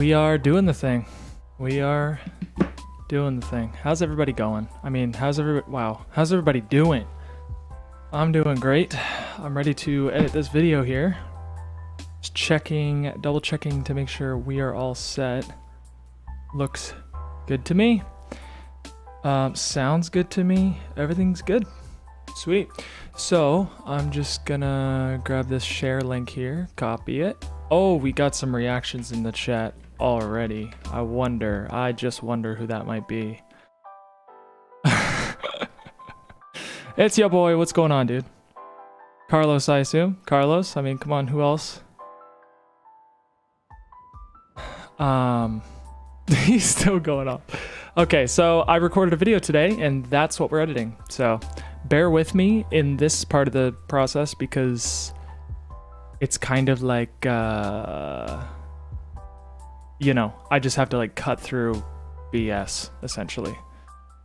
We are doing the thing. We are doing the thing. How's everybody going? I mean, how's everybody doing? I'm doing great. I'm ready to edit this video here. Just checking, double checking to make sure we are all set. Looks good to me. Sounds good to me. Everything's good. Sweet. So I'm just gonna grab this share link here, copy it. Oh, we got some reactions in the chat already. I just wonder who that might be. It's your boy. What's going on, dude? Carlos, I assume. Carlos, I mean, come on, who else? He's still going off. Okay, so I recorded a video today, and that's what we're editing. So bear with me in this part of the process because it's kind of like, you know, I just have to like cut through BS, essentially.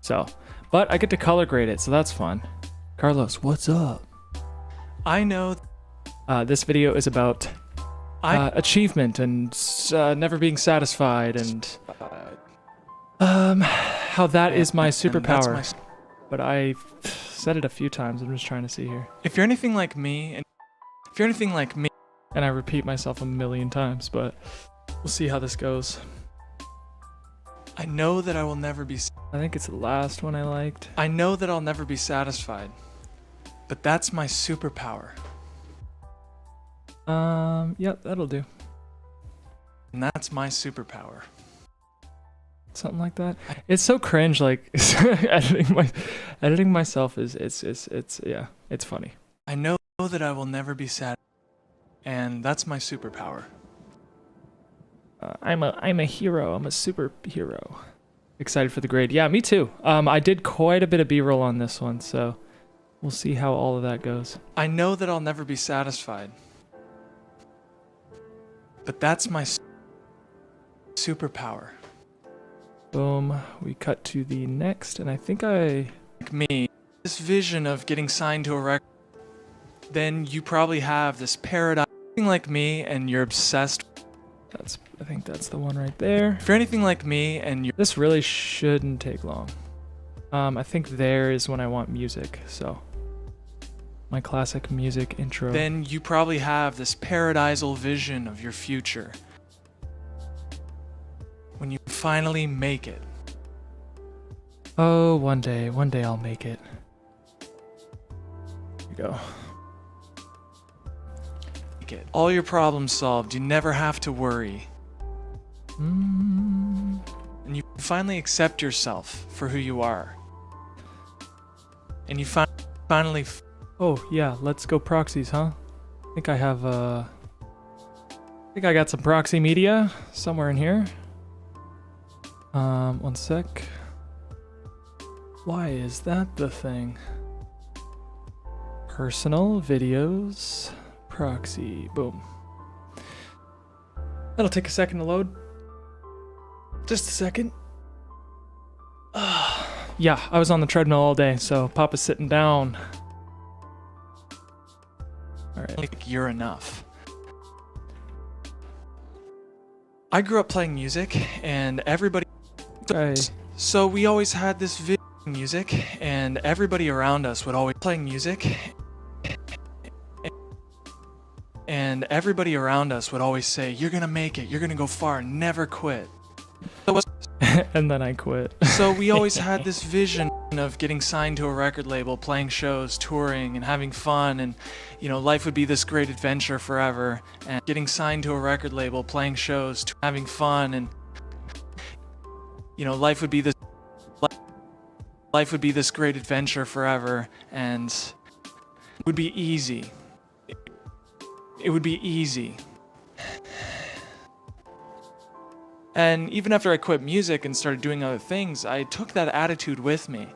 So, but I get to color grade it, so that's fun. Carlos, what's up? I know this video is about achievement and never being satisfied and how that is my superpower. But I said it a few times. I'm just trying to see here. If you're anything like me, and I repeat myself a million times, but we'll see how this goes. I know that I will never be. I think it's the last one I liked. I know that I'll never be satisfied, but that's my superpower. Yep, that'll do. And that's my superpower. Something like that. It's so cringe, like editing myself is yeah, it's funny. I know that I will never be sad, and that's my superpower. I'm a hero. I'm a superhero. Excited for the grade. Yeah, me too. I did quite a bit of B-roll on this one, so we'll see how all of that goes. I know that I'll never be satisfied, but that's my superpower. Boom. We cut to the next, and I think like me, this vision of getting signed to a record, then you probably have this paradigm like me and you're obsessed. I think that's the one right there. If you're anything like me and this really shouldn't take long. I think there is when I want music, so my classic music intro. Then you probably have this paradisal vision of your future. When you finally make it. Oh, one day I'll make it. Here we go. All your problems solved. You never have to worry. And you finally accept yourself for who you are. And you finally. Oh yeah, let's go proxies, huh? I think I have I think I got some proxy media somewhere in here. One sec. Why is that the thing? Personal videos. Proxy, boom. That'll take a second to load. Just a second. Yeah, I was on the treadmill all day, so Papa's sitting down. All right, you're enough. I grew up playing music, and everybody. So we always had this music, and everybody around us would always play music. And everybody around us would always say, "You're gonna make it. You're gonna go far. Never quit." And then I quit. So we always had this vision of getting signed to a record label, playing shows, touring, and having fun, and you know, life would be this great adventure forever. And getting signed to a record label, playing shows, having fun, and you know, life would be this great adventure forever, and it would be easy. It would be easy. And even after I quit music and started doing other things, I took that attitude with me.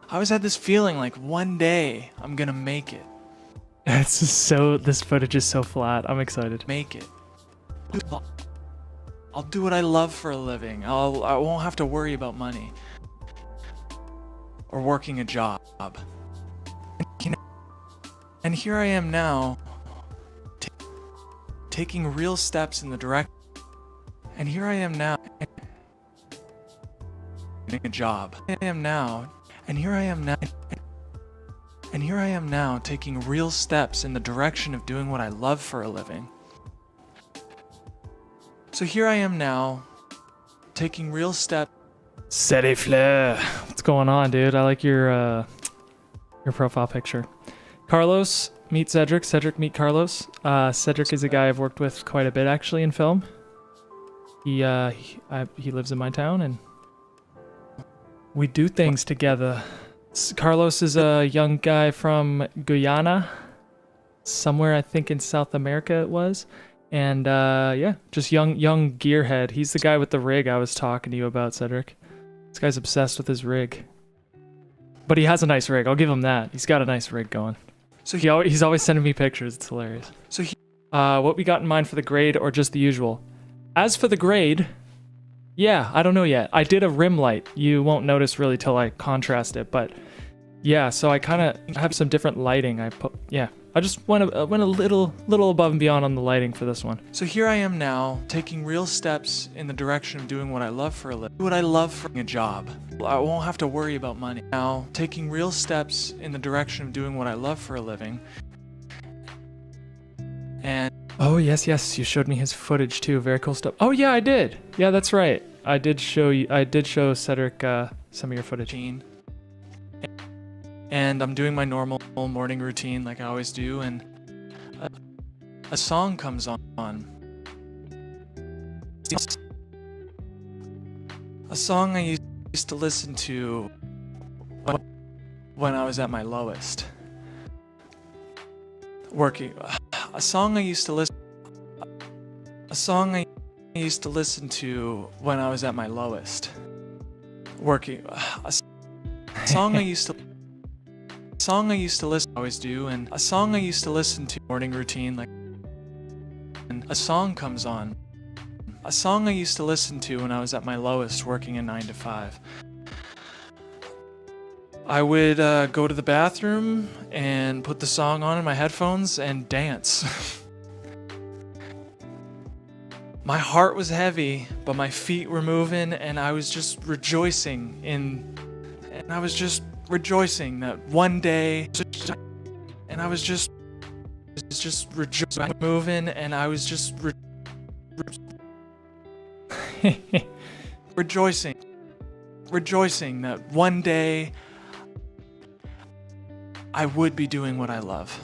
I always had this feeling like one day I'm gonna make it. It's just so, this footage is so flat. I'm excited. Make it. I'll do what I love for a living. I won't have to worry about money or working a job. And here I am now, taking real steps in the direction. And here I am now, doing a job. And here I am now, taking real steps in the direction of doing what I love for a living. So here I am now, taking real steps. City Fleur. What's going on, dude? I like your profile picture. Carlos, meet Cedric. Cedric, meet Carlos. Cedric is a guy I've worked with quite a bit, actually, in film. He lives in my town, and we do things together. Carlos is a young guy from Guyana, somewhere I think in South America it was. And yeah, just young gearhead. He's the guy with the rig I was talking to you about, Cedric. This guy's obsessed with his rig. But he has a nice rig, I'll give him that. He's got a nice rig going. So he's always sending me pictures, it's hilarious. So what we got in mind for the grade, or just the usual? As for the grade, yeah, I don't know yet. I did a rim light. You won't notice really till I contrast it, but yeah, so I kind of have some different lighting. I just went a little above and beyond on the lighting for this one. So here I am now, taking real steps in the direction of doing what I love for a living. What I love for a job. I won't have to worry about money. Now, taking real steps in the direction of doing what I love for a living. And oh yes, you showed me his footage too. Very cool stuff. Oh yeah, I did. Yeah, that's right. I did show Cedric some of your footage. And I'm doing my normal morning routine like I always do, and a song comes on. A song I used to listen to when I was at my lowest. A song I used to listen to when I was at my lowest. A song I used to listen, I always do, and a song I used to listen to morning routine, like, and a song comes on. A song I used to listen to when I was at my lowest, working a 9 to 5. I would go to the bathroom and put the song on in my headphones and dance. My heart was heavy, but my feet were moving, and I was just rejoicing that one day, and I was just rejoicing, and I was just rejoicing that one day I would be doing what I love.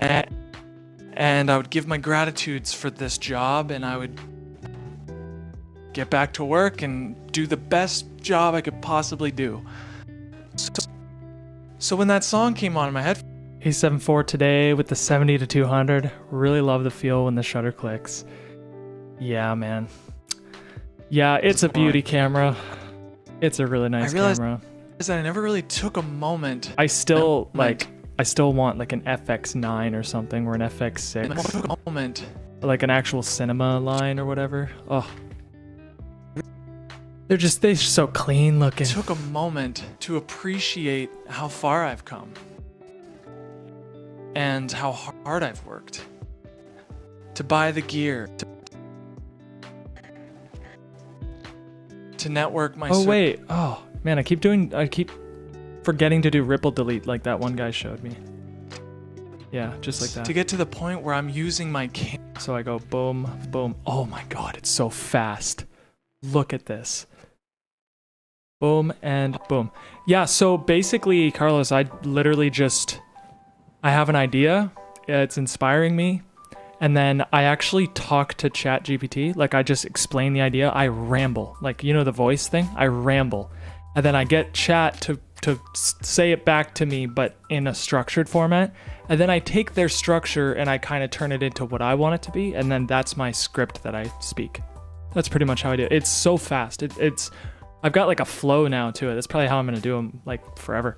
And I would give my gratitudes for this job, and I would get back to work and do the best job I could possibly do. So when that song came on in my head, A7IV today with the 70 to 200, really love the feel when the shutter clicks. Yeah, man. Yeah, it's a beauty camera. It's a really nice camera. I never really took a moment. I still want like an FX9 or something, or an FX6. Like an actual cinema line or whatever. Oh. They're so clean looking. It took a moment to appreciate how far I've come. And how hard I've worked. To buy the gear. To network my... Oh wait, oh man, I keep forgetting to do ripple delete like that one guy showed me. Yeah, just like that. To get to the point where I'm using my camera. So I go boom, boom. Oh my god, it's so fast. Look at this. Boom and boom. Yeah, so basically, Carlos, I have an idea. It's inspiring me. And then I actually talk to ChatGPT. Like, I just explain the idea. I ramble. Like, you know the voice thing? I ramble. And then I get Chat to say it back to me, but in a structured format. And then I take their structure and I kind of turn it into what I want it to be. And then that's my script that I speak. That's pretty much how I do it. It's so fast. I've got like a flow now to it. That's probably how I'm going to do them like forever.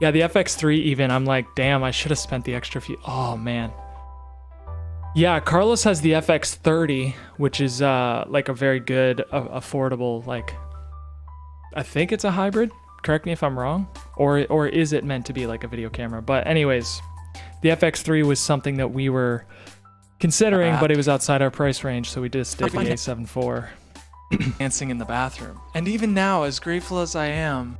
Yeah, the FX3 even, I'm like, damn, I should have spent the extra few. Oh, man. Yeah, Carlos has the FX30, which is like a very good, affordable, like, I think it's a hybrid. Correct me if I'm wrong. Or is it meant to be like a video camera? But anyways, the FX3 was something that we were considering, but it was outside our price range, so we just did the A7IV. Dancing in the bathroom. And even now, as grateful as I am,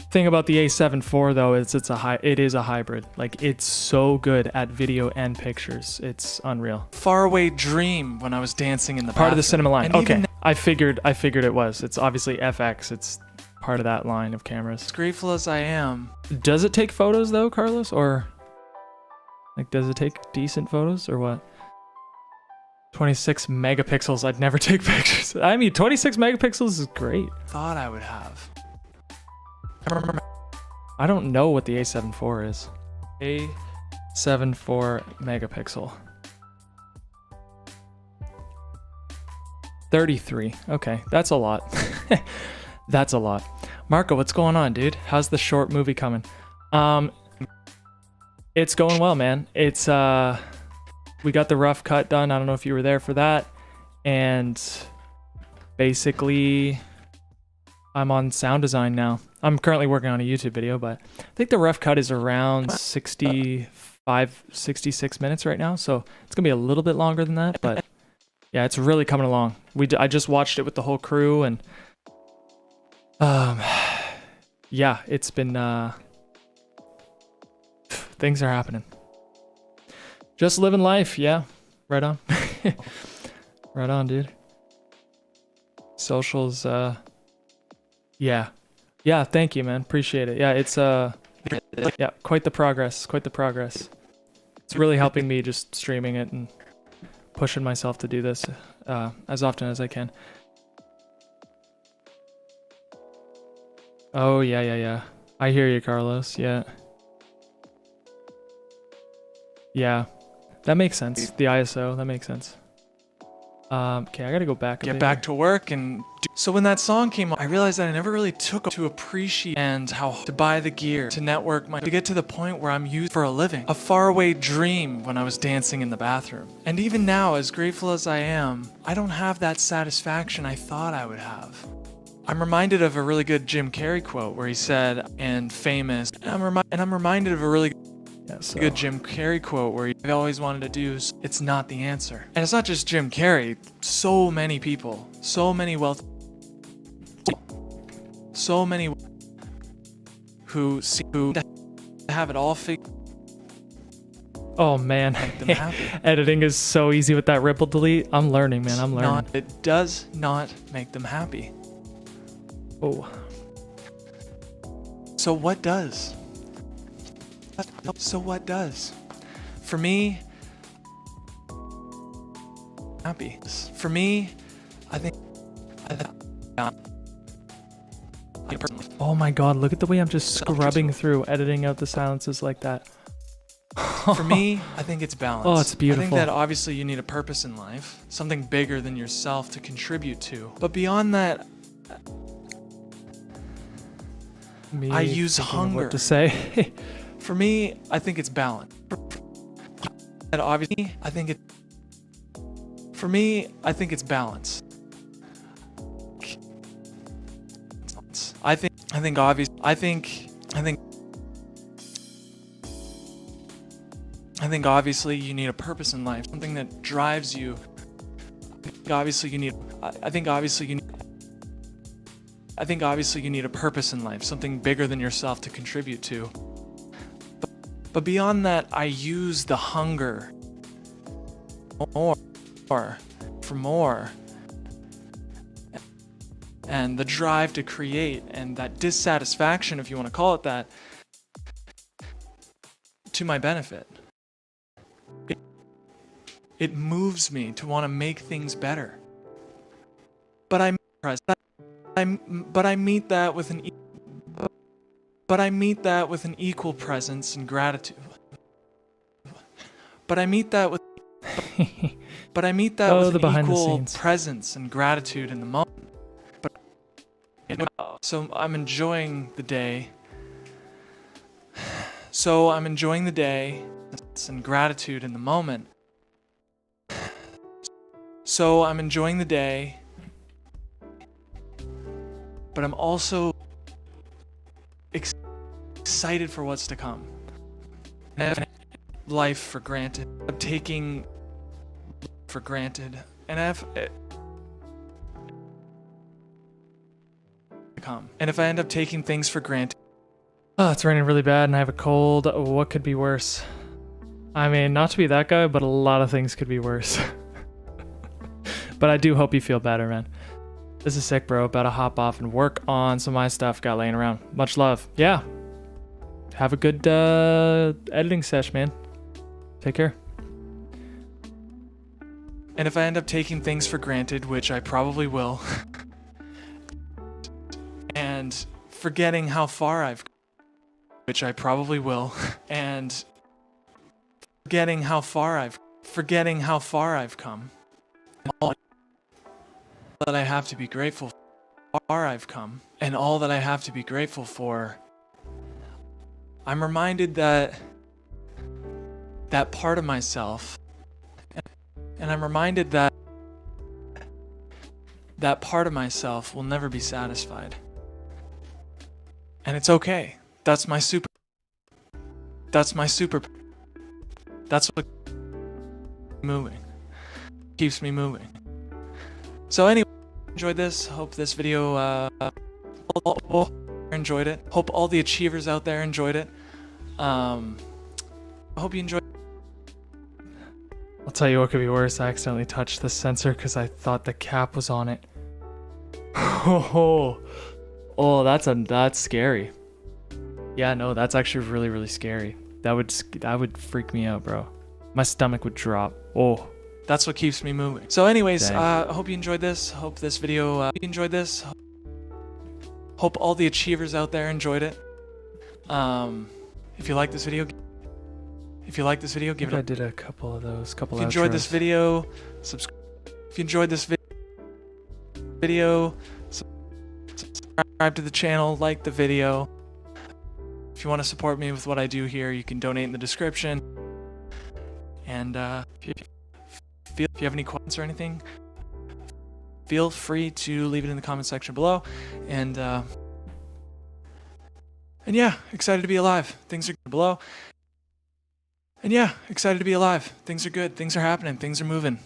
thing about the A7IV though is it is a hybrid. Like, it's so good at video and pictures. It's unreal. Faraway dream when I was dancing in the part of the cinema line. Okay, I figured it was. It's obviously FX. It's part of that line of cameras. As grateful as I am. Does it take photos though, Carlos? Or like, does it take decent photos or what? 26 megapixels. I'd never take pictures. I mean, 26 megapixels is great. Thought I would have. I don't know what the A7IV is. A7IV megapixel. 33. Okay, that's a lot. That's a lot. Marco, what's going on, dude? How's the short movie coming? It's going well, man. It's we got the rough cut done. I don't know if you were there for that. And basically, I'm on sound design now. I'm currently working on a YouTube video, but I think the rough cut is around 65, 66 minutes right now. So it's gonna be a little bit longer than that, but yeah, it's really coming along. I just watched it with the whole crew, and yeah, it's been things are happening. Just living life, yeah. Right on. Right on, dude. Socials, yeah. Yeah, thank you, man. Appreciate it. Yeah, it's yeah, quite the progress. Quite the progress. It's really helping me just streaming it and pushing myself to do this as often as I can. Oh, yeah. I hear you, Carlos. Yeah. Yeah. That makes sense. The ISO, that makes sense. Okay, I gotta go back. Get back to work and so when that song came on, I realized that I never really took to appreciate and how to buy the gear, to network to get to the point where I'm used for a living. A faraway dream when I was dancing in the bathroom. And even now, as grateful as I am, I don't have that satisfaction I thought I would have. I'm reminded of a really good Jim Carrey quote where he said, and famous, and I'm reminded of a really good Jim Carrey quote where I've always wanted to do, it's not the answer. And it's not just Jim Carrey, so many people, so many who have it all figured. Oh man, editing is so easy with that ripple delete. I'm learning, man, I'm learning. It does not make them happy. Oh. So what does? So what does? For me, happy. For me, I think oh my god, look at the way I'm just scrubbing through, editing out the silences like that. For me, I think it's balance. Oh, it's beautiful. I think that obviously you need a purpose in life, something bigger than yourself to contribute to. But beyond that, I use hunger. What to say? For me, I think it's balance. And obviously, I think it's balance. I think obviously you need a purpose in life, something that drives you. I think obviously you need a purpose in life, something bigger than yourself to contribute to. But beyond that, I use the hunger for more, and the drive to create, and that dissatisfaction, if you want to call it that, to my benefit. It moves me to want to make things better. But I meet that with an equal presence and gratitude. But I meet that with an equal presence and gratitude in the moment. So I'm enjoying the day. And gratitude in the moment. So I'm enjoying the day. But I'm also excited for what's to come. I have life for granted. I'm taking for granted, and if I end up taking things for granted, oh, it's raining really bad and I have a cold. What could be worse? I mean, not to be that guy, but a lot of things could be worse. But I do hope you feel better, man. This is sick, bro. About to hop off and work on some of my stuff got laying around. Much love. Yeah. Have a good editing sesh, man. Take care. And if I end up taking things for granted, which I probably will, and forgetting how far I've come, which I probably will, and forgetting how far I've come, all that I have to be grateful for, far I've come, and all that I have to be grateful for, I'm reminded that part of myself, and I'm reminded that part of myself will never be satisfied. And it's okay. That's what keeps me moving. So anyway, enjoyed this. Hope this video enjoyed it. Hope all the achievers out there enjoyed it. I hope you enjoyed. I'll tell you what could be worse. I accidentally touched the sensor because I thought the cap was on it. Oh, that's scary. Yeah, no, that's actually really, really scary. That would freak me out, bro. My stomach would drop. Oh, that's what keeps me moving. So anyways, I hope you enjoyed this. Hope this video, Hope all the achievers out there enjoyed it. If you like this video, give it a... I did a couple of those, If you enjoyed this video, subscribe. If you enjoyed this video, subscribe to the channel, like the video. If you want to support me with what I do here, you can donate in the description. And if you have any questions or anything, feel free to leave it in the comment section below. And yeah, excited to be alive. Things are below. And yeah, excited to be alive. Things are good. Things are happening. Things are moving.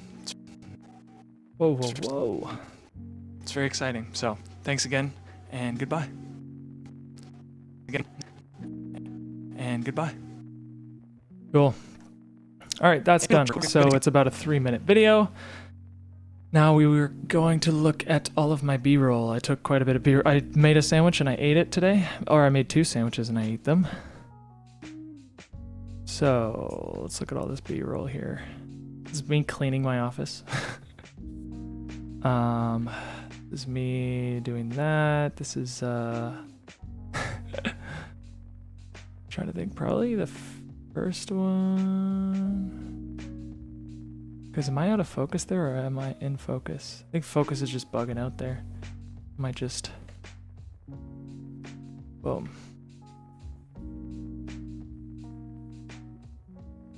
Whoa, whoa, whoa. It's very exciting. So thanks again, and goodbye. Cool. All right, that's done. So it's about a 3-minute video. Now we were going to look at all of my B-roll. I took quite a bit of B-roll. I made a sandwich and I ate it today. Or I made 2 sandwiches and I ate them. So let's look at all this B-roll here. This is me cleaning my office. This is me doing that. This is trying to think, probably the first one. Because am I out of focus there or am I in focus? I think focus is just bugging out there. Might just... Boom.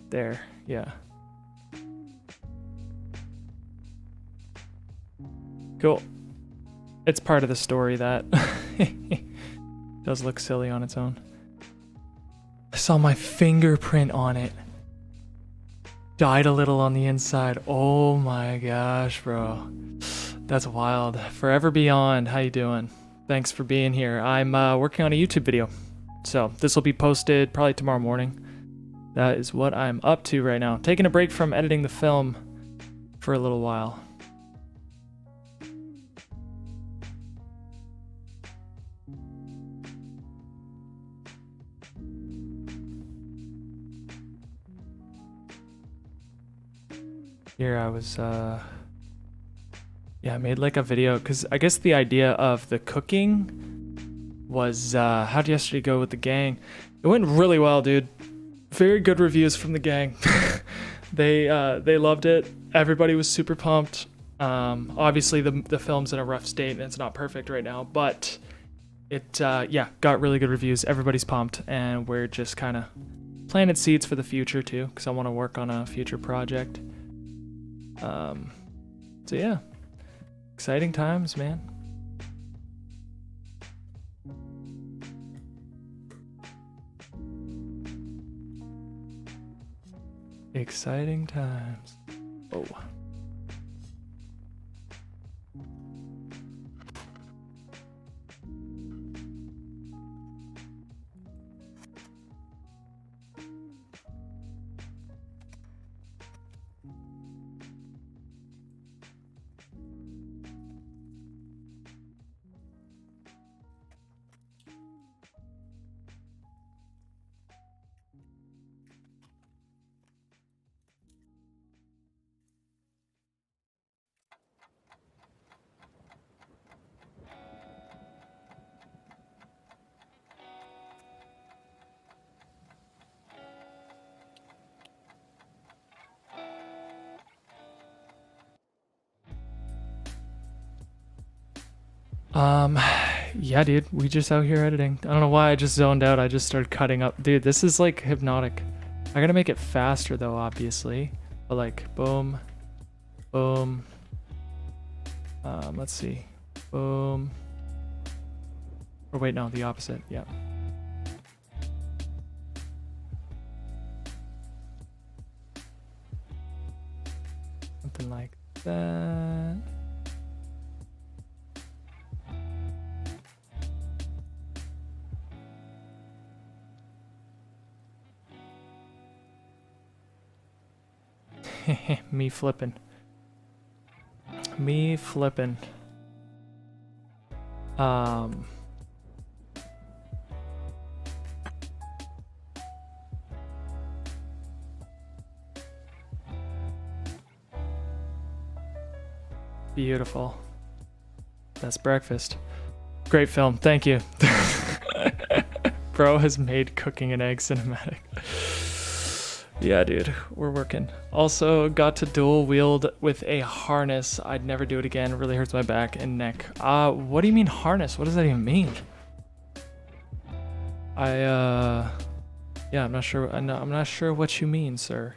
There, yeah. Cool. It's part of the story that does look silly on its own. I saw my fingerprint on it. Died a little on the inside. Oh my gosh, bro. That's wild. Forever Beyond, how you doing? Thanks for being here. I'm working on a YouTube video. So this will be posted probably tomorrow morning. That is what I'm up to right now. Taking a break from editing the film for a little while. Here I was, yeah, I made like a video, because I guess the idea of the cooking was, how'd yesterday go with the gang? It went really well, dude. Very good reviews from the gang. They loved it. Everybody was super pumped. Obviously the film's in a rough state and it's not perfect right now, but it, yeah, got really good reviews. Everybody's pumped, and we're just kind of planted seeds for the future too, because I want to work on a future project. So yeah, exciting times, man. Exciting times. Oh. Yeah, dude, we just out here editing. I don't know why I just zoned out. I just started cutting up. Dude, this is like hypnotic. I gotta make it faster though, obviously. But like, boom, boom. Let's see. Boom. Or wait, no, the opposite. Yeah. Something like that. Me flipping. Me flipping. Beautiful. That's breakfast. Great film. Thank you. Bro has made cooking an egg cinematic. Yeah, dude, we're working. Also, got to dual wield with a harness. I'd never do it again. It really hurts my back and neck. What do you mean harness? What does that even mean? Yeah, I'm not sure. I'm not sure what you mean, sir.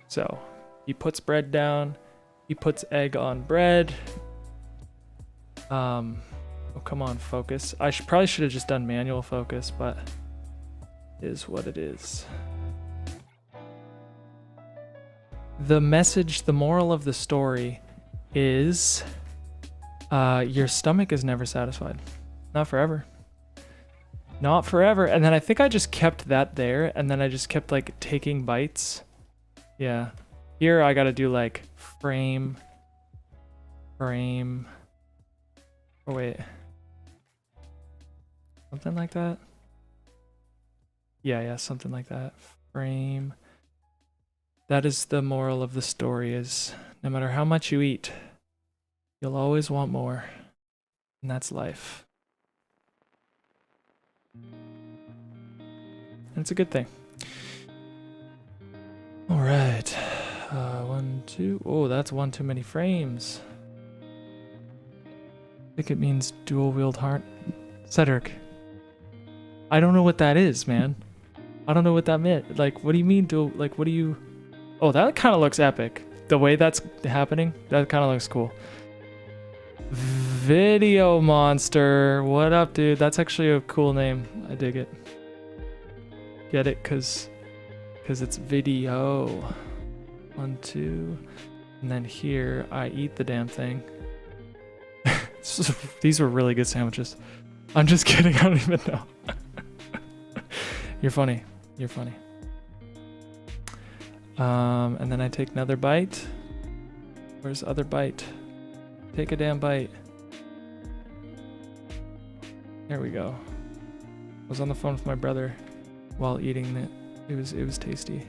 So, he puts bread down. He puts egg on bread. Oh, come on, focus. I probably should have just done manual focus, but it is what it is. The message, the moral of the story is your stomach is never satisfied. Not forever. Not forever. And then I think I just kept that there, and then I just kept like taking bites. Yeah. Here I gotta do like frame. Oh, wait. Something like that? Yeah, something like that. Frame. That is the moral of the story, is no matter how much you eat, you'll always want more. And that's life. And it's a good thing. Alright. 1, 2. Oh, that's one too many frames. I think it means dual wield heart. Cedric. I don't know what that is, man. I don't know what that meant. Like, what do you mean dual, like, what do you... Oh, that kind of looks epic. The way that's happening, that kind of looks cool. Video Monster. What up, dude? That's actually a cool name. I dig it. Get it? Cause it's video. 1, 2. And then here, I eat the damn thing. These were really good sandwiches. I'm just kidding. I don't even know. You're funny. You're funny. And then I take another bite. Where's the other bite? Take a damn bite. There we go. I was on the phone with my brother while eating it. It was tasty.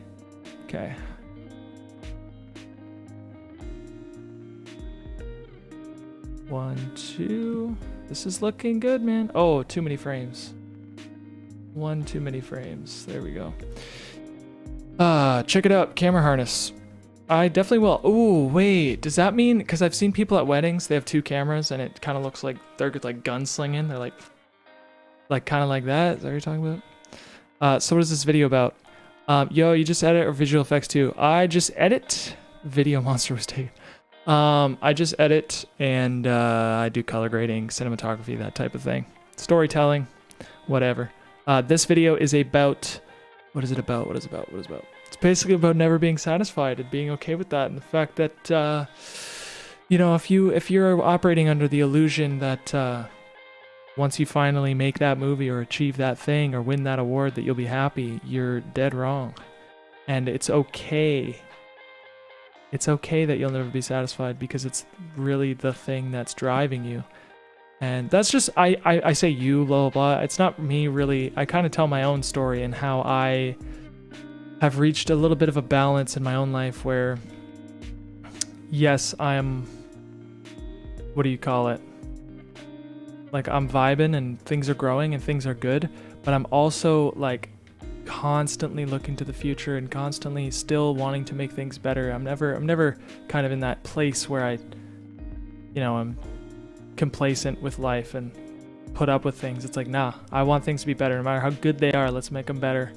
Okay. One, 2. This is looking good, man. Oh, too many frames. 1 too many frames. There we go. Check it out. Camera harness. I definitely will. Oh, wait. Does that mean... Because I've seen people at weddings, they have 2 cameras, and it kind of looks like they're like gunslinging. They're like kind of like that. Is that what you're talking about? So what is this video about? Yo, you just edit or visual effects too? I just edit. Video Monster was taken. I just edit and I do color grading, cinematography, that type of thing. Storytelling. Whatever. This video is about, what is it about? What is it about? What is it about? It's basically about never being satisfied and being okay with that, and the fact that, you know, if you're operating under the illusion that once you finally make that movie or achieve that thing or win that award that you'll be happy, you're dead wrong. And it's okay. It's okay that you'll never be satisfied, because it's really the thing that's driving you. And that's just, I say you, blah, blah, blah. It's not me really. I kind of tell my own story and how I have reached a little bit of a balance in my own life where, yes, I'm, what do you call it? Like, I'm vibing and things are growing and things are good, but I'm also like constantly looking to the future and constantly still wanting to make things better. I'm never kind of in that place where I, you know, I'm complacent with life and put up with things. It's like, nah, I want things to be better. No matter how good they are, let's make them better.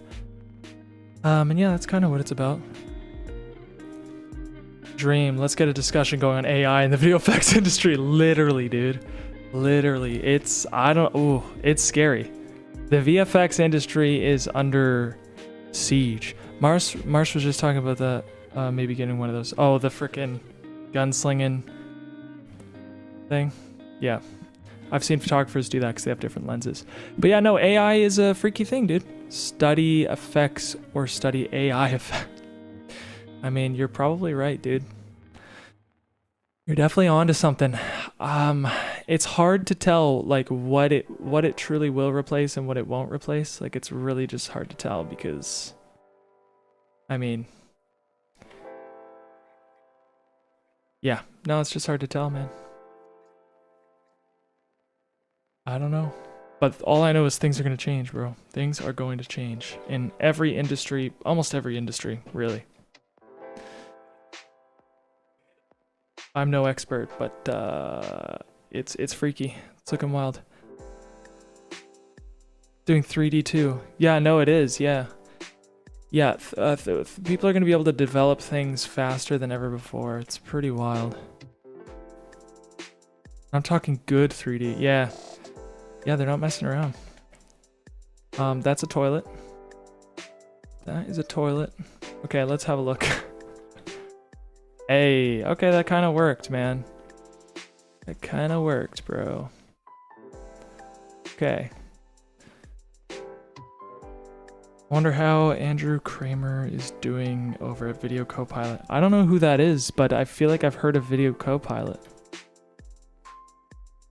And yeah, that's kind of what it's about. Dream. Let's get a discussion going on AI in the video effects industry. Literally, dude. Literally. It's scary. The VFX industry is under siege. Mars was just talking about that, maybe getting one of those. Oh, the frickin' gunslinging thing. Yeah. I've seen photographers do that because they have different lenses. But yeah, no, AI is a freaky thing, dude. Study effects or study AI effects. I mean, you're probably right, dude. You're definitely onto something. It's hard to tell like what it truly will replace and what it won't replace. Like, it's really just hard to tell because, I mean, yeah, no, it's just hard to tell, man. I don't know. But all I know is things are going to change, bro. Things are going to change in every industry, almost every industry, really. I'm no expert, but it's freaky. It's looking wild. Doing 3D too. Yeah, no, it is. Yeah. Yeah, people are going to be able to develop things faster than ever before. It's pretty wild. I'm talking good 3D. Yeah. Yeah, they're not messing around. That's a toilet. That is a toilet. Okay, let's have a look. Hey, okay, that kind of worked, man. It kind of worked, bro. Okay. Wonder how Andrew Kramer is doing over at Video Copilot. I don't know who that is, but I feel like I've heard of Video Copilot.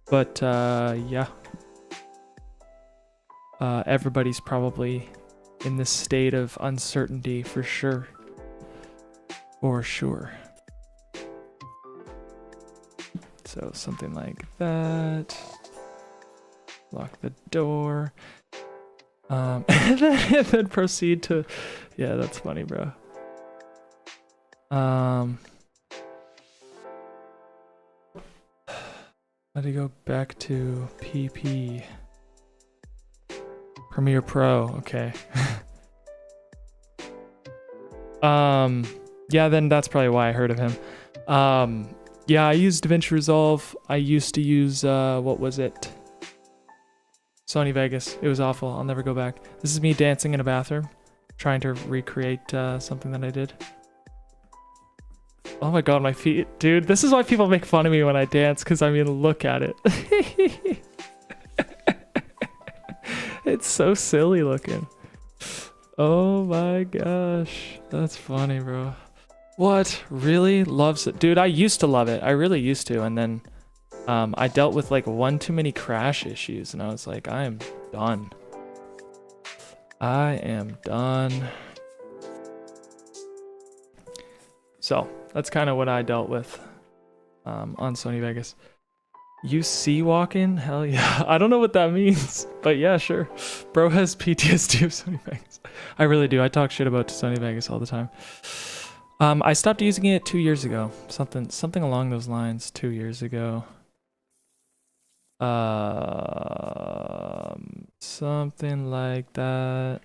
But, yeah. Everybody's probably in this state of uncertainty for sure. For sure. So something like that. Lock the door. And then proceed to... Yeah, that's funny, bro. Let me go back to PP. Premiere Pro, okay. Yeah, then that's probably why I heard of him. Yeah, I use DaVinci Resolve. I used to use, what was it? Sony Vegas. It was awful. I'll never go back. This is me dancing in a bathroom, trying to recreate something that I did. Oh my god, my feet. Dude, this is why people make fun of me when I dance, because I mean, look at it. It's so silly looking. Oh my gosh. That's funny, bro. What? Really? Loves it? Dude, I used to love it. I really used to. And then I dealt with like one too many crash issues. And I was like, I am done. I am done. So that's kind of what I dealt with on Sony Vegas. You sea walking? Hell yeah. I don't know what that means, but yeah, sure. Bro has PTSD of Sony Vegas. I really do. I talk shit about Sony Vegas all the time. I stopped using it 2 years ago. Something along those lines 2 years ago. Something like that.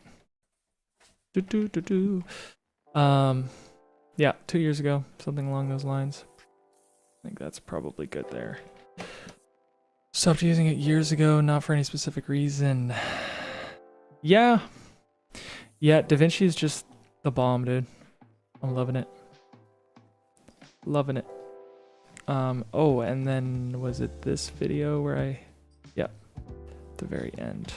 Yeah, 2 years ago. Something along those lines. I think that's probably good there. Stopped using it years ago, not for any specific reason. Yeah. Yeah, DaVinci is just the bomb, dude. I'm loving it. Loving it. Oh, and then was it this video where yeah, at the very end.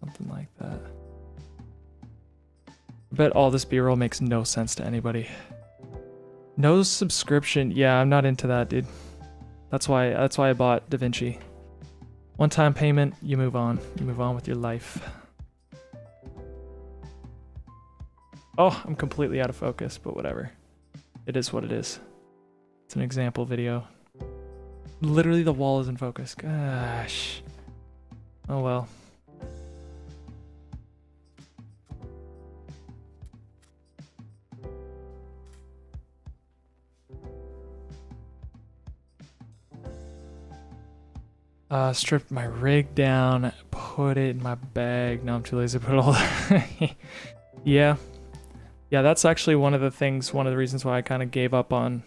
Something like that. I bet all this B-roll makes no sense to anybody. No subscription. Yeah, I'm not into that, dude. That's why I bought DaVinci. One-time payment, you move on. You move on with your life. Oh, I'm completely out of focus, but whatever. It is what it is. It's an example video. Literally the wall is in focus. Gosh. Oh well. Stripped my rig down, put it in my bag. No, I'm too lazy to put it all Yeah. Yeah, that's actually one of the reasons why I kind of gave up on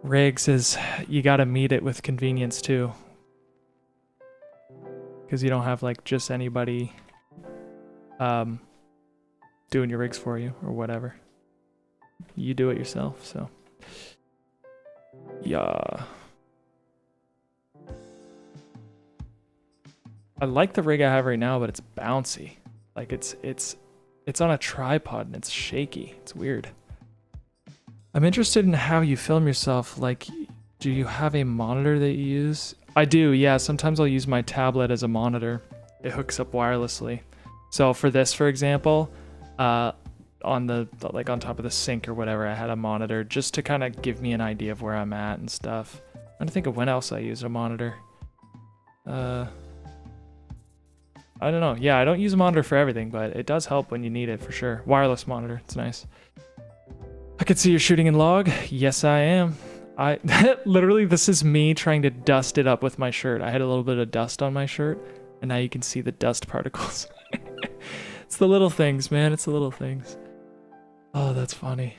rigs is you gotta meet it with convenience too. Because you don't have like just anybody doing your rigs for you or whatever. You do it yourself, so. Yeah. I like the rig I have right now, but it's bouncy. Like it's on a tripod and it's shaky. It's weird. I'm interested in how you film yourself. Like, do you have a monitor that you use? I do, yeah. Sometimes I'll use my tablet as a monitor. It hooks up wirelessly. So for this, for example, on like on top of the sink or whatever, I had a monitor just to kind of give me an idea of where I'm at and stuff. I'm trying to think of when else I used a monitor. I don't know. Yeah, I don't use a monitor for everything, but it does help when you need it for sure. Wireless monitor, it's nice. I can see you're shooting in log. Yes, I am. Literally, this is me trying to dust it up with my shirt. I had a little bit of dust on my shirt, and now you can see the dust particles. It's the little things, man. It's the little things. Oh, that's funny.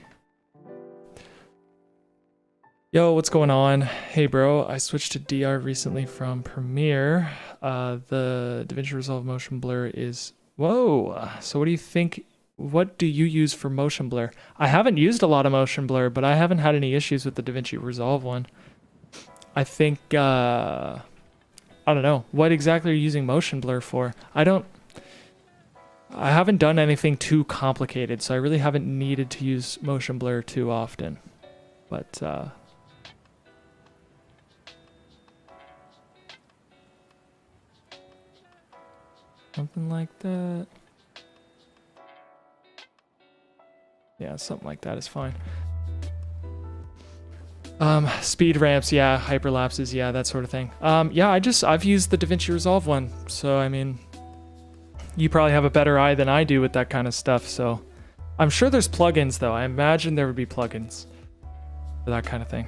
Yo, what's going on? Hey, bro. I switched to DR recently from Premiere. The DaVinci Resolve motion blur is... Whoa! So what do you think... What do you use for motion blur? I haven't used a lot of motion blur, but I haven't had any issues with the DaVinci Resolve one. I think... I don't know. What exactly are you using motion blur for? I haven't done anything too complicated, so I really haven't needed to use motion blur too often. But... something like that. Yeah, something like that is fine. Speed ramps, yeah, hyperlapses, yeah, that sort of thing. Yeah, I've used the DaVinci Resolve one, so I mean, you probably have a better eye than I do with that kind of stuff, so. I'm sure there's plugins though. I imagine there would be plugins for that kind of thing.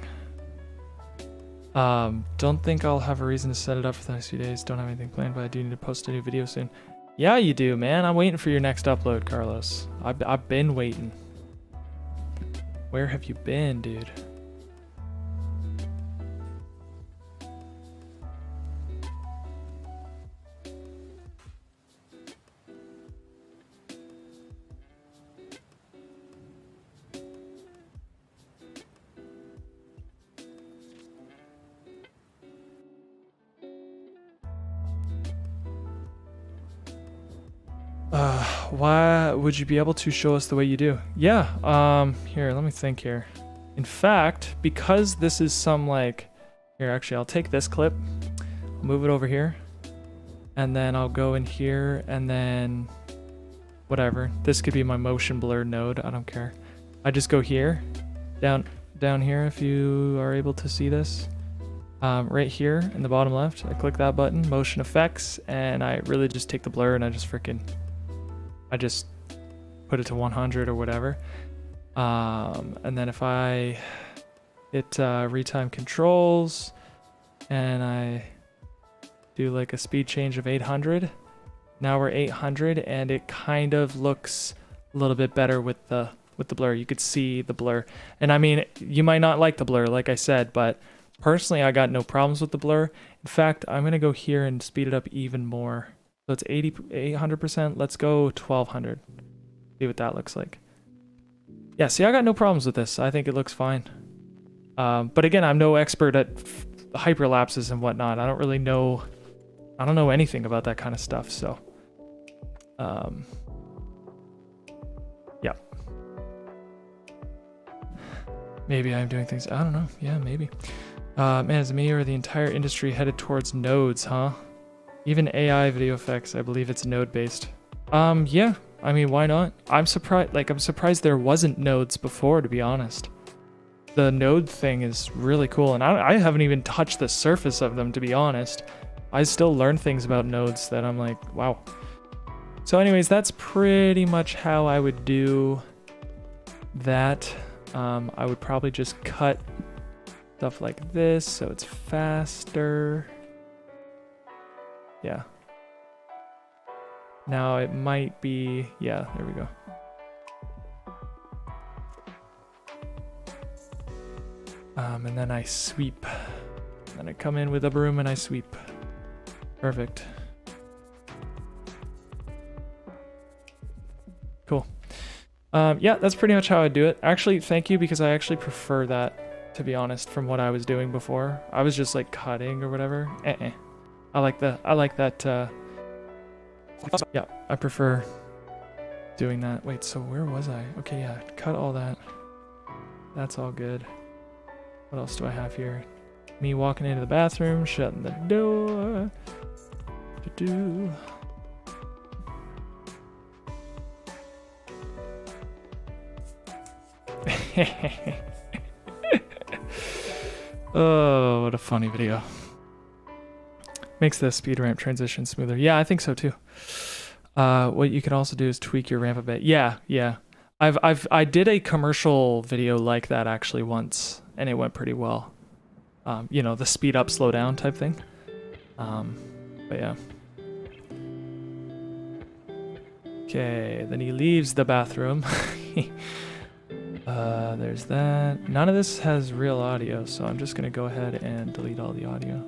Don't think I'll have a reason to set it up for the next few days. Don't have anything planned, but I do need to post a new video soon. Yeah, you do, man. I'm waiting for your next upload, Carlos. I've been waiting. Where have you been, dude? Why would you be able to show us the way you do? Yeah, here, let me think here. In fact, because this is some like, here, actually, I'll take this clip, I'll move it over here, and then I'll go in here, and then whatever. This could be my motion blur node, I don't care. I just go here, down here, if you are able to see this. Right here in the bottom left, I click that button, motion effects, and I really just take the blur and I just put it to 100 or whatever. And then if I hit retime controls and I do like a speed change of 800, now we're 800 and it kind of looks a little bit better with the with the blur. You could see the blur. And I mean, you might not like the blur, like I said, but personally, I got no problems with the blur. In fact, I'm going to go here and speed it up even more. So it's 800%. Let's go 1200. See what that looks like. Yeah, see, I got no problems with this. I think it looks fine. But again, I'm no expert at hyperlapses and whatnot. I don't really know. I don't know anything about that kind of stuff. So, yeah. Maybe I'm doing things. I don't know. Yeah, maybe. Man, is me or the entire industry headed towards nodes, huh? Even AI video effects, I believe it's node based. Yeah. I mean, why not? I'm surprised there wasn't nodes before, to be honest. The node thing is really cool, and I haven't even touched the surface of them, to be honest. I still learn things about nodes that I'm like, wow. So anyways, that's pretty much how I would do that. I would probably just cut stuff like this so it's faster. Yeah. Now it might be, yeah, there we go. And then I sweep. Then I come in with a broom and I sweep. Perfect. Cool. Yeah, that's pretty much how I do it. Actually, thank you, because I actually prefer that, to be honest, from what I was doing before. I was just like cutting or whatever. I like that, yeah, I prefer doing that. Wait, so where was I? Okay, yeah, cut all that. That's all good. What else do I have here? Me walking into the bathroom, shutting the door. Oh, what a funny video. Makes the speed ramp transition smoother. Yeah, I think so too. What you can also do is tweak your ramp a bit. Yeah. I did a commercial video like that actually once, and it went pretty well. You know, the speed up, slow down type thing. But yeah. Okay, then he leaves the bathroom. There's that. None of this has real audio, so I'm just gonna go ahead and delete all the audio.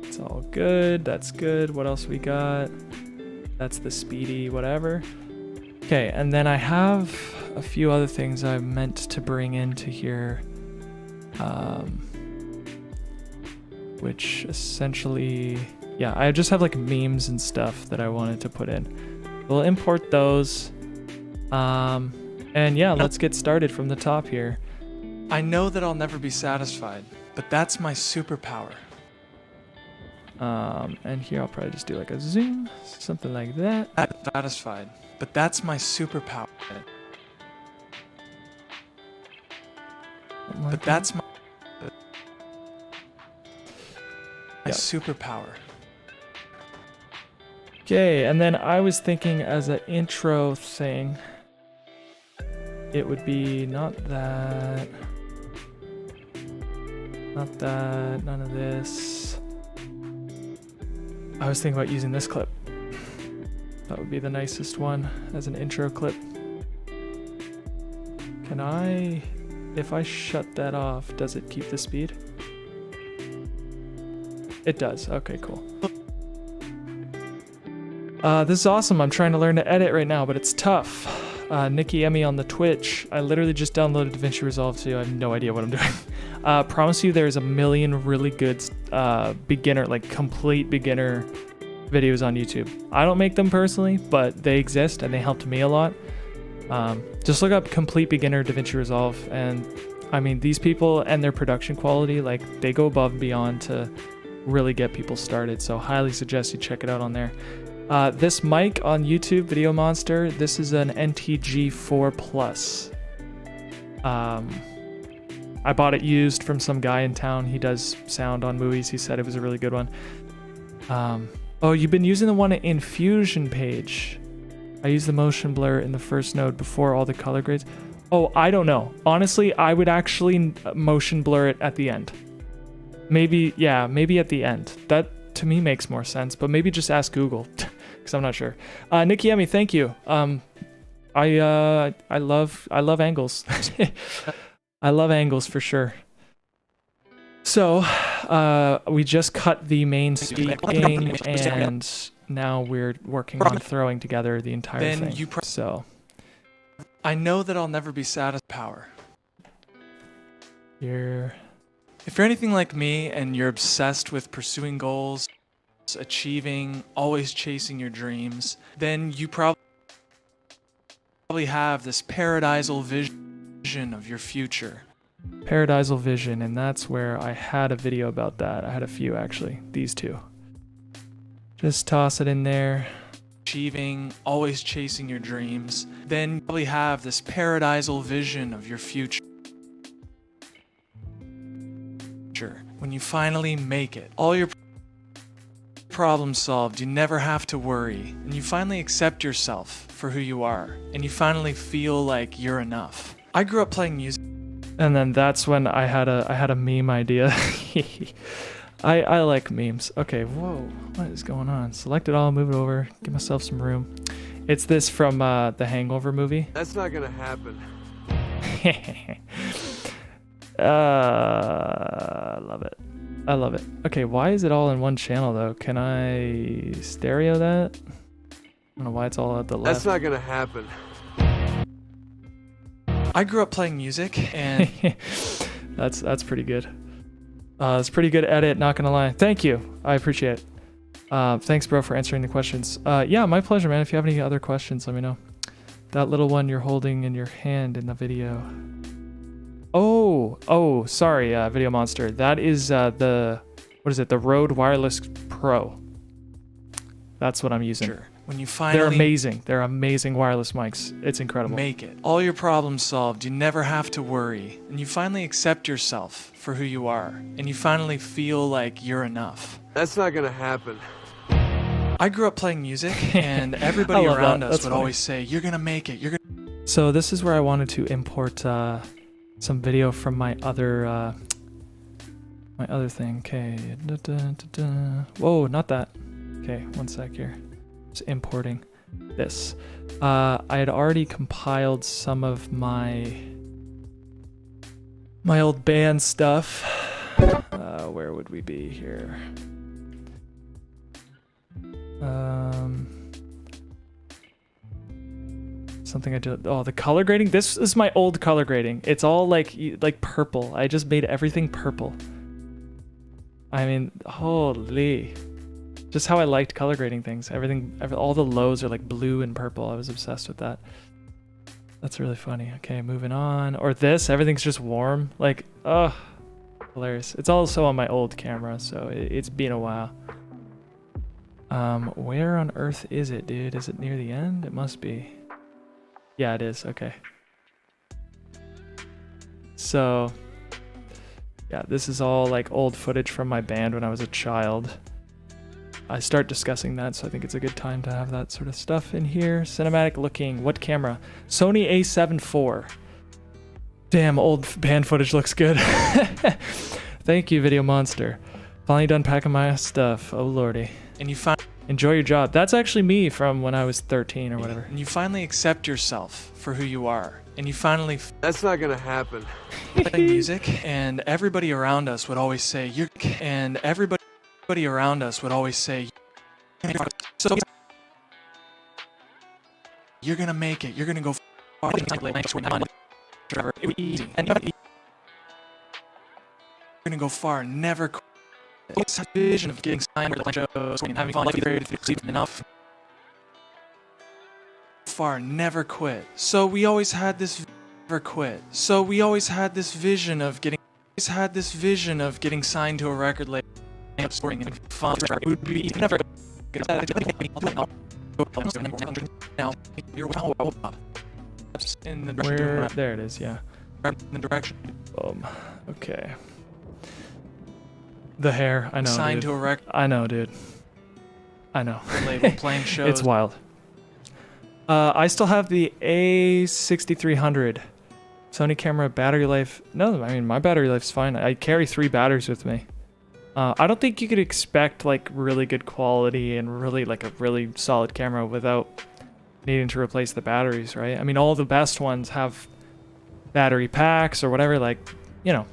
It's all good. That's good. What else we got? That's the speedy whatever. Okay, and then I have a few other things I meant to bring into here, which essentially, yeah, I just have like memes and stuff that I wanted to put in. We'll import those, and yeah, let's get started from the top here. I know that I'll never be satisfied, but that's my superpower. And here I'll probably just do like a zoom, something like that. Satisfied, but that's my superpower. But that's my superpower. Okay, and then I was thinking as an intro thing, it would be not that, none of this. I was thinking about using this clip. That would be the nicest one as an intro clip. Can I, if I shut that off, does it keep the speed? It does. Okay, cool. This is awesome. I'm trying to learn to edit right now, but it's tough. Nikki Emmy on the Twitch. I literally just downloaded DaVinci Resolve, so I have no idea what I'm doing. Promise you there's a million really good beginner, like complete beginner videos on YouTube. I don't make them personally, but they exist and they helped me a lot. Just look up complete beginner DaVinci Resolve, and I mean, these people and their production quality, like they go above and beyond to really get people started. So highly suggest you check it out on there. This mic on YouTube, Video Monster, this is an NTG4 Plus. I bought it used from some guy in town. He does sound on movies. He said it was a really good one. Oh, you've been using the one in Fusion page. I use the motion blur in the first node before all the color grades. Oh, I don't know. Honestly, I would actually motion blur it at the end. Maybe, yeah, maybe at the end. That, to me makes more sense, but maybe just ask Google, because I'm not sure. Nikki Emmy, thank you. I love angles. I love angles for sure. So, we just cut the main speaking, and now we're working on throwing together the entire thing. So, I know that I'll never be satisfied. Power. If you're anything like me and you're obsessed with pursuing goals, achieving, always chasing your dreams, then you probably have this paradisal vision of your future. Paradisal vision, and that's where I had a video about that. I had a few actually, these two. Just toss it in there. Achieving, always chasing your dreams, then you probably have this paradisal vision of your future. When you finally make it, all your problems solved, you never have to worry, and you finally accept yourself for who you are, and you finally feel like you're enough. I grew up playing music, and then that's when I had a meme idea. I like memes. Okay, whoa, what is going on? Select it all, move it over, give myself some room. It's this from the Hangover movie. That's not gonna happen. I love it. I love it. Okay, why is it all in one channel though? Can I stereo that? I don't know why it's all at the left. That's not gonna happen. I grew up playing music, and that's pretty good. It's pretty good edit, not gonna lie. Thank you. I appreciate it. Thanks, bro, for answering the questions. Yeah, my pleasure, man. If you have any other questions, let me know. That little one you're holding in your hand in the video. Oh, sorry, Video Monster. That is the Rode Wireless Pro. That's what I'm using. Sure. When you finally... They're amazing wireless mics. It's incredible. Make it. All your problems solved. You never have to worry. And you finally accept yourself for who you are. And you finally feel like you're enough. That's not gonna happen. I grew up playing music, and everybody around us would always say, you're gonna make it. You're gonna... So this is where I wanted to import... some video from my other thing. Okay. Whoa, not that. Okay, one sec here. Just importing this. I had already compiled some of my old band stuff. Where would we be here? Something I did. Oh, the color grading. This is my old color grading. It's all like purple. I just made everything purple. I mean, holy. Just how I liked color grading things. All the lows are like blue and purple. I was obsessed with that. That's really funny. Okay, moving on. Or this, everything's just warm. Like, oh, hilarious. It's also on my old camera, so it's been a while. Where on earth is it, dude? Is it near the end? It must be. Yeah, it is. Okay. So, yeah, this is all like old footage from my band when I was a child. I start discussing that, so I think it's a good time to have that sort of stuff in here. Cinematic looking. What camera? Sony A7IV. Damn, old band footage looks good. Thank you, Video Monster. Finally done packing my stuff. Oh, lordy. And you enjoy your job. That's actually me from when I was 13 or whatever. And you finally accept yourself for who you are. And you finally... That's not gonna happen. Playing music, and everybody around us would always say, you're... And everybody around us would always say, so you're gonna make it. You're gonna go far. You're gonna go far. Never quit. It's a vision of getting signed with shows and having fun, enough. Far. Never quit. So we always had this. Never quit. So we always had this vision of getting. Signed to a record label. Scoring and fun. Would be never. Now you're in the where there it is. Yeah. In the direction. Okay. The hair. I know. Signed to a record. I know, dude. I know. Label playing shows. It's wild. I still have the A6300 Sony camera battery life. No, I mean my battery life's fine. I carry 3 batteries with me. I don't think you could expect like really good quality and really like a really solid camera without needing to replace the batteries, right? I mean, all the best ones have battery packs or whatever, like, you know,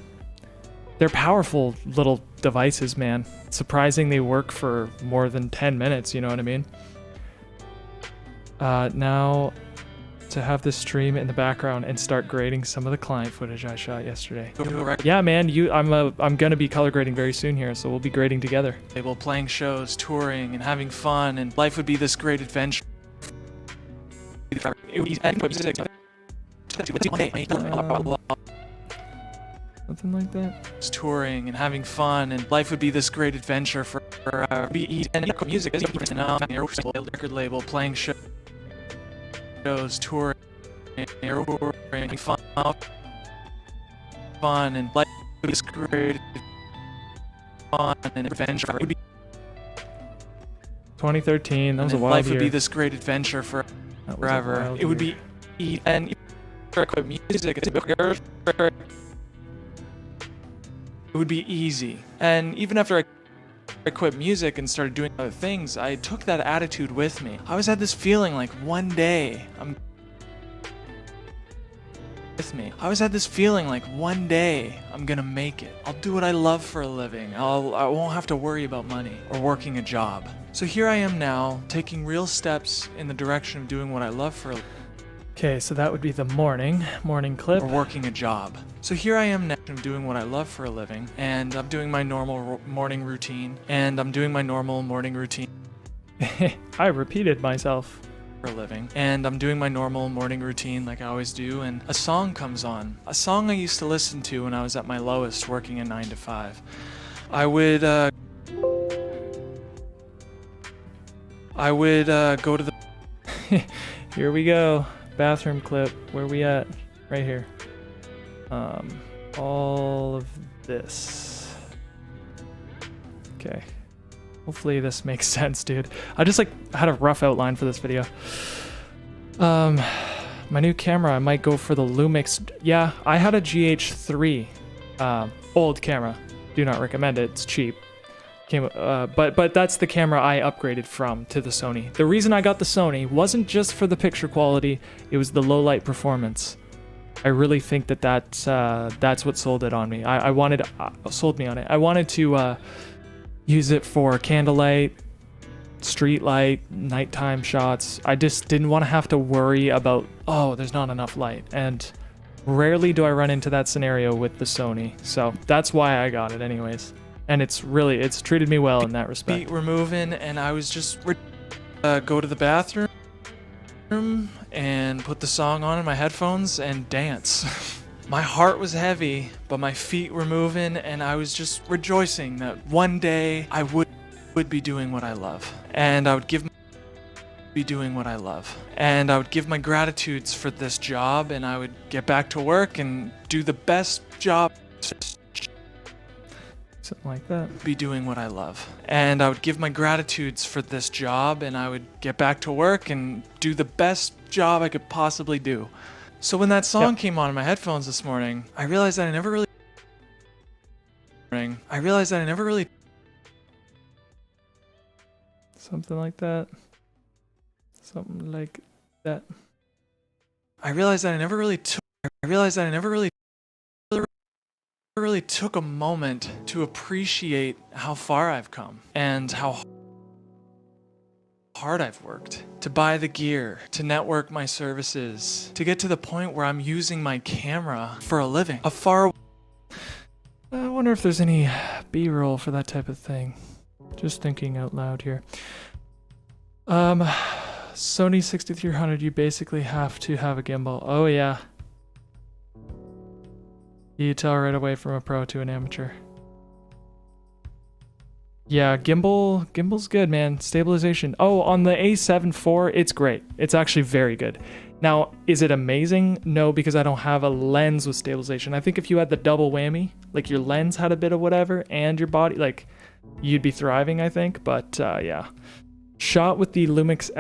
they're powerful little devices, man. Surprising they work for more than 10 minutes, you know what I mean? Now to have this stream in the background and start grading some of the client footage I shot yesterday. Yeah, man, I'm gonna be color grading very soon here, so we'll be grading together. Well, playing shows, touring, and having fun, and life would be this great adventure. Something like that. Touring and having fun, and life would be this great adventure for music. Record label, playing shows, touring, fun, and life would be this great fun and adventure. 2013. That was a wild life year. would be this great adventure forever. It would be and music. It would be easy. And even after I quit music and started doing other things, I took that attitude with me. I always had this feeling like one day I'm gonna make it. I'll do what I love for a living. I won't have to worry about money or working a job. So here I am now, taking real steps in the direction of doing what I love for a living. Okay, so that would be the morning clip. Or working a job. So here I am now doing what I love for a living, and I'm doing my normal morning routine, I repeated myself. for a living, and I'm doing my normal morning routine like I always do, and a song comes on. A song I used to listen to when I was at my lowest working a 9 to 5. I would go to the Here we go. Bathroom clip. Where we at? Right here. All of this. Okay. Hopefully this makes sense, dude. I just like had a rough outline for this video. My new camera, I might go for the Lumix. Yeah, I had a GH3, old camera. Do not recommend it. It's cheap. But that's the camera I upgraded from to the Sony. The reason I got the Sony wasn't just for the picture quality, it was the low light performance. I really think that's what sold it on me. Sold me on it. I wanted to use it for candlelight, street light, nighttime shots. I just didn't want to have to worry about, oh, there's not enough light. And rarely do I run into that scenario with the Sony. So that's why I got it anyways. And it's treated me well in that respect. Feet were moving, and I was just go to the bathroom and put the song on in my headphones and dance. My heart was heavy, but my feet were moving, and I was just rejoicing that one day I would be doing what I love, and I would give my gratitudes for this job, and I would get back to work and do the best job. Something like that. Be doing what I love. And I would give my gratitudes for this job, and I would get back to work and do the best job I could possibly do. So when that song came on in my headphones this morning, I realized that I never really Something like that. Something like that. I realized that I never really took a moment to appreciate how far I've come and how hard I've worked to buy the gear, to network my services, to get to the point where I'm using my camera for a living. I wonder if there's any B-roll for that type of thing. Just thinking out loud here. Sony 6300, you basically have to have a gimbal. Oh yeah. You tell right away from a pro to an amateur. Yeah, gimbal's good, man. Stabilization. Oh, on the A7IV, it's great. It's actually very good. Now, is it amazing? No, because I don't have a lens with stabilization. I think if you had the double whammy, like your lens had a bit of whatever, and your body, like, you'd be thriving, I think. But, yeah. Shot with the Lumix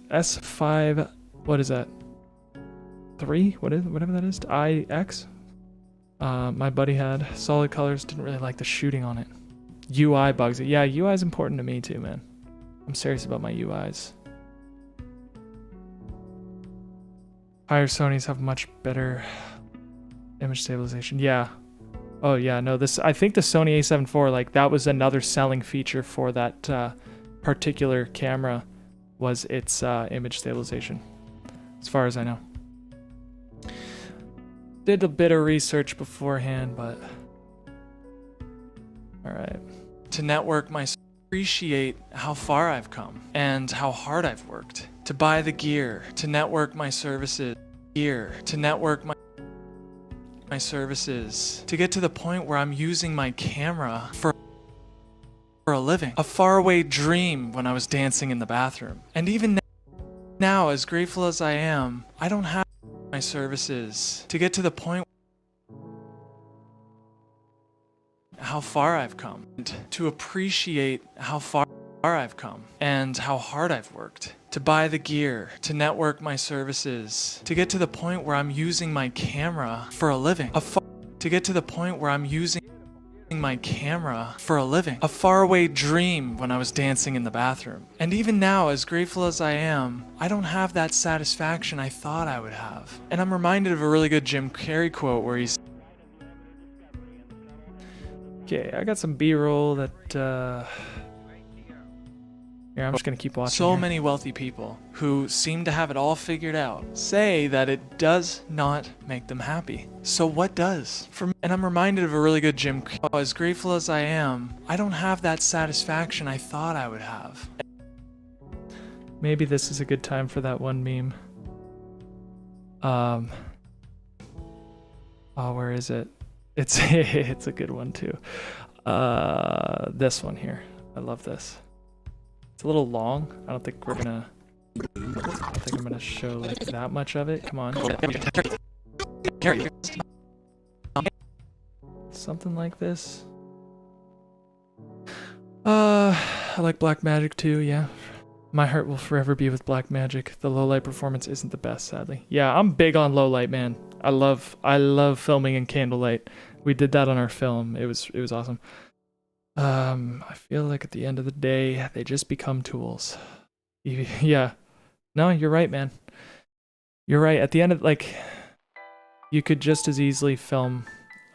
S5, what is that? 3? Whatever that is? IX? My buddy had solid colors, didn't really like the shooting on it. UI bugs it. Yeah, UI is important to me too, man. I'm serious about my UIs. Higher Sonys have much better image stabilization. Yeah. Oh yeah, no, this, I think the Sony A7IV, like that was another selling feature for that particular camera, was its image stabilization, as far as I know. Did a bit of research beforehand, but all right. To network my, appreciate how far I've come and how hard I've worked. To buy the gear, to network my services, to network my services, to get to the point where I'm using my camera for a living. A faraway dream when I was dancing in the bathroom. And even now, as grateful as I am, I don't have my services to get to the point how far I've come, and to appreciate how far I've come and how hard I've worked. To buy the gear, to network my services, to get to the point where I'm using my camera for a living. To get to the point where I'm using my camera for a living. A faraway dream when I was dancing in the bathroom. And even now, as grateful as I am, I don't have that satisfaction I thought I would have. And I'm reminded of a really good Jim Carrey quote where he's, Okay, I got some B-roll that, here, I'm just gonna keep watching. so here. many wealthy people who seem to have it all figured out say that it does not make them happy. So what does? And I'm reminded of a really good Jim Carrey. As grateful as I am, I don't have that satisfaction I thought I would have. Maybe this is a good time for that one meme. Oh, where is it? It's it's a good one too. This one here. I love this. It's a little long. I don't think I'm gonna show like that much of it. Come on. Something like this. I like Black Magic too, yeah. My heart will forever be with Black Magic. The low light performance isn't the best, sadly. Yeah, I'm big on low light, man. I love filming in candlelight. We did that on our film. It was awesome. I feel like at the end of the day, they just become tools. Yeah. No, you're right, man. You're right. At the end of, like, you could just as easily film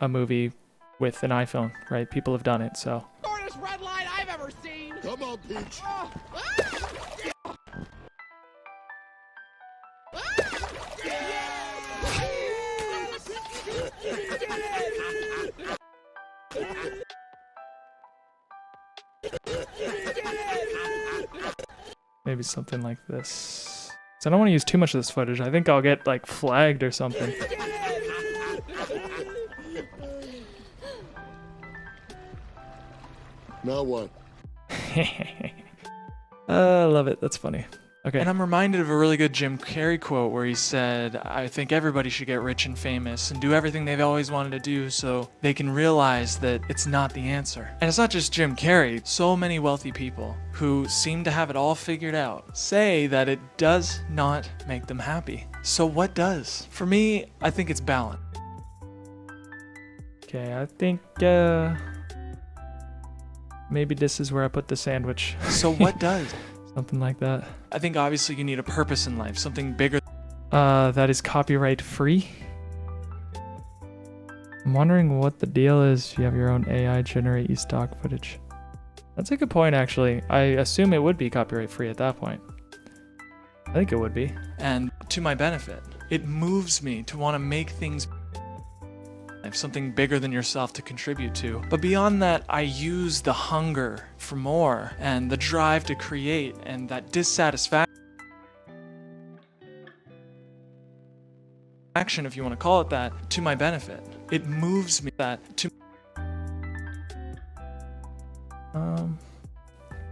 a movie with an iPhone, right? People have done it, so. Shortest red line I've ever seen. Come on, Peach. Maybe something like this. So I don't want to use too much of this footage. I think I'll get like flagged or something. Now what? I love it. That's funny. Okay. And I'm reminded of a really good Jim Carrey quote where he said, I think everybody should get rich and famous and do everything they've always wanted to do so they can realize that it's not the answer. And it's not just Jim Carrey. So many wealthy people who seem to have it all figured out say that it does not make them happy. So what does? For me, I think it's balance. Okay, I think maybe this is where I put the sandwich. So what does? Something like that. I think obviously you need a purpose in life, something bigger. That is copyright free. I'm wondering what the deal is if you have your own AI generate you stock footage. That's a good point, actually. I assume it would be copyright free at that point. I think it would be. And to my benefit, it moves me to want to make things something bigger than yourself to contribute to. But beyond that, I use the hunger for more and the drive to create and that dissatisfaction, if you want to call it that, to my benefit. It moves me to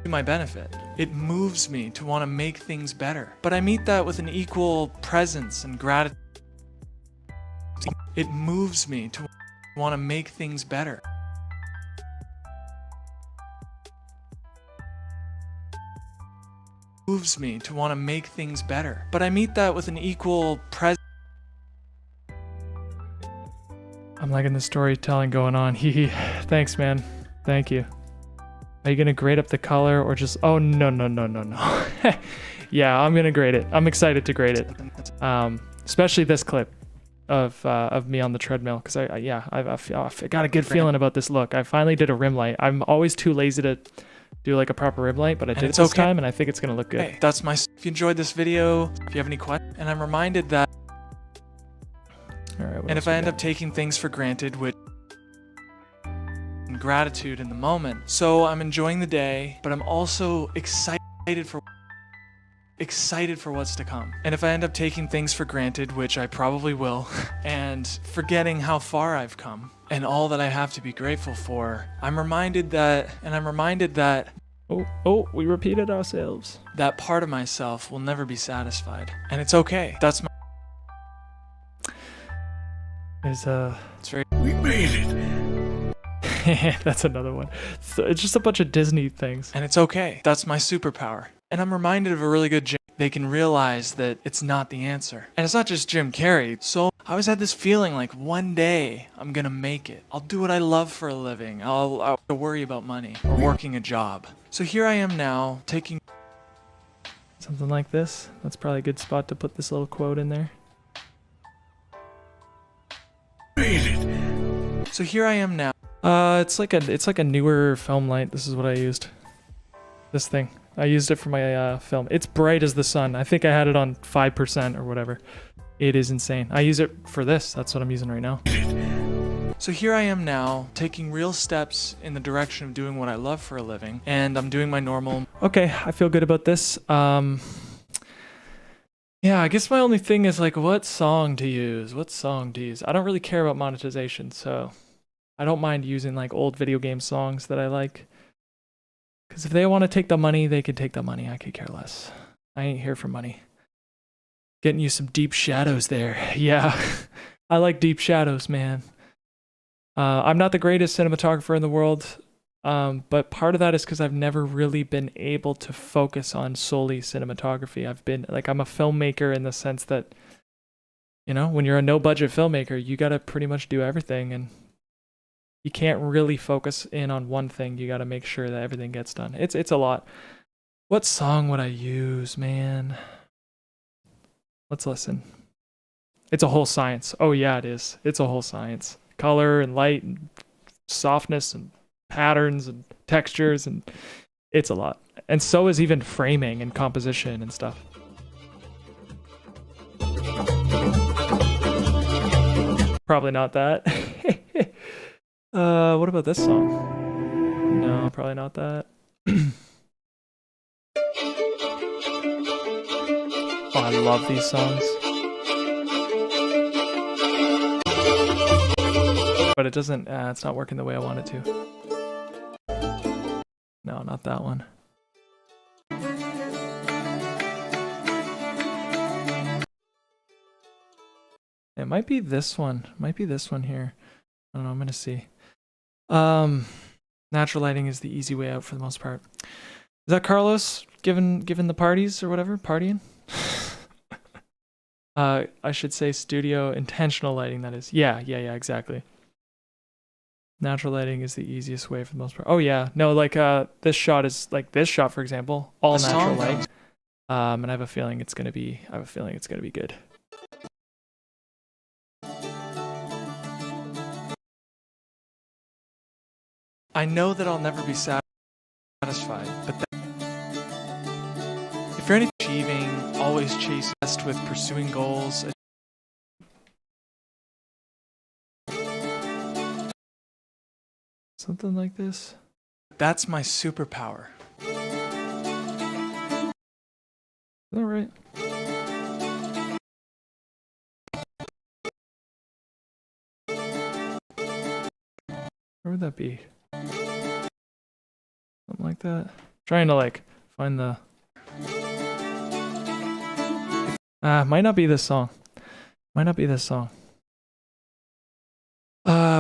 my benefit. It moves me to want to make things better. But I meet that with an equal presence and gratitude. It moves me to want to make things better. Moves me to want to make things better. But I meet that with an equal presence. I'm liking the storytelling going on. Thanks, man. Thank you. Are you gonna grade up the color or just? Oh no no no no no. Yeah, I'm gonna grade it. I'm excited to grade it. Especially this clip of me on the treadmill, because I got a good feeling about this look. I finally did a rim light. I'm always too lazy to do like a proper rim light, but I did it this time, and I think it's gonna look good. Hey, that's my. If you enjoyed this video, if you have any questions, and I'm reminded that. All right. And if I end up taking things for granted, which gratitude in the moment, so I'm enjoying the day, but I'm also excited for what's to come. And if I end up taking things for granted, which I probably will, and forgetting how far I've come and all that I have to be grateful for, I'm reminded that we repeated ourselves. That part of myself will never be satisfied, and it's okay. That's my. It's very. We made it. That's another one. So it's just a bunch of Disney things. And it's okay. That's my superpower. And I'm reminded of a really good Jim. They can realize that it's not the answer. And it's not just Jim Carrey. So I always had this feeling like one day I'm gonna make it. I'll do what I love for a living. I'll have to worry about money or working a job. So here I am now, taking something like this. That's probably a good spot to put this little quote in there. Made it. So here I am now. It's like a newer film light. This is what I used. This thing. I used it for my film. It's bright as the sun. I think I had it on 5% or whatever. It is insane. I use it for this. That's what I'm using right now. So here I am now, taking real steps in the direction of doing what I love for a living, and I'm doing my normal. Okay, I feel good about this. Yeah, I guess my only thing is like what song to use. I don't really care about monetization, so I don't mind using like old video game songs that I like. Because if they want to take the money, they can take the money. I could care less. I ain't here for money. Getting you some deep shadows there. Yeah, I like deep shadows, man. I'm not the greatest cinematographer in the world, but part of that is because I've never really been able to focus on solely cinematography. I'm a filmmaker in the sense that, you know, when you're a no-budget filmmaker, you got to pretty much do everything, and you can't really focus in on one thing. You got to make sure that everything gets done. It's a lot. What song would I use, man? Let's listen. It's a whole science. Oh yeah, it is. It's a whole science. Color and light and softness and patterns and textures, and it's a lot. And so is even framing and composition and stuff. Probably not that. What about this song? No, probably not that. Oh, I love these songs. But it doesn't, it's not working the way I want it to. No, not that one. It might be this one. Might be this one here. I don't know, I'm gonna see. Natural lighting is the easy way out for the most part. Is that Carlos given the parties or whatever? Partying? I should say studio intentional lighting, that is. Yeah, exactly. Natural lighting is the easiest way for the most part. Oh yeah, no, like this shot is like this shot, for example, all natural light. And I have a feeling it's gonna be good. I know that I'll never be satisfied, but if you're achieving, always chase best with pursuing goals. Something like this. That's my superpower. All right. Where would that be? Something like that. Trying to like find the. Might not be this song.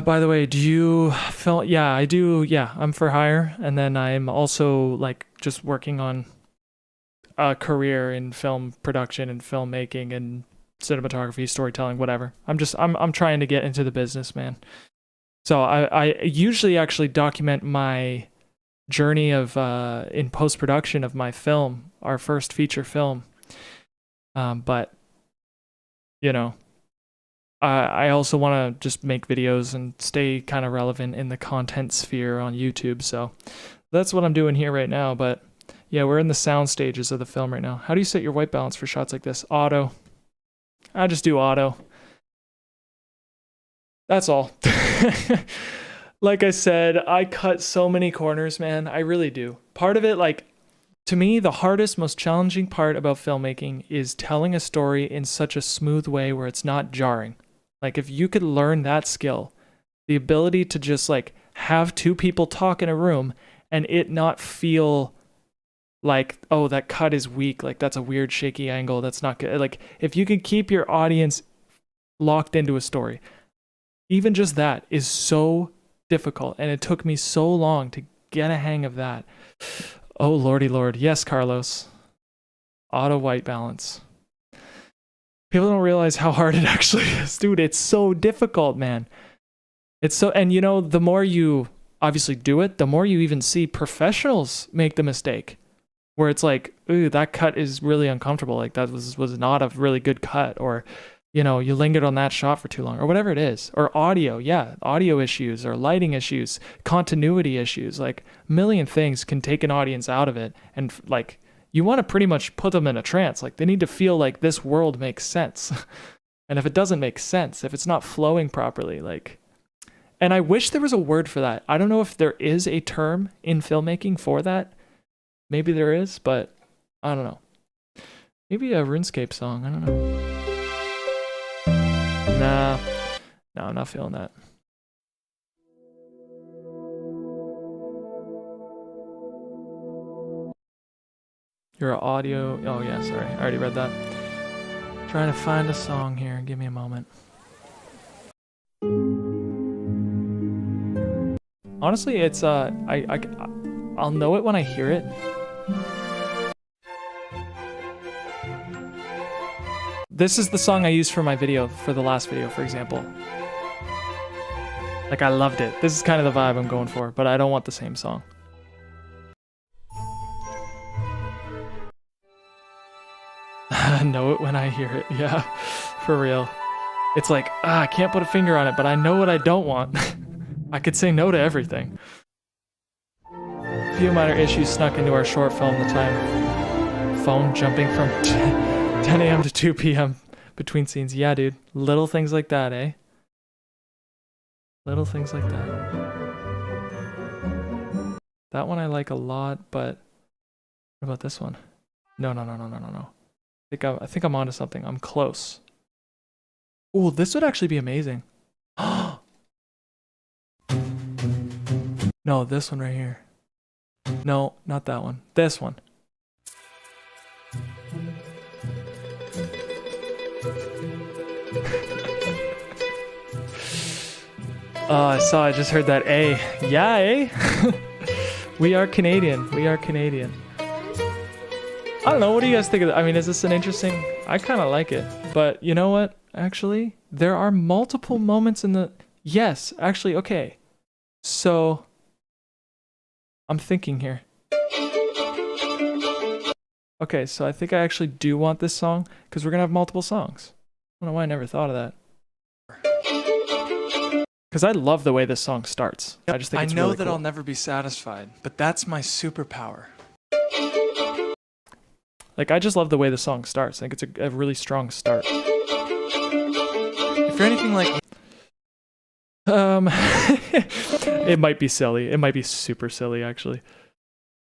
By the way, do you film? Yeah, I do. Yeah, I'm for hire, and then I'm also like just working on a career in film production and filmmaking and cinematography, storytelling, whatever. I'm trying to get into the business, man. So I usually actually document my journey of in post-production of my film, our first feature film. But you know, I also want to just make videos and stay kind of relevant in the content sphere on YouTube. So that's what I'm doing here right now. But yeah, we're in the sound stages of the film right now. How do you set your white balance for shots like this? Auto. I just do auto. That's all. Like I said, I cut so many corners, man. I really do. Part of it, like, to me, the hardest, most challenging part about filmmaking is telling a story in such a smooth way where it's not jarring. Like, if you could learn that skill, the ability to just, like, have two people talk in a room and it not feel like, oh, that cut is weak, like, that's a weird shaky angle, that's not good. Like, if you could keep your audience locked into a story, even just that is so difficult, and it took me so long to get a hang of that. Oh, lordy lord. Yes, Carlos. Auto white balance. People don't realize how hard it actually is. Dude, it's so difficult, man. It's so, and you know, the more you obviously do it, the more you even see professionals make the mistake where it's like, ooh, that cut is really uncomfortable. Like, that was not a really good cut, or, you know, you lingered on that shot for too long, or whatever it is. Or audio, yeah, audio issues or lighting issues, continuity issues, like a million things can take an audience out of it. And like, you want to pretty much put them in a trance. Like, they need to feel like this world makes sense. And if it doesn't make sense, if it's not flowing properly, like, and I wish there was a word for that. I don't know if there is a term in filmmaking for that. Maybe there is, but I don't know. Maybe a RuneScape song, I don't know. Nah, no, I'm not feeling that. Your audio, oh yeah, sorry, I already read that. Trying to find a song here, give me a moment. Honestly, it's, I'll know it when I hear it. This is the song I used for my video, for the last video, for example. Like, I loved it. This is kind of the vibe I'm going for, but I don't want the same song. I know it when I hear it, yeah, for real. It's like, I can't put a finger on it, but I know what I don't want. I could say no to everything. A few minor issues snuck into our short film, the time phone jumping from 10 a.m. to 2 p.m. between scenes. Yeah, dude. Little things like that, eh? Little things like that. That one I like a lot, but what about this one? No. I think I'm onto something. I'm close. Ooh, this would actually be amazing. No, this one right here. No, not that one. This one. Oh, I just heard that A. Yeah, eh? We are Canadian. We are Canadian. I don't know. What do you guys think of that? I mean, is this an interesting... I kind of like it. But you know what? Actually, there are multiple moments in the... Yes, actually, okay. So, I'm thinking here. Okay, so I think I actually do want this song, because we're going to have multiple songs. I don't know why I never thought of that. Because I love the way this song starts. I just think it's really cool. I'll never be satisfied, but that's my superpower. Like, I just love the way the song starts. I think it's a really strong start. If you're anything like... It might be silly. It might be super silly, actually.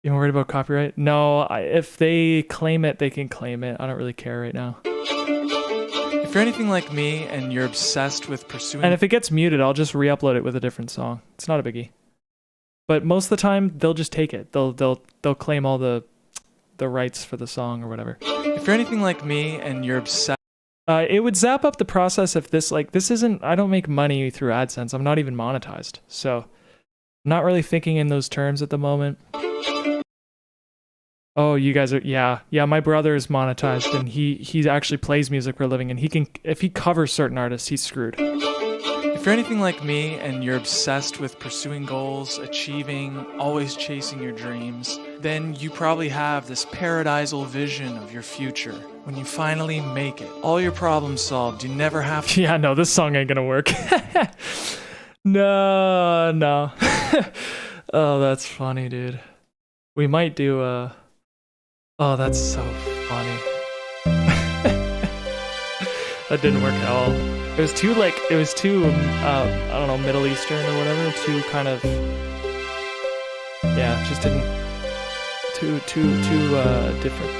You worried about copyright? No, if they claim it, they can claim it. I don't really care right now. If you're anything like me and you're obsessed with pursuing... And if it gets muted, I'll just re-upload it with a different song. It's not a biggie. But most of the time, they'll just take it. They'll claim all the rights for the song or whatever. If you're anything like me and you're obsessed... It would zap up the process if this isn't... I don't make money through AdSense. I'm not even monetized. So, I'm not really thinking in those terms at the moment. Oh, you guys are... Yeah, my brother is monetized, and he actually plays music for a living, and he can... If he covers certain artists, he's screwed. If If you're anything like me and you're obsessed with pursuing goals, achieving, always chasing your dreams, then you probably have this paradisal vision of your future. When you finally make it, all your problems solved, you never have to. Yeah, no, this song ain't gonna work. No. Oh, that's funny, dude. We might do a... Oh, that's so funny. That didn't work at all. It was too, like, I don't know, Middle Eastern or whatever. Too kind of... Yeah, just didn't... Too different.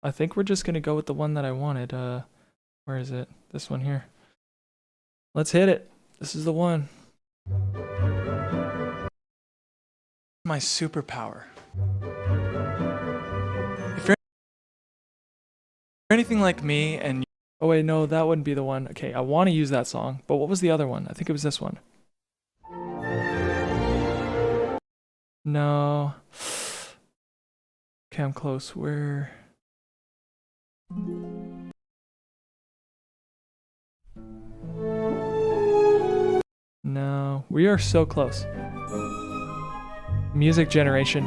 I think we're just gonna go with the one that I wanted. Where is it? This one here. Let's hit it. This is the one. My superpower. If you're anything like me and... Oh wait, no, that wouldn't be the one. Okay, I want to use that song, but what was the other one? I think it was this one. No. Okay, I'm close. Where? No, we are so close. Music generation.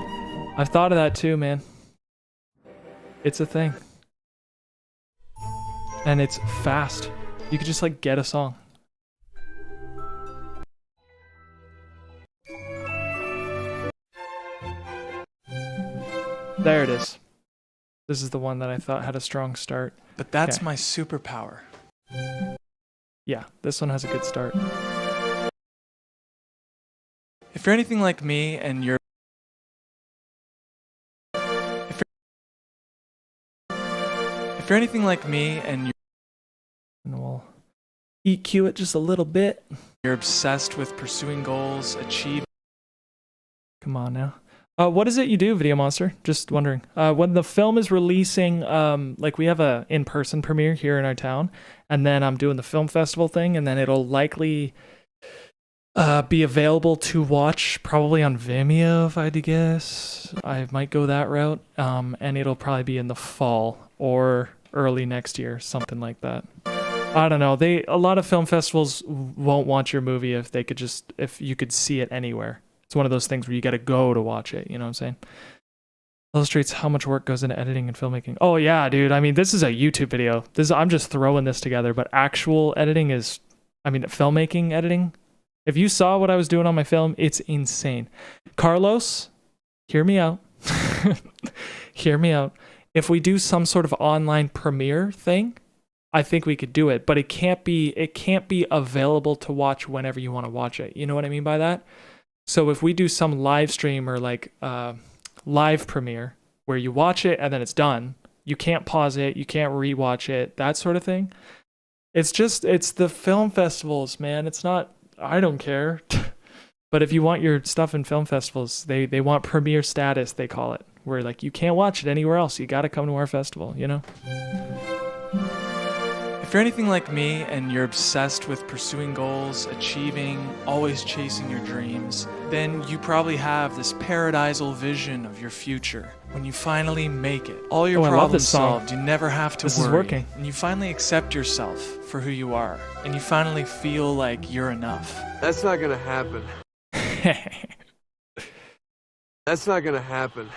I've thought of that too, man. It's a thing. And it's fast. You could just like get a song. There it is. This is the one that I thought had a strong start. But that's Okay. my superpower. Yeah, this one has a good start. If you're anything like me and you're... If you're anything like me and And we'll EQ it just a little bit. you're obsessed with pursuing goals, achieving... Come on now. What is it you do, Video Monster? Just wondering. When the film is releasing, like we have a in-person premiere here in our town, and then I'm doing the film festival thing, and then it'll likely be available to watch probably on Vimeo, if I had to guess. I might go that route, and it'll probably be in the fall or early next year, something like that. I don't know. A lot of film festivals won't want your movie if you could see it anywhere. It's one of those things where you got to go to watch it. You know what I'm saying? Illustrates how much work goes into editing and filmmaking. Oh yeah, dude. I mean, this is a YouTube video. I'm just throwing this together, but actual editing filmmaking editing. If you saw what I was doing on my film, it's insane. Carlos, hear me out. Hear me out. If we do some sort of online premiere thing, I think we could do it, but it can't be available to watch whenever you want to watch it. You know what I mean by that? So if we do some live stream or like live premiere where you watch it and then it's done, you can't pause it, you can't rewatch it, that sort of thing. It's the film festivals, man. It's not, I don't care. But if you want your stuff in film festivals, they want premiere status, they call it, where like you can't watch it anywhere else. You got to come to our festival, you know? If you're anything like me and you're obsessed with pursuing goals, achieving, always chasing your dreams, then you probably have this paradisal vision of your future. When you finally make it, all your I love problems this song. solved, you never have to This worry. is working. And you finally accept yourself for who you are. And you finally feel like you're enough. That's not gonna happen. That's not gonna happen.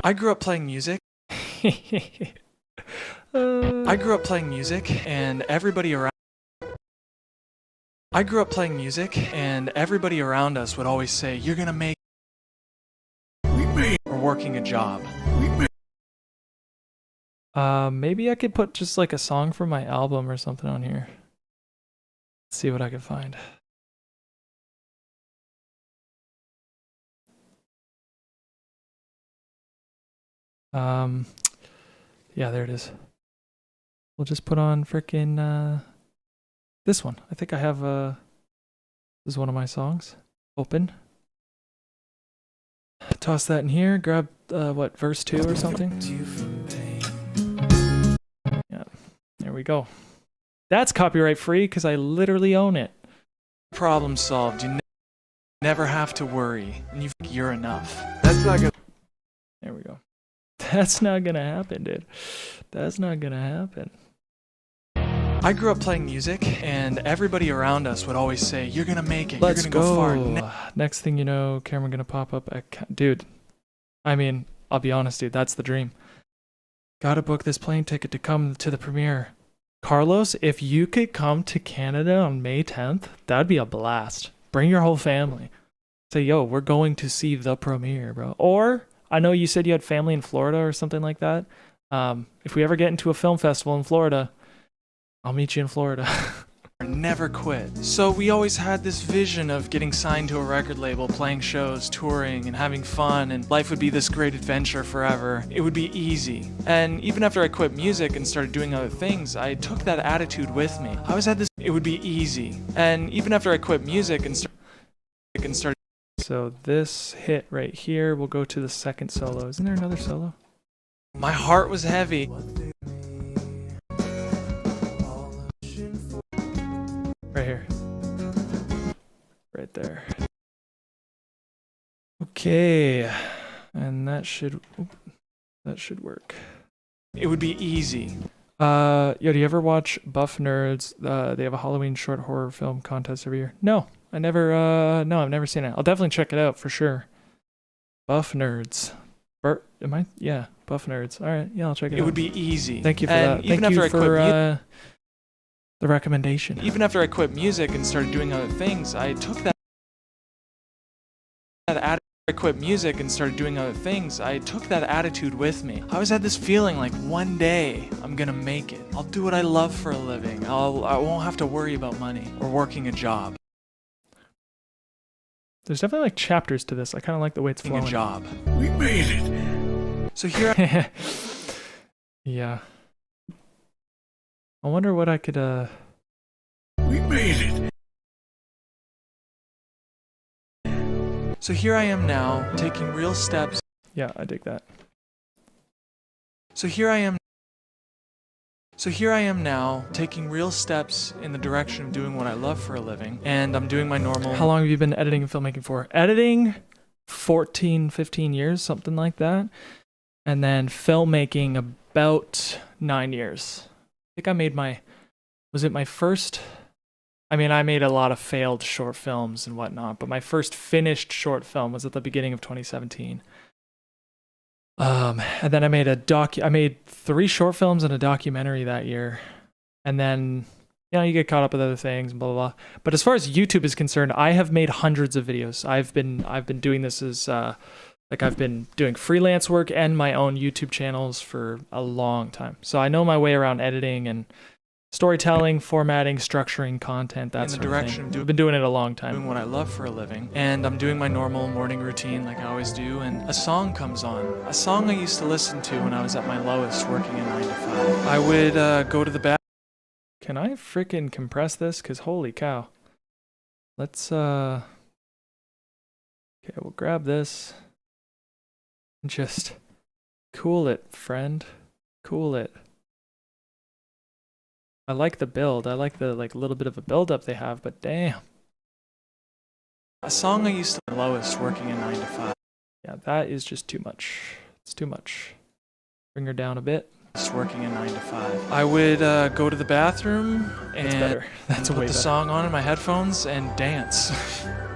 I grew up playing music. I grew up playing music and everybody around us would always say, you're gonna make or working a job. Maybe I could put just like a song from my album or something on here. Let's see what I can find. Yeah, there it is. We'll just put on frickin' this one. I think I have this is one of my songs. Open. Toss that in here. Grab verse 2 or something. Yeah, there we go. That's copyright free because I literally own it. Problem solved. You never have to worry, and you're enough. That's not gonna. There we go. That's not gonna happen, dude. That's not gonna happen. I grew up playing music, and everybody around us would always say, "You're gonna make it. Let's You're gonna go far." Next thing you know, camera gonna pop up. Dude, I mean, I'll be honest, dude. That's the dream. Gotta book this plane ticket to come to the premiere. Carlos, if you could come to Canada on May 10th, that'd be a blast. Bring your whole family. Say, yo, we're going to see the premiere, bro. Or, I know you said you had family in Florida or something like that. If we ever get into a film festival in Florida, I'll meet you in Florida. Never quit. So we always had this vision of getting signed to a record label, playing shows, touring, and having fun, and life would be this great adventure forever. It would be easy. And even after I quit music and started doing other things, I took that attitude with me. I always had this, it would be easy. And even after I quit music and started. So this hit right here, we'll go to the second solo. Isn't there another solo? My heart was heavy. Right here. Right there. Okay. And that should work. It would be easy. Yo, do you ever watch Buff Nerds? They have a Halloween short horror film contest every year. No, I've never seen it. I'll definitely check it out for sure. Buff Nerds. Yeah, Buff Nerds. All right, yeah, I'll check it out. It would be easy. Thank you for that. Even Thank after you I quit for the recommendation. Even after I quit music and started doing other things, I took that attitude with me. I always had this feeling like one day I'm gonna make it. I'll do what I love for a living. I won't have to worry about money or working a job. There's definitely like chapters to this. I kind of like the way it's flowing. A job. We made it. So here Yeah. I wonder what I could We made it. So here I am now, taking real steps. Yeah, I dig that. So here I am now, taking real steps in the direction of doing what I love for a living. And I'm doing my normal... How long have you been editing and filmmaking for? Editing, 14, 15 years, something like that. And then filmmaking, about 9 years. I think I made my first... I mean, I made a lot of failed short films and whatnot, but my first finished short film was at the beginning of 2017. And then I made 3 short films and a documentary that year. And then, you know, you get caught up with other things and blah, blah, blah. But as far as YouTube is concerned, I have made hundreds of videos. I've been doing this as, I've been doing freelance work and my own YouTube channels for a long time. So I know my way around editing and storytelling, formatting, structuring content, that sort of thing. I've been doing it a long time. Doing what I love for a living. And I'm doing my normal morning routine like I always do. And a song comes on. A song I used to listen to when I was at my lowest working a 9 to 5. I would go to the bathroom. Can I freaking compress this? Because holy cow. Let's, okay, we'll grab this. And just cool it, friend. Cool it. I like the build. I like the little bit of a build up they have, but damn. A song I used to the lowest working a 9 to 5. Yeah, that is just too much. It's too much. Bring her down a bit. Just working a 9 to 5. I would go to the bathroom and That's better. That's put way the better. song on in my headphones and dance.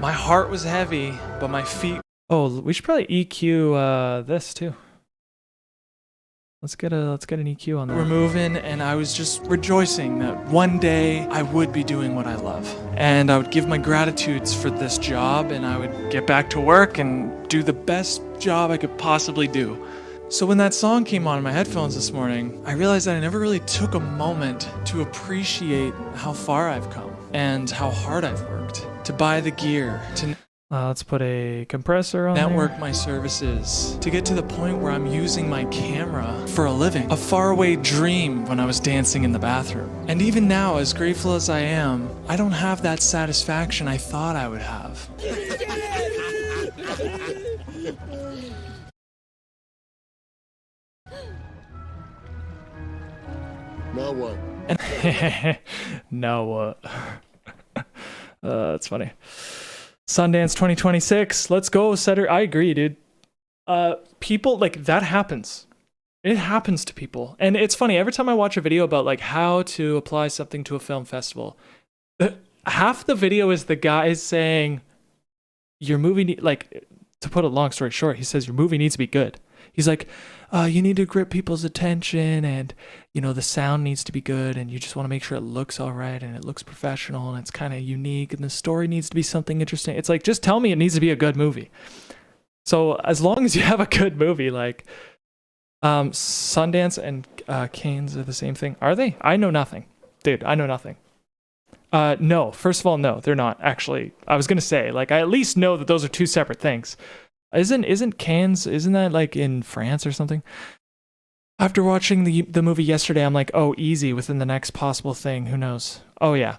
My heart was heavy, but my feet. Oh, we should probably EQ this too. Let's get an EQ on that. We're moving, and I was just rejoicing that one day I would be doing what I love. And I would give my gratitudes for this job, and I would get back to work and do the best job I could possibly do. So when that song came on in my headphones this morning, I realized that I never really took a moment to appreciate how far I've come and how hard I've worked to buy the gear, to let's put a compressor on network there. my services, to get to the point where I'm using my camera for a living. A faraway dream when I was dancing in the bathroom. And even now, as grateful as I am, I don't have that satisfaction I thought I would have. Now what? Now what? That's funny. Sundance 2026. Let's go, Setter. I agree, dude. People, like, that happens. It happens to people. And it's funny, every time I watch a video about like how to apply something to a film festival, half the video is the guy saying your movie like, to put a long story short, he says your movie needs to be good. He's like, you need to grip people's attention, and you know the sound needs to be good, and you just want to make sure it looks all right and it looks professional and it's kind of unique, and the story needs to be something interesting. It's like, just tell me it needs to be a good movie. So as long as you have a good movie, like Sundance and Cannes are the same thing. Are they? I know nothing. Dude, I know nothing. No, first of all, no, they're not actually. I was gonna say, like, I at least know that those are two separate things. Isn't Cannes, isn't that like in France or something? After watching the movie yesterday, I'm like, oh, easy, within the next possible thing, who knows? Oh yeah.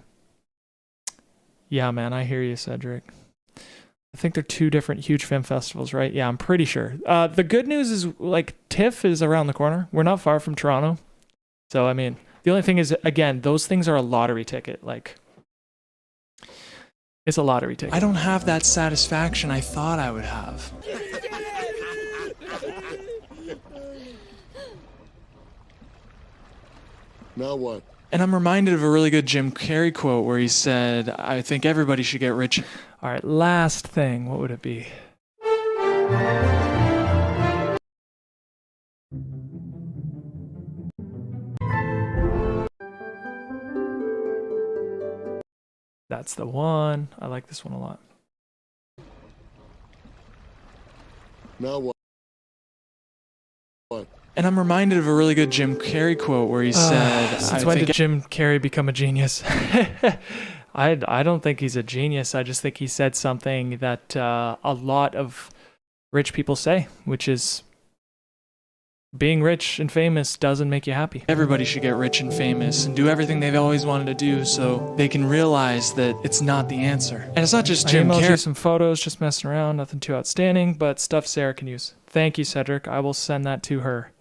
Yeah, man, I hear you, Cedric. I think they're two different huge film festivals, right? Yeah, I'm pretty sure. The good news is, like, TIFF is around the corner. We're not far from Toronto. So, I mean, the only thing is, again, those things are a lottery ticket. Like, it's a lottery ticket. I don't have that satisfaction I thought I would have. Now what? And I'm reminded of a really good Jim Carrey quote where he said, I think everybody should get rich. All right, last thing. What would it be? That's the one. I like this one a lot. Now what? What? And I'm reminded of a really good Jim Carrey quote where he said, since when did Jim Carrey become a genius? I don't think he's a genius. I just think he said something that a lot of rich people say, which is being rich and famous doesn't make you happy. Everybody should get rich and famous and do everything they've always wanted to do so they can realize that it's not the answer. And it's not just Jim I emailed you Carrey. some photos, just messing around, nothing too outstanding, but stuff Sarah can use. Thank you, Cedric. I will send that to her.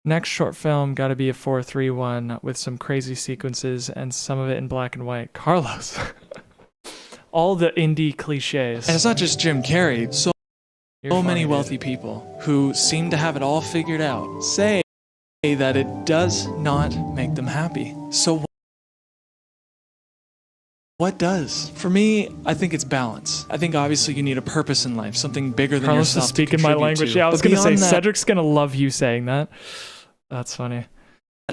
Next short film got to be a 4:3:1 with some crazy sequences and some of it in black and white. Carlos. All the indie cliches. And it's not just Jim Carrey. So You're many funny, wealthy people who seem to have it all figured out say that it does not make them happy. So what does? For me, I think it's balance. I think obviously you need a purpose in life, something bigger than Carlos yourself. is speaking my language. To. Yeah, I was But going to say, beyond that, Cedric's going to love you saying that. That's funny.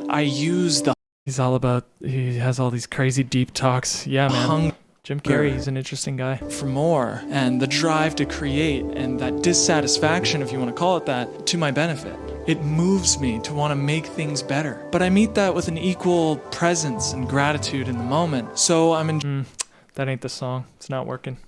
I use the He's all about, he has all these crazy deep talks. Yeah, man. hunger Jim Carrey, he's an interesting guy. for more and the drive to create and that dissatisfaction, if you want to call it that, to my benefit. It moves me to want to make things better. But I meet that with an equal presence and gratitude in the moment. So I'm in. That ain't the song. It's not working.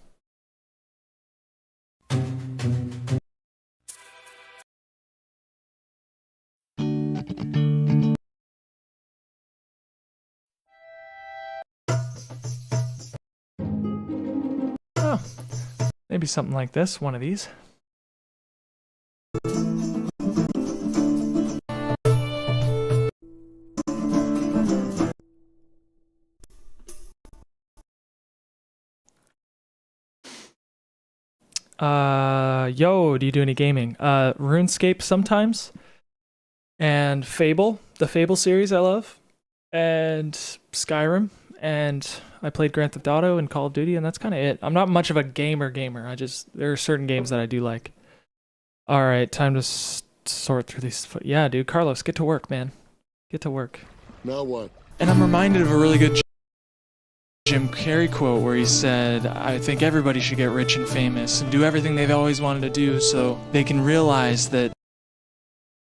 Oh, maybe something like this, one of these. Yo, do you do any gaming? RuneScape sometimes, and Fable, the Fable series I love, and Skyrim, and I played Grand Theft Auto and Call of Duty, and that's kind of it. I'm not much of a gamer. There are certain games that I do like. All right, time to sort through these. Yeah, dude, Carlos, get to work, man. Get to work. Now what? And I'm reminded of a really good Jim Carrey quote where he said, I think everybody should get rich and famous and do everything they've always wanted to do so they can realize that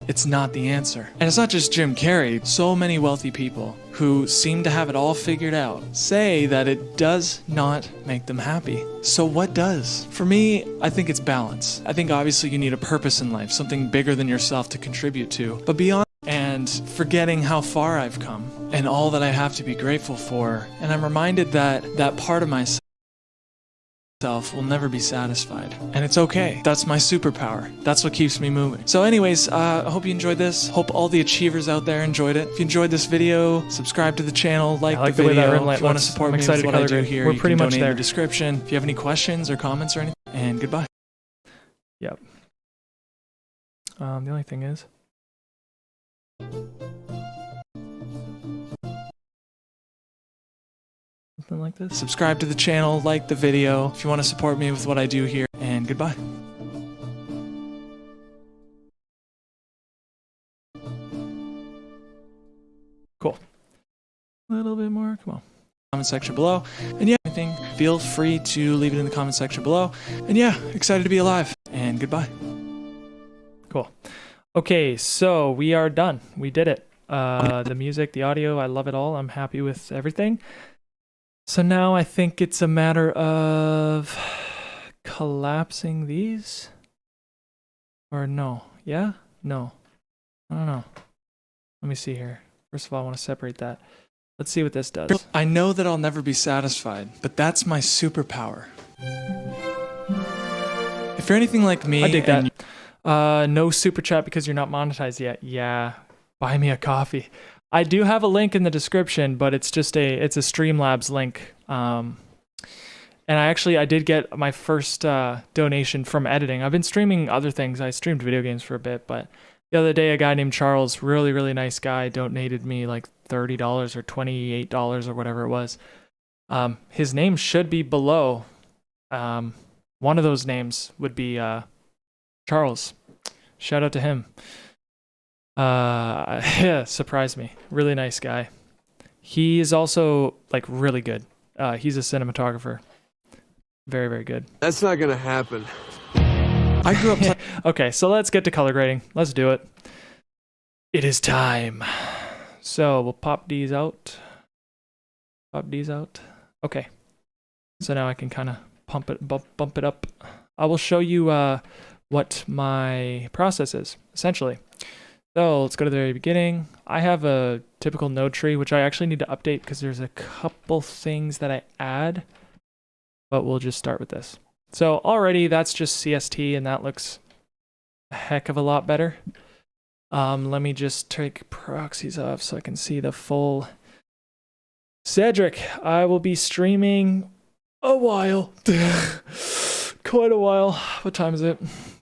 it's not the answer. And it's not just Jim Carrey. So many wealthy people who seem to have it all figured out say that it does not make them happy. So what does? For me, I think it's balance. I think obviously you need a purpose in life, something bigger than yourself to contribute to. But beyond and forgetting how far I've come and all that I have to be grateful for. And I'm reminded that that part of myself will never be satisfied. And it's okay. That's my superpower. That's what keeps me moving. So anyways, I hope you enjoyed this. Hope all the achievers out there enjoyed it. If you enjoyed this video, subscribe to the channel, like I like the the way video. that rim light If you want to looks. support I'm me excited with to what I color do grade. here, We're you pretty can much donate in there. the description. If you have any questions or comments or anything, and goodbye. Yep. The only thing is, something like this. Subscribe to the channel, like the video if you want to support me with what I do here, and goodbye. Cool. A little bit more. Come on. Comment section below. And yeah, anything, feel free to leave it in the comment section below. And yeah, excited to be alive, and goodbye. Cool. Okay, so we are done. We did it. The music, the audio, I love it all. I'm happy with everything. So now I think it's a matter of collapsing these. Or no. Yeah? No. I don't know. Let me see here. First of all, I want to separate that. Let's see what this does. I know that I'll never be satisfied, but that's my superpower. If you're anything like me, I dig that. No super chat because you're not monetized yet. Yeah. Buy me a coffee. I do have a link in the description, but it's just it's a Streamlabs link. And I did get my first donation from editing. I've been streaming other things. I streamed video games for a bit, but the other day a guy named Charles, really, really nice guy, donated me like $30 or $28 or whatever it was. His name should be below. One of those names would be Charles. Shout out to him. Yeah, surprised me. Really nice guy. He is also like really good. He's a cinematographer. Very, very good. That's not gonna happen. I grew up Okay, so let's get to color grading. Let's do it. It is time. So we'll pop these out. Pop these out. Okay. So now I can kind of bump it up. I will show you what my process is, essentially. So let's go to the very beginning. I have a typical node tree, which I actually need to update because there's a couple things that I add, but we'll just start with this. So already that's just CST and that looks a heck of a lot better. Let me just take proxies off so I can see the full. Cedric, I will be streaming a while. Quite a while. What time is it?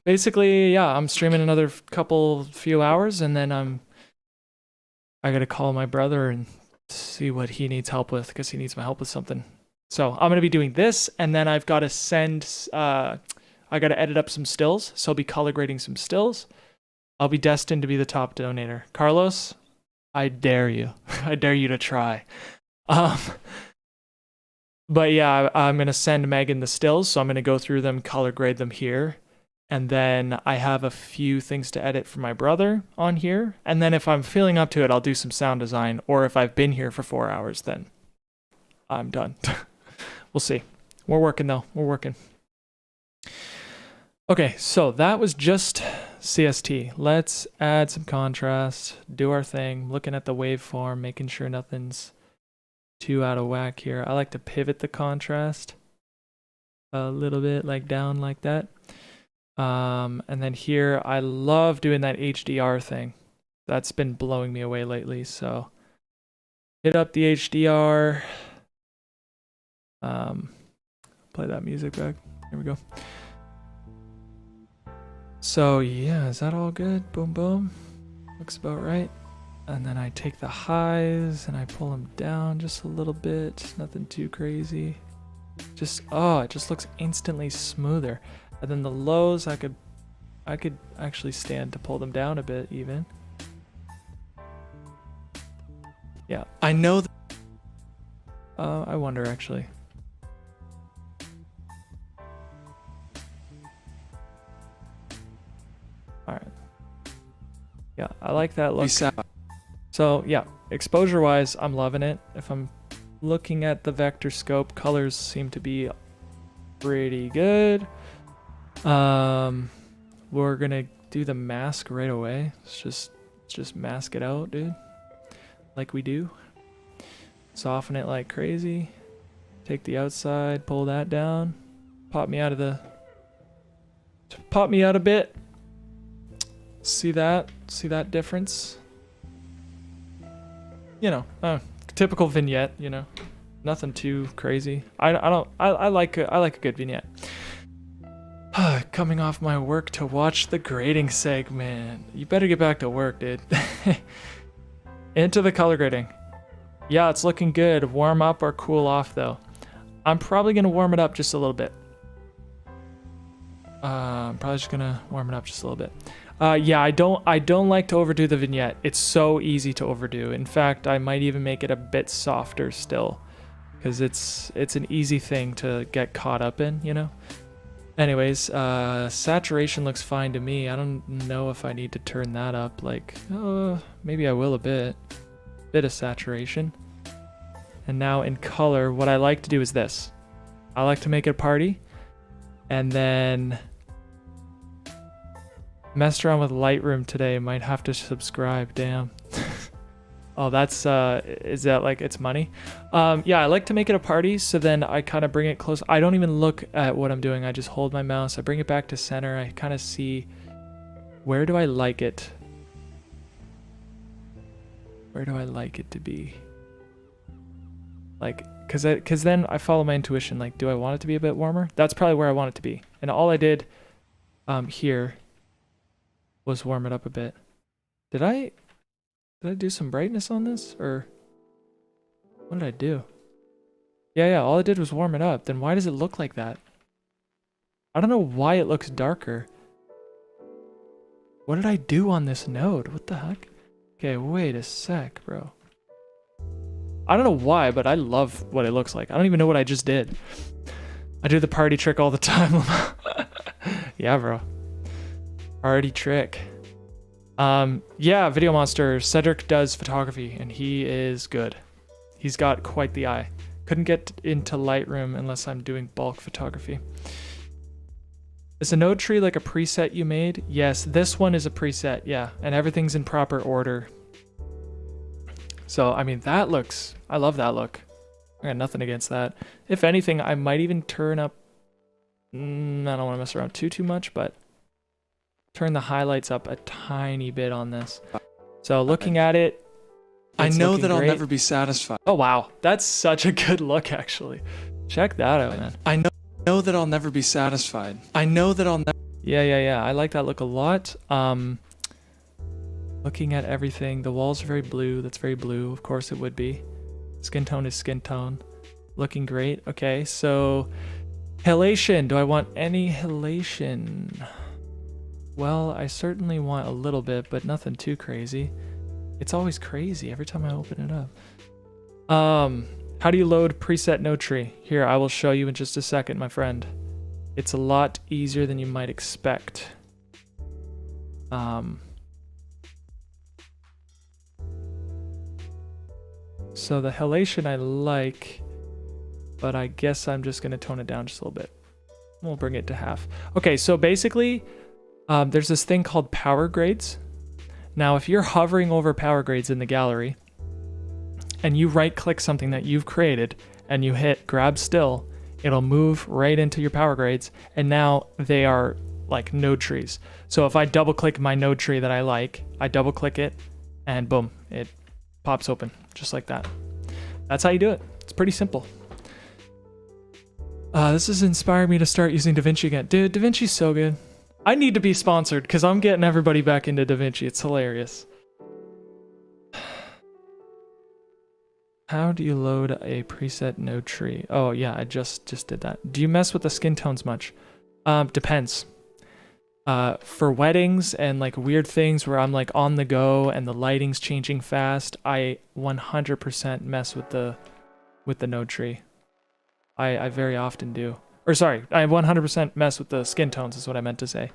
Basically, yeah, I'm streaming another few hours, and then I gotta call my brother and see what he needs help with, because he needs my help with something. So I'm gonna be doing this, and then I've got to I gotta edit up some stills, so I'll be color grading some stills. I'll be destined to be the top donator. Carlos, I dare you. I dare you to try. But yeah, I'm gonna send Megan the stills, so I'm gonna go through them, color grade them here. And then I have a few things to edit for my brother on here. And then if I'm feeling up to it, I'll do some sound design. Or if I've been here for 4 hours, then I'm done. We'll see. We're working though. We're working. Okay, so that was just CST. Let's add some contrast, do our thing, looking at the waveform, making sure nothing's too out of whack here. I like to pivot the contrast a little bit, like down like that. And then here, I love doing that HDR thing. That's been blowing me away lately, so hit up the HDR. Play that music back. Here we go. So yeah, is that all good? Boom, boom. Looks about right. And then I take the highs and I pull them down just a little bit. Nothing too crazy. Just, oh, it just looks instantly smoother. And then the lows, I could actually stand to pull them down a bit even. Yeah, I know that I wonder actually. All right. Yeah, I like that look. So yeah, exposure wise, I'm loving it. If I'm looking at the vector scope, colors seem to be pretty good. We're gonna do the mask right away. Let's just mask it out, dude. Like we do. Soften it like crazy. Take the outside, pull that down. Pop me out a bit. See that difference? You know, typical vignette, you know. Nothing too crazy. I like a good vignette. coming off my work to watch the grading segment. You better get back to work, dude. Into the color grading. Yeah, it's looking good. Warm up or cool off, though. I'm probably going to warm it up just a little bit. I'm probably just going to warm it up just a little bit. Yeah, I don't like to overdo the vignette. It's so easy to overdo. In fact, I might even make it a bit softer still, because it's an easy thing to get caught up in, you know? Anyways, saturation looks fine to me. I don't know if I need to turn that up. Like, maybe I will a bit. Bit of saturation. And now in color, what I like to do is this. I like to make it a party, and then messed around with Lightroom today. Might have to subscribe. Damn. Oh, that's is that like it's money? Yeah, I like to make it a party, so then I kind of bring it close. I don't even look at what I'm doing. I just hold my mouse. I bring it back to center. I kind of see, where do I like it? Where do I like it to be? Like, cause then I follow my intuition. Like, do I want it to be a bit warmer? That's probably where I want it to be. And all I did here was warm it up a bit. Did I do some brightness on this, or what did I do? Yeah, all I did was warm it up. Then why does it look like that? I don't know why it looks darker. What did I do on this node? What the heck? Okay, wait a sec, bro. I don't know why, but I love what it looks like. I don't even know what I just did. I do the party trick all the time. Yeah, bro. Party trick. Yeah, Video Monster. Cedric does photography, and he is good. He's got quite the eye. Couldn't get into Lightroom unless I'm doing bulk photography. Is a node tree like a preset you made? Yes, this one is a preset, yeah, and everything's in proper order. So, I mean, that looks... I love that look. I got nothing against that. If anything, I might even turn up... I don't want to mess around too much, but... turn the highlights up a tiny bit on this. So, looking at it... I know that I'll great. never be satisfied. Oh, wow. That's such a good look, actually. Check that out, man. I know that I'll never be satisfied. I know that I'll never... Yeah. I like that look a lot. Looking at everything, the walls are very blue. That's very blue. Of course it would be. Skin tone is skin tone. Looking great. Okay, so halation. Do I want any halation? Well, I certainly want a little bit, but nothing too crazy. It's always crazy every time I open it up. How do you load preset node tree? Here, I will show you in just a second, my friend. It's a lot easier than you might expect. So the halation I like, but I guess I'm just going to tone it down just a little bit. We'll bring it to half. Okay, so basically, there's this thing called power grades. Now, if you're hovering over power grades in the gallery, and you right-click something that you've created, and you hit grab still, it'll move right into your power grades, and now they are like node trees. So if I double-click my node tree that I like, I double-click it, and boom, it pops open, just like that. That's how you do it. It's pretty simple. This has inspired me to start using DaVinci again. Dude, DaVinci's so good. I need to be sponsored because I'm getting everybody back into DaVinci. It's hilarious. How do you load a preset node tree? Oh yeah, I just did that. Do you mess with the skin tones much? Depends. For weddings and like weird things where I'm like on the go and the lighting's changing fast, I 100% mess with the node tree. I very often do. Or sorry, I 100% mess with the skin tones is what I meant to say.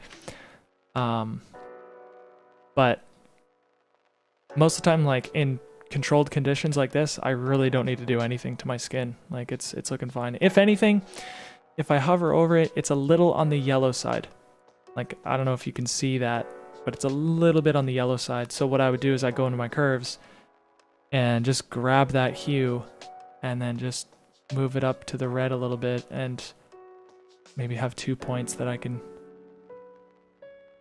But most of the time, like in controlled conditions like this, I really don't need to do anything to my skin. Like it's looking fine. If anything, if I hover over it, it's a little on the yellow side. Like, I don't know if you can see that, but it's a little bit on the yellow side. So what I would do is I go into my curves and just grab that hue and then just move it up to the red a little bit and maybe have 2 points that I can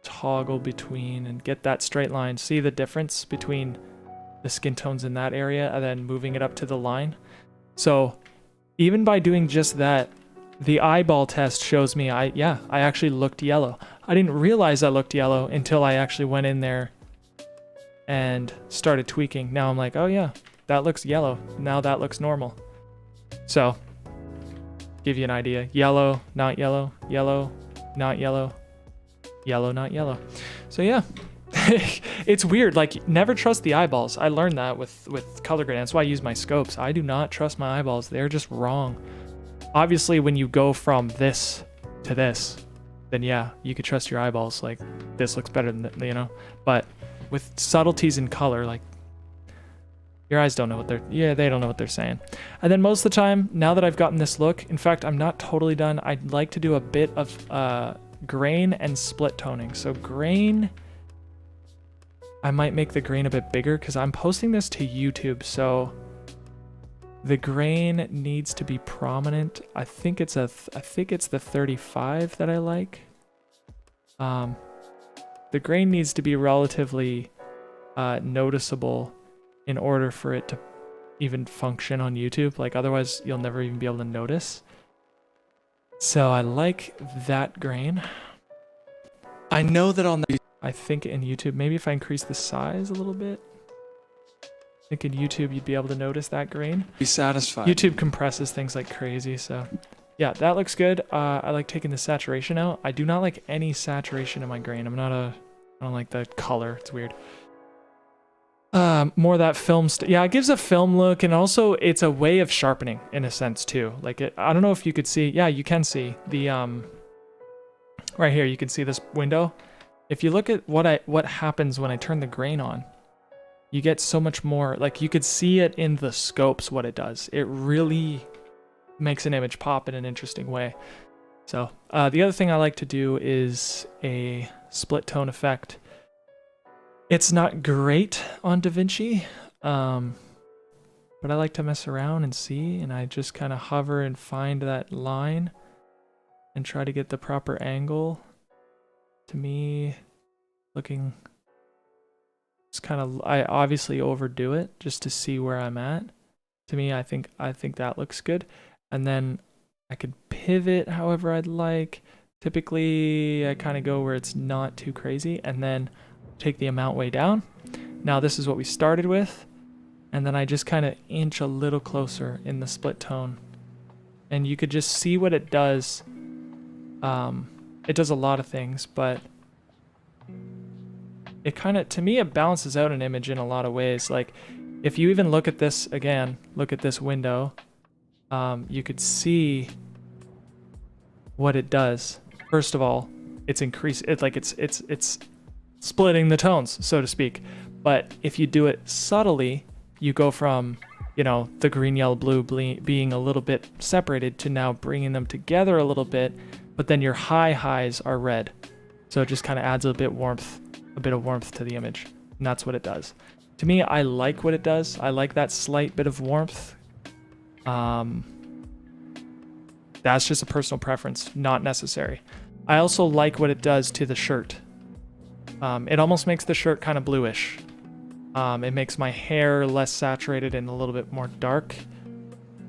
toggle between and get that straight line. See the difference between the skin tones in that area and then moving it up to the line? So even by doing just that, the eyeball test shows me I actually looked yellow. I didn't realize I looked yellow until I actually went in there and started tweaking. Now I'm like, oh yeah, that looks yellow. Now that looks normal. So, give you an idea. Yellow, not yellow, yellow, not yellow, yellow, not yellow. So yeah, it's weird. Like, never trust the eyeballs. I learned that with color grading. That's why I use my scopes. I do not trust my eyeballs. They're just wrong. Obviously, when you go from this to this, then yeah, you could trust your eyeballs. Like, this looks better than that, you know? But with subtleties in color, like, your eyes don't know what they don't know what they're saying. And then most of the time, now that I've gotten this look, in fact, I'm not totally done. I'd like to do a bit of grain and split toning. So grain, I might make the grain a bit bigger because I'm posting this to YouTube. So the grain needs to be prominent. I think it's the 35 that I like. The grain needs to be relatively noticeable in order for it to even function on YouTube. Like, otherwise you'll never even be able to notice. So I like that grain. I know that on the I think in YouTube, maybe if I increase the size a little bit, I think in YouTube you'd be able to notice that grain. be satisfied. YouTube compresses things like crazy, so yeah, that looks good. I like taking the saturation out. I do not like any saturation in my grain. I don't like the color. It's weird. More of that film yeah, it gives a film look, and also it's a way of sharpening in a sense too. Like, I don't know if you could see. Yeah, you can see the right here. You can see this window. If you look at what happens when I turn the grain on, you get so much more. Like, you could see it in the scopes what it does. It really makes an image pop in an interesting way. So the other thing I like to do is a split tone effect. It's not great on DaVinci, but I like to mess around and see, and I just kind of hover and find that line and try to get the proper angle. To me, looking, it's kind of, I obviously overdo it just to see where I'm at. To me, I think that looks good. And then I could pivot however I'd like. Typically, I kind of go where it's not too crazy, and then take the amount way down. Now this is what we started with, and then I just kind of inch a little closer in the split tone, and you could just see what it does. It does a lot of things, but it kind of, to me, it balances out an image in a lot of ways. Like, if you even look at this again, look at this window, you could see what it does. First of all, it's it's splitting the tones, so to speak. But if you do it subtly, you go from, you know, the green, yellow, blue being a little bit separated to now bringing them together a little bit, but then your highs are red. So it just kind of adds a bit of warmth to the image. And that's what it does. To me, I like what it does. I like that slight bit of warmth. That's just a personal preference, not necessary. I also like what it does to the shirt. It almost makes the shirt kind of bluish. It makes my hair less saturated and a little bit more dark.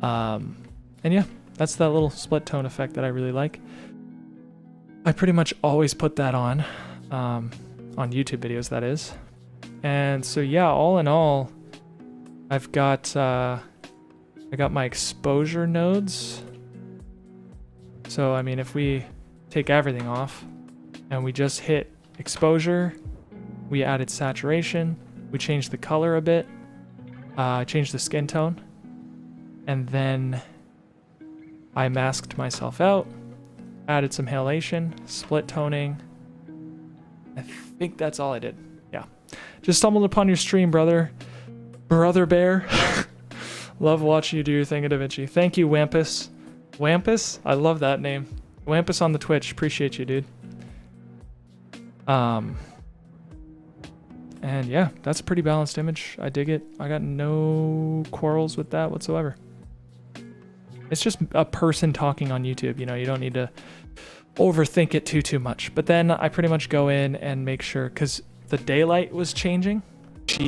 And yeah, that's that little split tone effect that I really like. I pretty much always put that on YouTube videos, that is. And so yeah, all in all, I got my exposure nodes. So I mean, if we take everything off and we just hit exposure, we added saturation, we changed the color a bit, changed the skin tone, and then I masked myself out, added some halation, split toning. I think that's all I did. Yeah, just stumbled upon your stream, brother bear. Love watching you do your thing at DaVinci. Thank you, Wampus. I love that name. Wampus on the Twitch, appreciate you, dude. And yeah, that's a pretty balanced image. I dig it. I got no quarrels with that whatsoever. It's just a person talking on YouTube, you know, you don't need to overthink it too much. But then I pretty much go in and make sure, because the daylight was changing,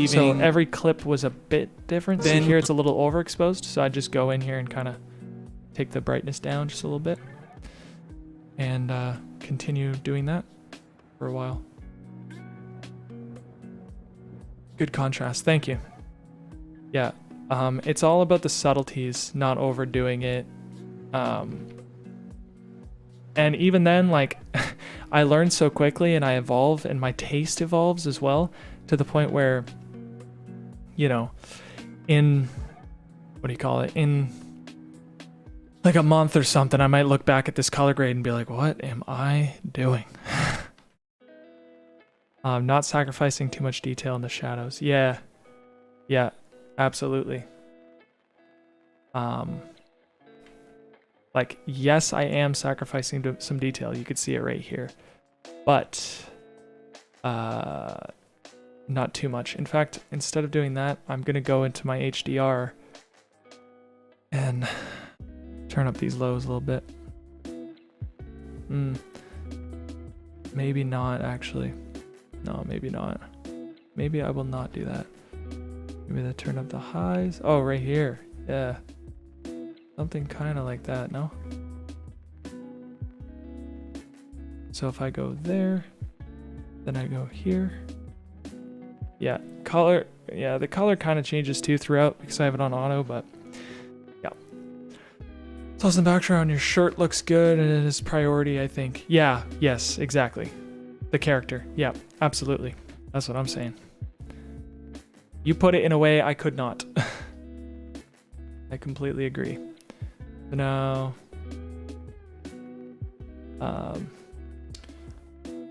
so every clip was a bit different. So here it's a little overexposed, so I just go in here and kind of take the brightness down just a little bit. and continue doing that for a while. Good contrast. Thank you. Yeah. It's all about the subtleties, not overdoing it. And even then, like, I learn so quickly and I evolve and my taste evolves as well to the point where, you know, in, what do you call it? In like a month or something, I might look back at this color grade and be like, what am I doing? Not sacrificing too much detail in the shadows. Yeah. Yeah, absolutely. Like, yes, I am sacrificing some detail. You could see it right here. But not too much. In fact, instead of doing that, I'm going to go into my HDR and turn up these lows a little bit. Maybe not, actually. No, maybe not. Maybe I will not do that. Maybe I turn up the highs. Oh, right here. Yeah. Something kind of like that, no? So if I go there, then I go here. Yeah, color. Yeah, the color kind of changes too throughout because I have it on auto, but yeah. Toss in the background, your shirt looks good and it is priority, I think. Yeah, yes, exactly. The character. Yeah, absolutely. That's what I'm saying. You put it in a way I could not. I completely agree. So now,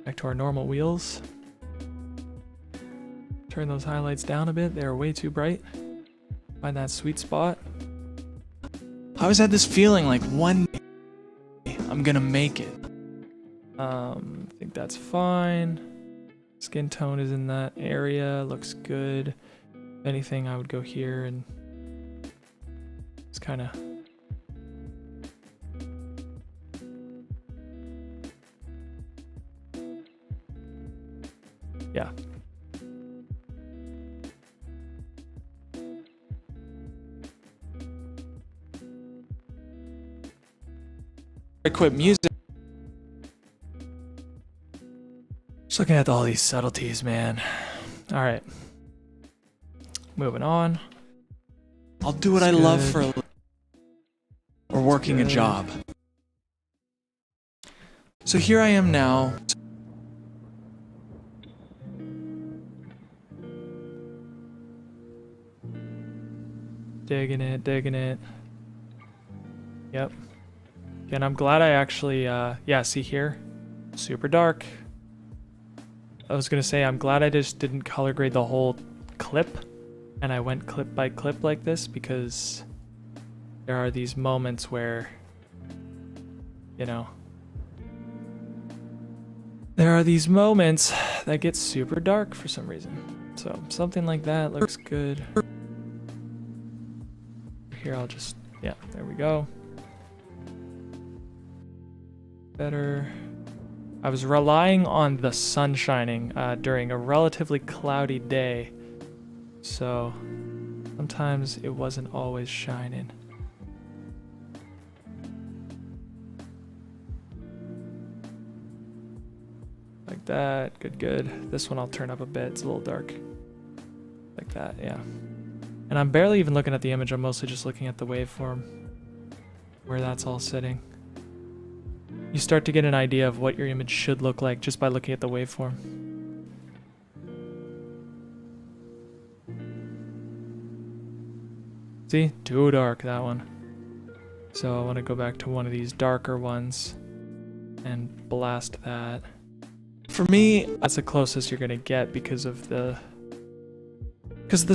back to our normal wheels. Turn those highlights down a bit. They're way too bright. Find that sweet spot. I always had this feeling like one day I'm gonna make it. I think that's fine. Skin tone is in that area. Looks good. If anything, I would go here and it's kind of. Yeah. I quit music. Just looking at all these subtleties, man. All right. Moving on. I'll do what I love for a living. Or working a job. So here I am now. Digging it, digging it. Yep. And I'm glad I actually, yeah, see here? Super dark. I was gonna say, I'm glad I just didn't color grade the whole clip and I went clip by clip like this because there are these moments where, you know, there are these moments that get super dark for some reason. So something like that looks good. Here I'll just, yeah, there we go. Better. I was relying on the sun shining during a relatively cloudy day, so sometimes it wasn't always shining. Like that, good, good. This one I'll turn up a bit, it's a little dark. Like that, yeah. And I'm barely even looking at the image, I'm mostly just looking at the waveform, where that's all sitting. You start to get an idea of what your image should look like just by looking at the waveform. See? Too dark, that one. So I want to go back to one of these darker ones and blast that. For me, that's the closest you're going to get because the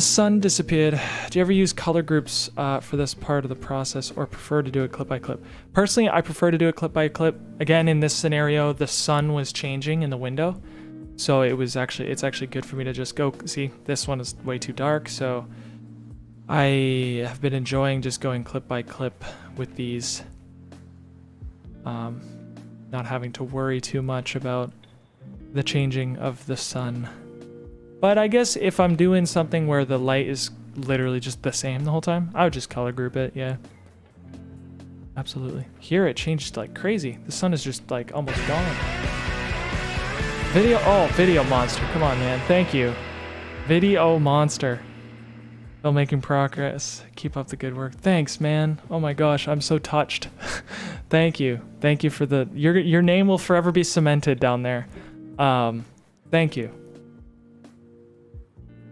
sun disappeared. Do you ever use color groups for this part of the process or prefer to do it clip by clip? Personally, I prefer to do it clip by clip. Again, in this scenario, the sun was changing in the window. So it's actually good for me to just go, see, this one is way too dark. So I have been enjoying just going clip by clip with these. Not having to worry too much about the changing of the sun. But I guess if I'm doing something where the light is literally just the same the whole time, I would just color group it, yeah. Absolutely. Here it changed like crazy. The sun is just like almost gone. Video monster. Come on, man. Thank you. Video monster. Still making progress. Keep up the good work. Thanks, man. Oh my gosh, I'm so touched. Thank you. Thank you for the your name will forever be cemented down there. Thank you.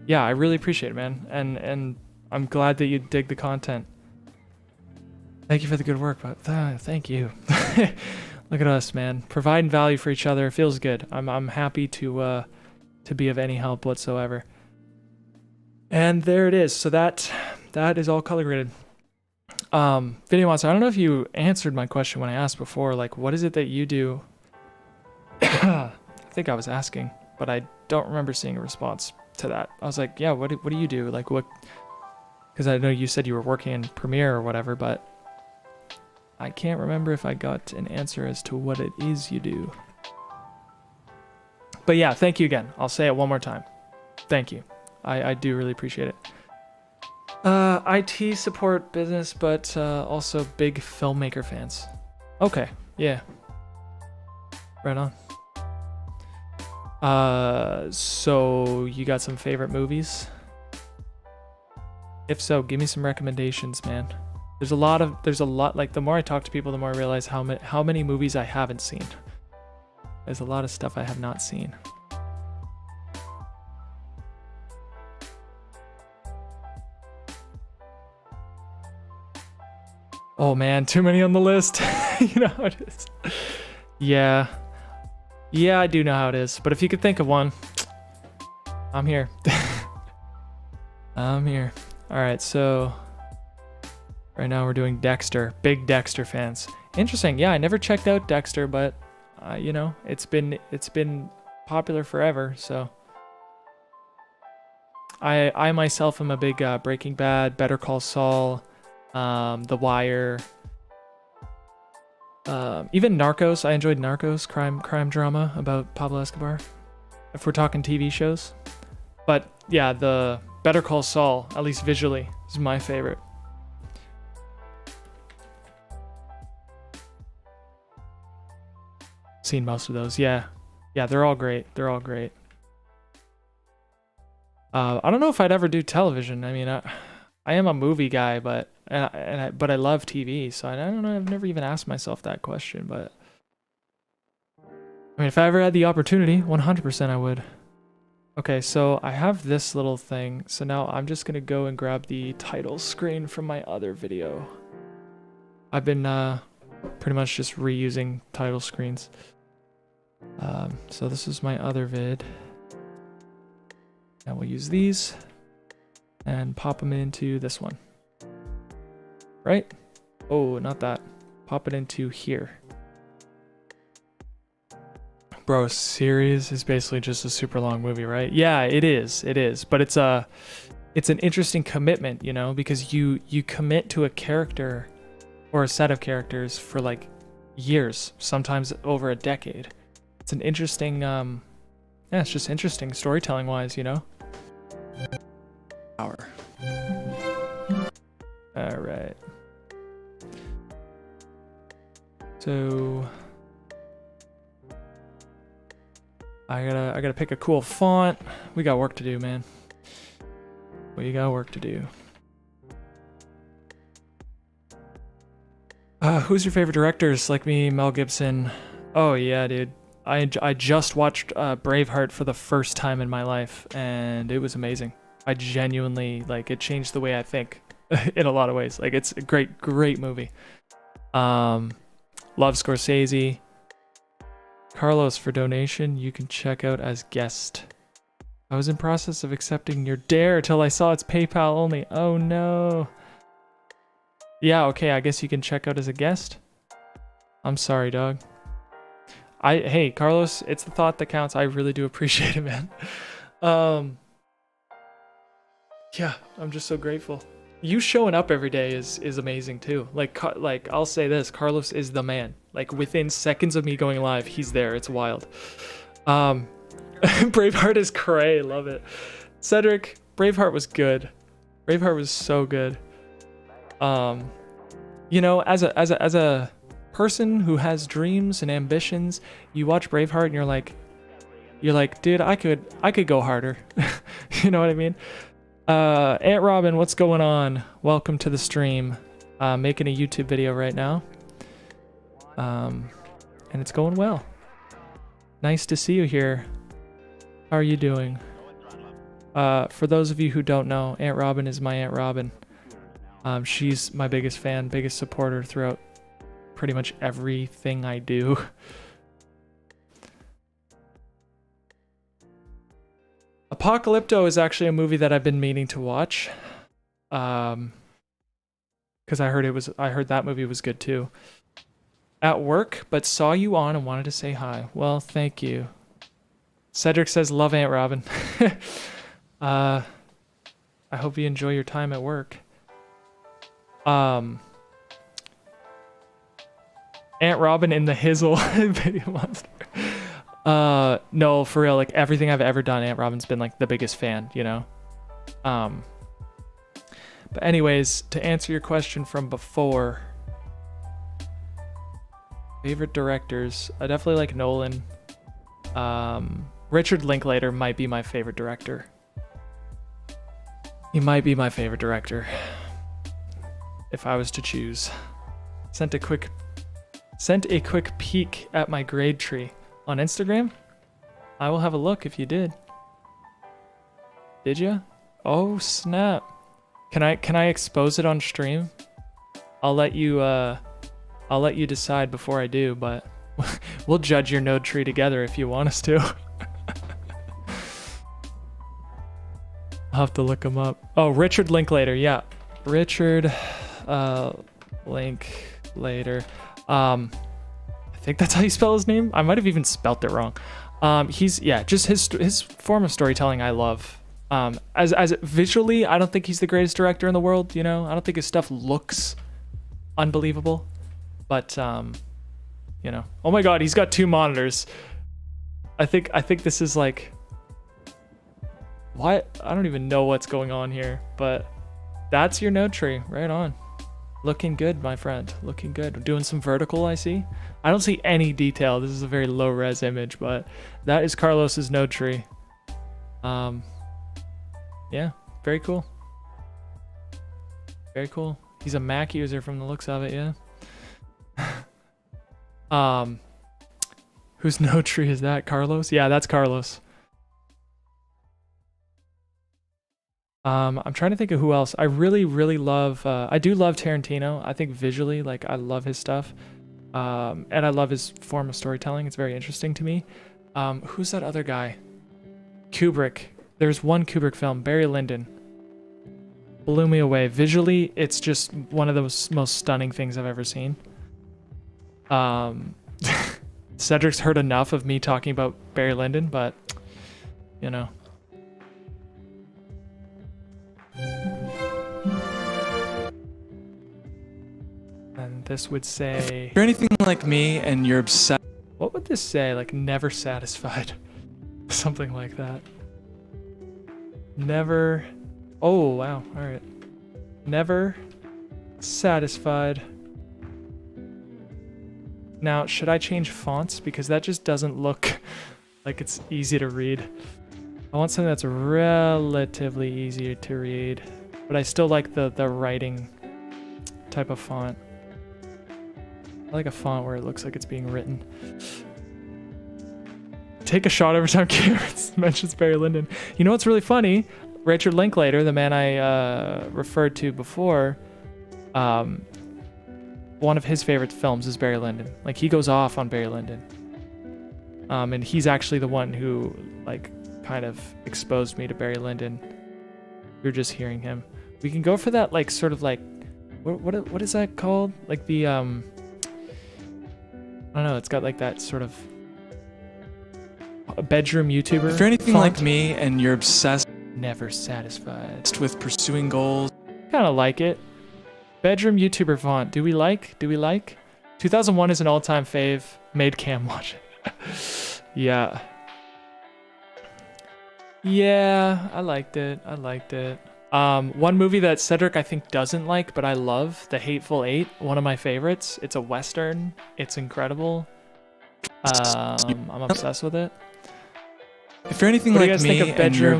Yeah, I really appreciate it, man. And I'm glad that you dig the content. Thank you for the good work, but thank you. Look at us, man. Providing value for each other. It feels good. I'm happy to be of any help whatsoever. And there it is. So that is all color graded. Video monster, I don't know if you answered my question when I asked before, like, what is it that you do? I think I was asking, but I don't remember seeing a response to that. I was like, yeah, what do you do? Like, what? Because I know you said you were working in Premiere or whatever, but I can't remember if I got an answer as to what it is you do. But yeah, thank you again. I'll say it one more time. Thank you. I do really appreciate it. IT support business, but also big filmmaker fans. Okay, yeah. Right on. So you got some favorite movies? If so, give me some recommendations, man. There's a lot, like the more I talk to people, the more I realize how many movies I haven't seen. There's a lot of stuff I have not seen. Oh man, too many on the list. You know how it is. Yeah. Yeah, I do know how it is. But if you could think of one, I'm here. I'm here. All right, so right now we're doing Dexter. Big Dexter fans. Interesting. Yeah, I never checked out Dexter, but you know, it's been popular forever. So I myself am a big Breaking Bad, Better Call Saul, The Wire, even Narcos. I enjoyed Narcos, crime drama about Pablo Escobar, if we're talking TV shows. But yeah, the Better Call Saul, at least visually, is my favorite. Seen most of those. Yeah, they're all great. I don't know if I'd ever do television. I mean, I am a movie guy, but I love TV, so I don't know. I've never even asked myself that question, but I mean, if I ever had the opportunity, 100% I would. Okay, so I have this little thing. So now I'm just gonna go and grab the title screen from my other video. I've been pretty much just reusing title screens. So this is my other vid. And we'll use these and pop them into this one. Right? Oh, not that. Pop it into here. Bro, series is basically just a super long movie, right? Yeah, it is. But it's an interesting commitment, you know, because you commit to a character or a set of characters for like years, sometimes over a decade. It's an interesting, yeah, it's just interesting storytelling wise, you know? All right. So I gotta pick a cool font. We got work to do, man. We got work to do. Who's your favorite directors? Like me, Mel Gibson. Oh yeah, dude. I just watched Braveheart for the first time in my life, and it was amazing. I genuinely, like, it changed the way I think in a lot of ways. Like, it's a great movie. Love Scorsese. Carlos, for donation, you can check out as guest. I was in process of accepting your dare till I saw it's PayPal only. Oh no. Yeah, okay, I guess you can check out as a guest. I'm sorry, dog. Hey, Carlos, it's the thought that counts. I really do appreciate it, man. Yeah, I'm just so grateful. You showing up every day is amazing too. Like I'll say this, Carlos is the man. Like within seconds of me going live, he's there. It's wild. Braveheart is cray. Love it. Cedric, Braveheart was good. Braveheart was so good. you know, as a person who has dreams and ambitions, you watch Braveheart and you're like, dude, I could go harder. You know what I mean? Aunt Robin, what's going on? Welcome to the stream. Making a YouTube video right now. And it's going well. Nice to see you here. How are you doing? For those of you who don't know, Aunt Robin is my Aunt Robin. She's my biggest fan, biggest supporter throughout pretty much everything I do. Apocalypto is actually a movie that I've been meaning to watch. Because I heard that movie was good too. At work, but saw you on and wanted to say hi. Well, thank you. Cedric says, love Aunt Robin. I hope you enjoy your time at work. Aunt Robin in the Hizzle video monster. No, for real, like everything I've ever done, Aunt Robin's been like the biggest fan, you know? But anyways, to answer your question from before, favorite directors, I definitely like Nolan. Richard Linklater might be my favorite director. He might be my favorite director if I was to choose. Sent a quick peek at my grade tree on Instagram. I will have a look if you did. Did you? Oh snap! Can I expose it on stream? I'll let you decide before I do, but we'll judge your node tree together if you want us to. I'll have to look him up. Oh, Richard Linklater, yeah. Richard Linklater. I think that's how you spell his name. I might have even spelt it wrong. He's, yeah, just his form of storytelling I love. As visually, I don't think he's the greatest director in the world, you know? I don't think his stuff looks unbelievable. But you know. Oh my god, he's got 2 monitors. I think this is like, what? I don't even know what's going on here, but that's your node tree. Right on. Looking good, my friend. Looking good. Doing some vertical, I see. I don't see any detail. This is a very low res image, but that is Carlos's node tree. Yeah, very cool. Very cool. He's a Mac user from the looks of it, yeah. Whose node tree is that? Carlos? Yeah, that's Carlos. I'm trying to think of who else. I really, really love, I do love Tarantino. I think visually, like, I love his stuff. And I love his form of storytelling. It's very interesting to me. Who's that other guy? Kubrick. There's one Kubrick film, Barry Lyndon. Blew me away. Visually, it's just one of the most stunning things I've ever seen. Cedric's heard enough of me talking about Barry Lyndon, but, you know. And this would say... If you're anything like me and you're obsessed... What would this say? Like, never satisfied. Something like that. Never... Oh, wow. Alright. Never satisfied. Now, should I change fonts? Because that just doesn't look like it's easy to read. I want something that's relatively easier to read. But I still like the writing type of font. I like a font where it looks like it's being written. Take a shot every time Karen mentions Barry Lyndon. You know what's really funny? Richard Linklater, the man I referred to before, one of his favorite films is Barry Lyndon. Like, he goes off on Barry Lyndon. And he's actually the one who, like, kind of exposed me to Barry Lyndon. You're just hearing him. We can go for that, like, sort of like, what is that called? Like the, I don't know, it's got like that sort of a bedroom YouTuber. If you're anything font. like me and you're obsessed Never satisfied. with pursuing goals, Kind of like it. Bedroom YouTuber font. Do we like? 2001 is an all-time fave. Made Cam watch it. Yeah. Yeah, I liked it. One movie that Cedric I think doesn't like, but I love, The Hateful Eight. One of my favorites. It's a Western. It's incredible. I'm obsessed with it. If you're anything What do like you guys me think of and you're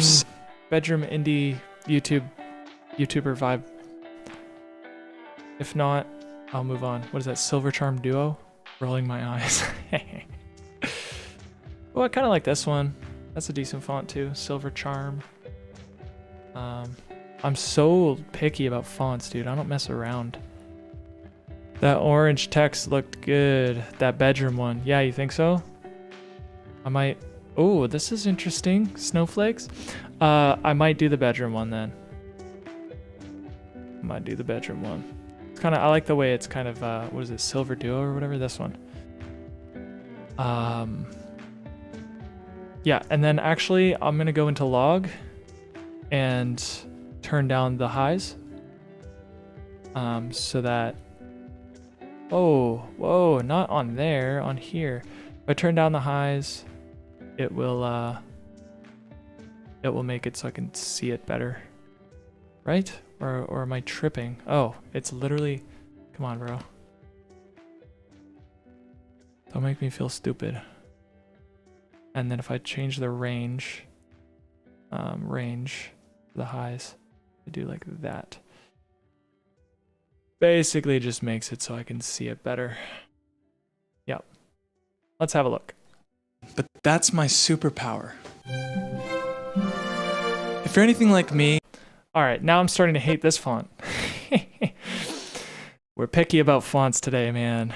bedroom indie YouTuber vibe? If not, I'll move on. What is that? Silver Charm Duo? Rolling my eyes. Well, I kind of like this one. That's a decent font too. Silver Charm. I'm so picky about fonts, dude. I don't mess around. That orange text looked good. That bedroom one. Yeah, you think so? I might... Oh, this is interesting. Snowflakes. I might do the bedroom one then. Might do the bedroom one. It's kind of... I like the way it's kind of... what is it? Silver Duo or whatever? This one. Yeah, and then actually I'm going to go into log and turn down the highs. So that... Whoa, not on there, on here. If I turn down the highs, it will make it so I can see it better. Right? Or am I tripping? Oh, it's literally... Come on, bro. Don't make me feel stupid. And then if I change the range, the highs, I do like that. Basically, it just makes it so I can see it better. Yep. Let's have a look. But that's my superpower. If you're anything like me... All right, now I'm starting to hate this font. We're picky about fonts today, man.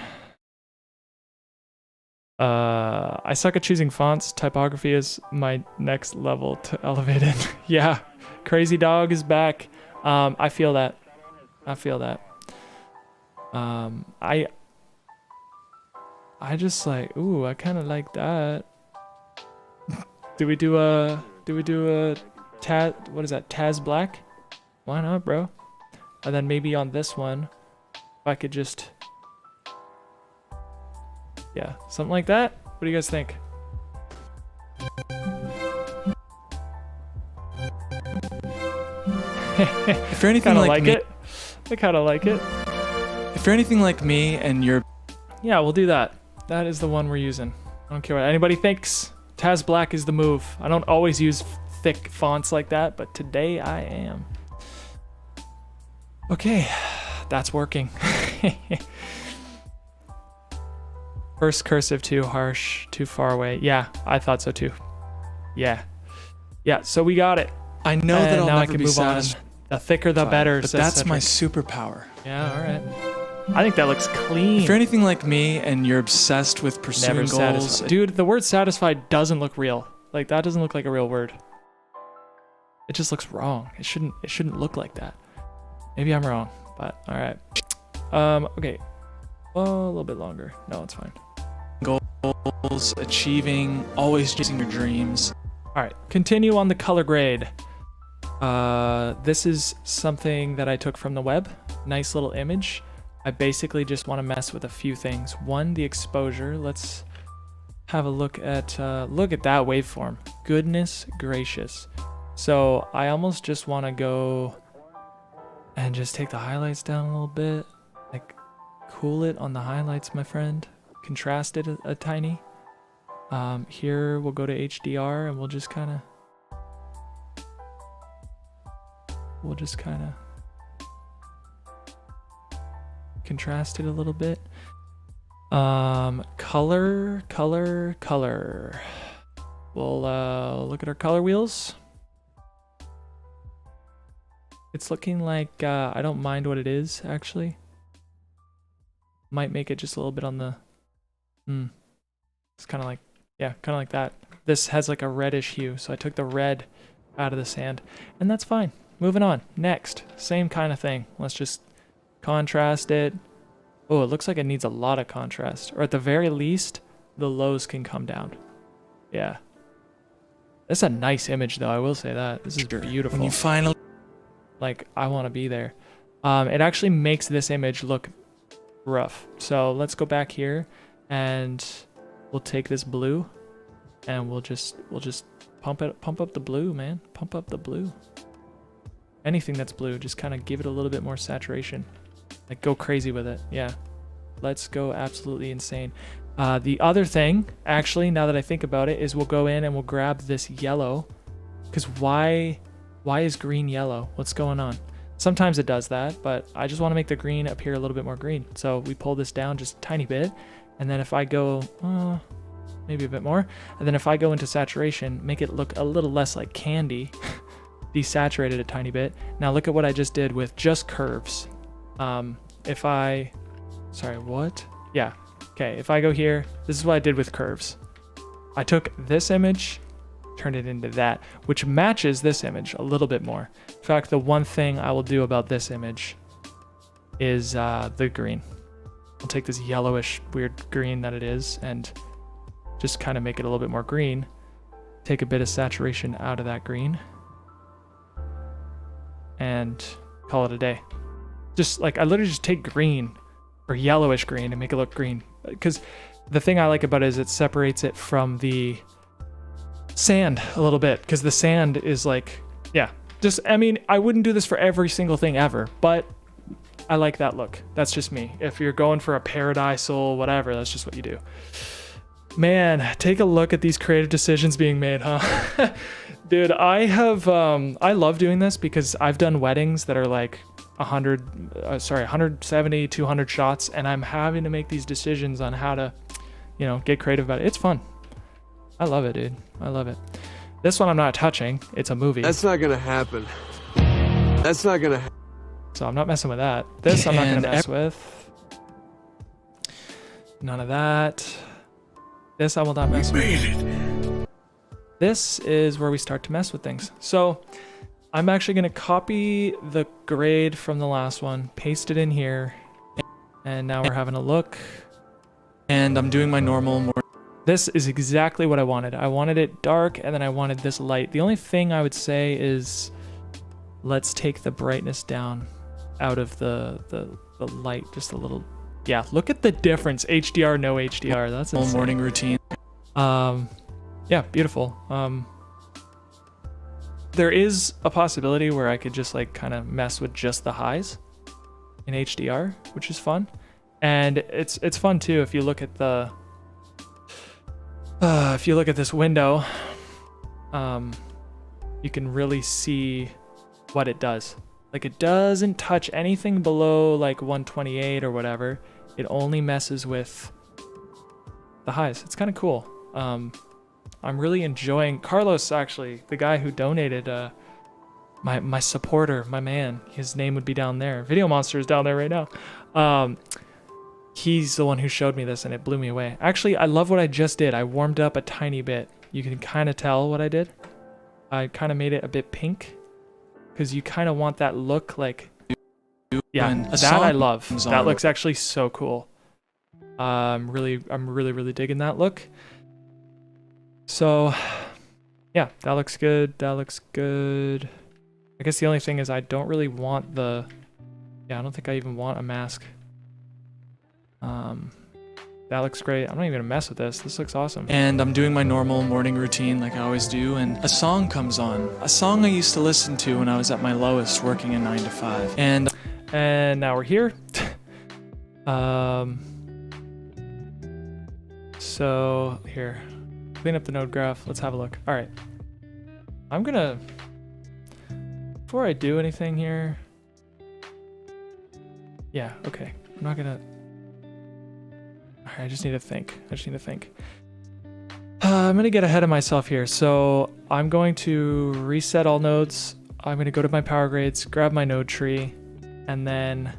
I suck at choosing fonts. Typography is my next level to elevate it. Yeah, Crazy Dog is back. I feel that. I just like, ooh, I kind of like that. Do we do a Taz, what is that? Taz Black? Why not, bro? And then maybe on this one, if I could just, yeah, something like that. What do you guys think? If you're anything like me, I kind of like it. If you're anything like me and you're... Yeah, we'll do that. That is the one we're using. I don't care what anybody thinks. Taz Black is the move. I don't always use thick fonts like that, but today I am. Okay, that's working. First cursive too harsh, too far away. Yeah, I thought so too. Yeah, so we got it. I know that I'll now never be satisfied. The thicker the better. But that's my superpower. Yeah, all right. I think that looks clean. If you're anything like me and you're obsessed with pursuing Never goals... satisfied. Dude, the word satisfied doesn't look real. Like, that doesn't look like a real word. It just looks wrong. It shouldn't look like that. Maybe I'm wrong, but all right. Okay. Oh, a little bit longer. No, it's fine. Goals, achieving, always chasing your dreams. All right, continue on the color grade. This is something that I took from the web. Nice little image. I basically just want to mess with a few things. One, the exposure. Let's have a look at that waveform. Goodness gracious. So I almost just want to go and just take the highlights down a little bit. Like, cool it on the highlights, my friend. Contrast it a tiny. Here we'll go to HDR and we'll just kind of contrast it a little bit. Color. We'll look at our color wheels. It's looking like I don't mind what it is, actually. Might make it just a little bit on the... It's kind of like, yeah, kind of like that. This has like a reddish hue, so I took the red out of the sand, and that's fine. Moving on. Next, same kind of thing. Let's just contrast it. Oh, it looks like it needs a lot of contrast, or at the very least, the lows can come down. Yeah. That's a nice image, though. I will say that. This is beautiful. When you finally... Like, I want to be there. It actually makes this image look rough. So let's go back here, and we'll take this blue, and we'll just pump up the blue, man. Pump up the blue. anything that's blue, just kind of give it a little bit more saturation. Like go crazy with it. Yeah. Let's go absolutely insane. The other thing, actually, now that I think about it, is we'll go in and we'll grab this yellow. Because why is green yellow? What's going on? Sometimes it does that, but I just want to make the green appear a little bit more green. So we pull this down just a tiny bit. And then if I go, maybe a bit more. And then if I go into saturation, make it look a little less like candy. Desaturate it a tiny bit. Now look at what I just did with just curves. Sorry, what? Yeah. Okay, if I go here, this is what I did with curves. I took this image, turned it into that, which matches this image a little bit more. In fact, the one thing I will do about this image is the green. I'll take this yellowish weird green that it is and just kind of make it a little bit more green. Take a bit of saturation out of that green and call it a day. Just like I literally just take green or yellowish green and make it look green, because the thing I like about it is it separates it from the sand a little bit, because the sand is like, yeah, just, I mean, I wouldn't do this for every single thing ever, but I like that look. That's just me. If you're going for a paradisal whatever, that's just what you do. Man, take a look at these creative decisions being made, huh? Dude, I love doing this because I've done weddings that are like 170, 200 shots, and I'm having to make these decisions on how to, get creative about it. It's fun. I love it, dude. I love it. This one I'm not touching. It's a movie. That's not gonna happen. That's not gonna happen. So I'm not messing with that. This I'm not gonna mess with. None of that. This I will not mess with. This is where we start to mess with things. So I'm actually going to copy the grade from the last one, paste it in here, and now we're having a look. And I'm doing my normal. This is exactly what I wanted. I wanted it dark, and then I wanted this light. The only thing I would say is let's take the brightness down out of the light just a little. Yeah, look at the difference. HDR, no HDR. That's insane. Morning routine. Yeah, beautiful. There is a possibility where I could just like kind of mess with just the highs in HDR, which is fun. And it's fun too if you look at the this window, you can really see what it does. Like it doesn't touch anything below like 128 or whatever. It only messes with the highs. It's kind of cool. I'm really enjoying Carlos, actually, the guy who donated, my supporter, my man. His name would be down there. Video Monster is down there right now. He's the one who showed me this, and it blew me away. Actually, I love what I just did. I warmed up a tiny bit. You can kind of tell what I did. I kind of made it a bit pink, because you kind of want that look like, yeah, that I love. That looks actually so cool. I'm really digging that look. So, yeah, that looks good. That looks good. I guess the only thing is I don't really want the... Yeah, I don't think I even want a mask. That looks great. I'm not even gonna mess with this. This looks awesome. And I'm doing my normal morning routine like I always do, and a song comes on. A song I used to listen to when I was at my lowest working a 9 to 5. And now we're here. So, here. Clean up the node graph. Let's have a look. All right. I'm gonna, before I do anything here. Yeah, okay. I'm not gonna, all right, I just need to think. I'm gonna get ahead of myself here. So I'm going to reset all nodes. I'm gonna go to my power grades, grab my node tree, and then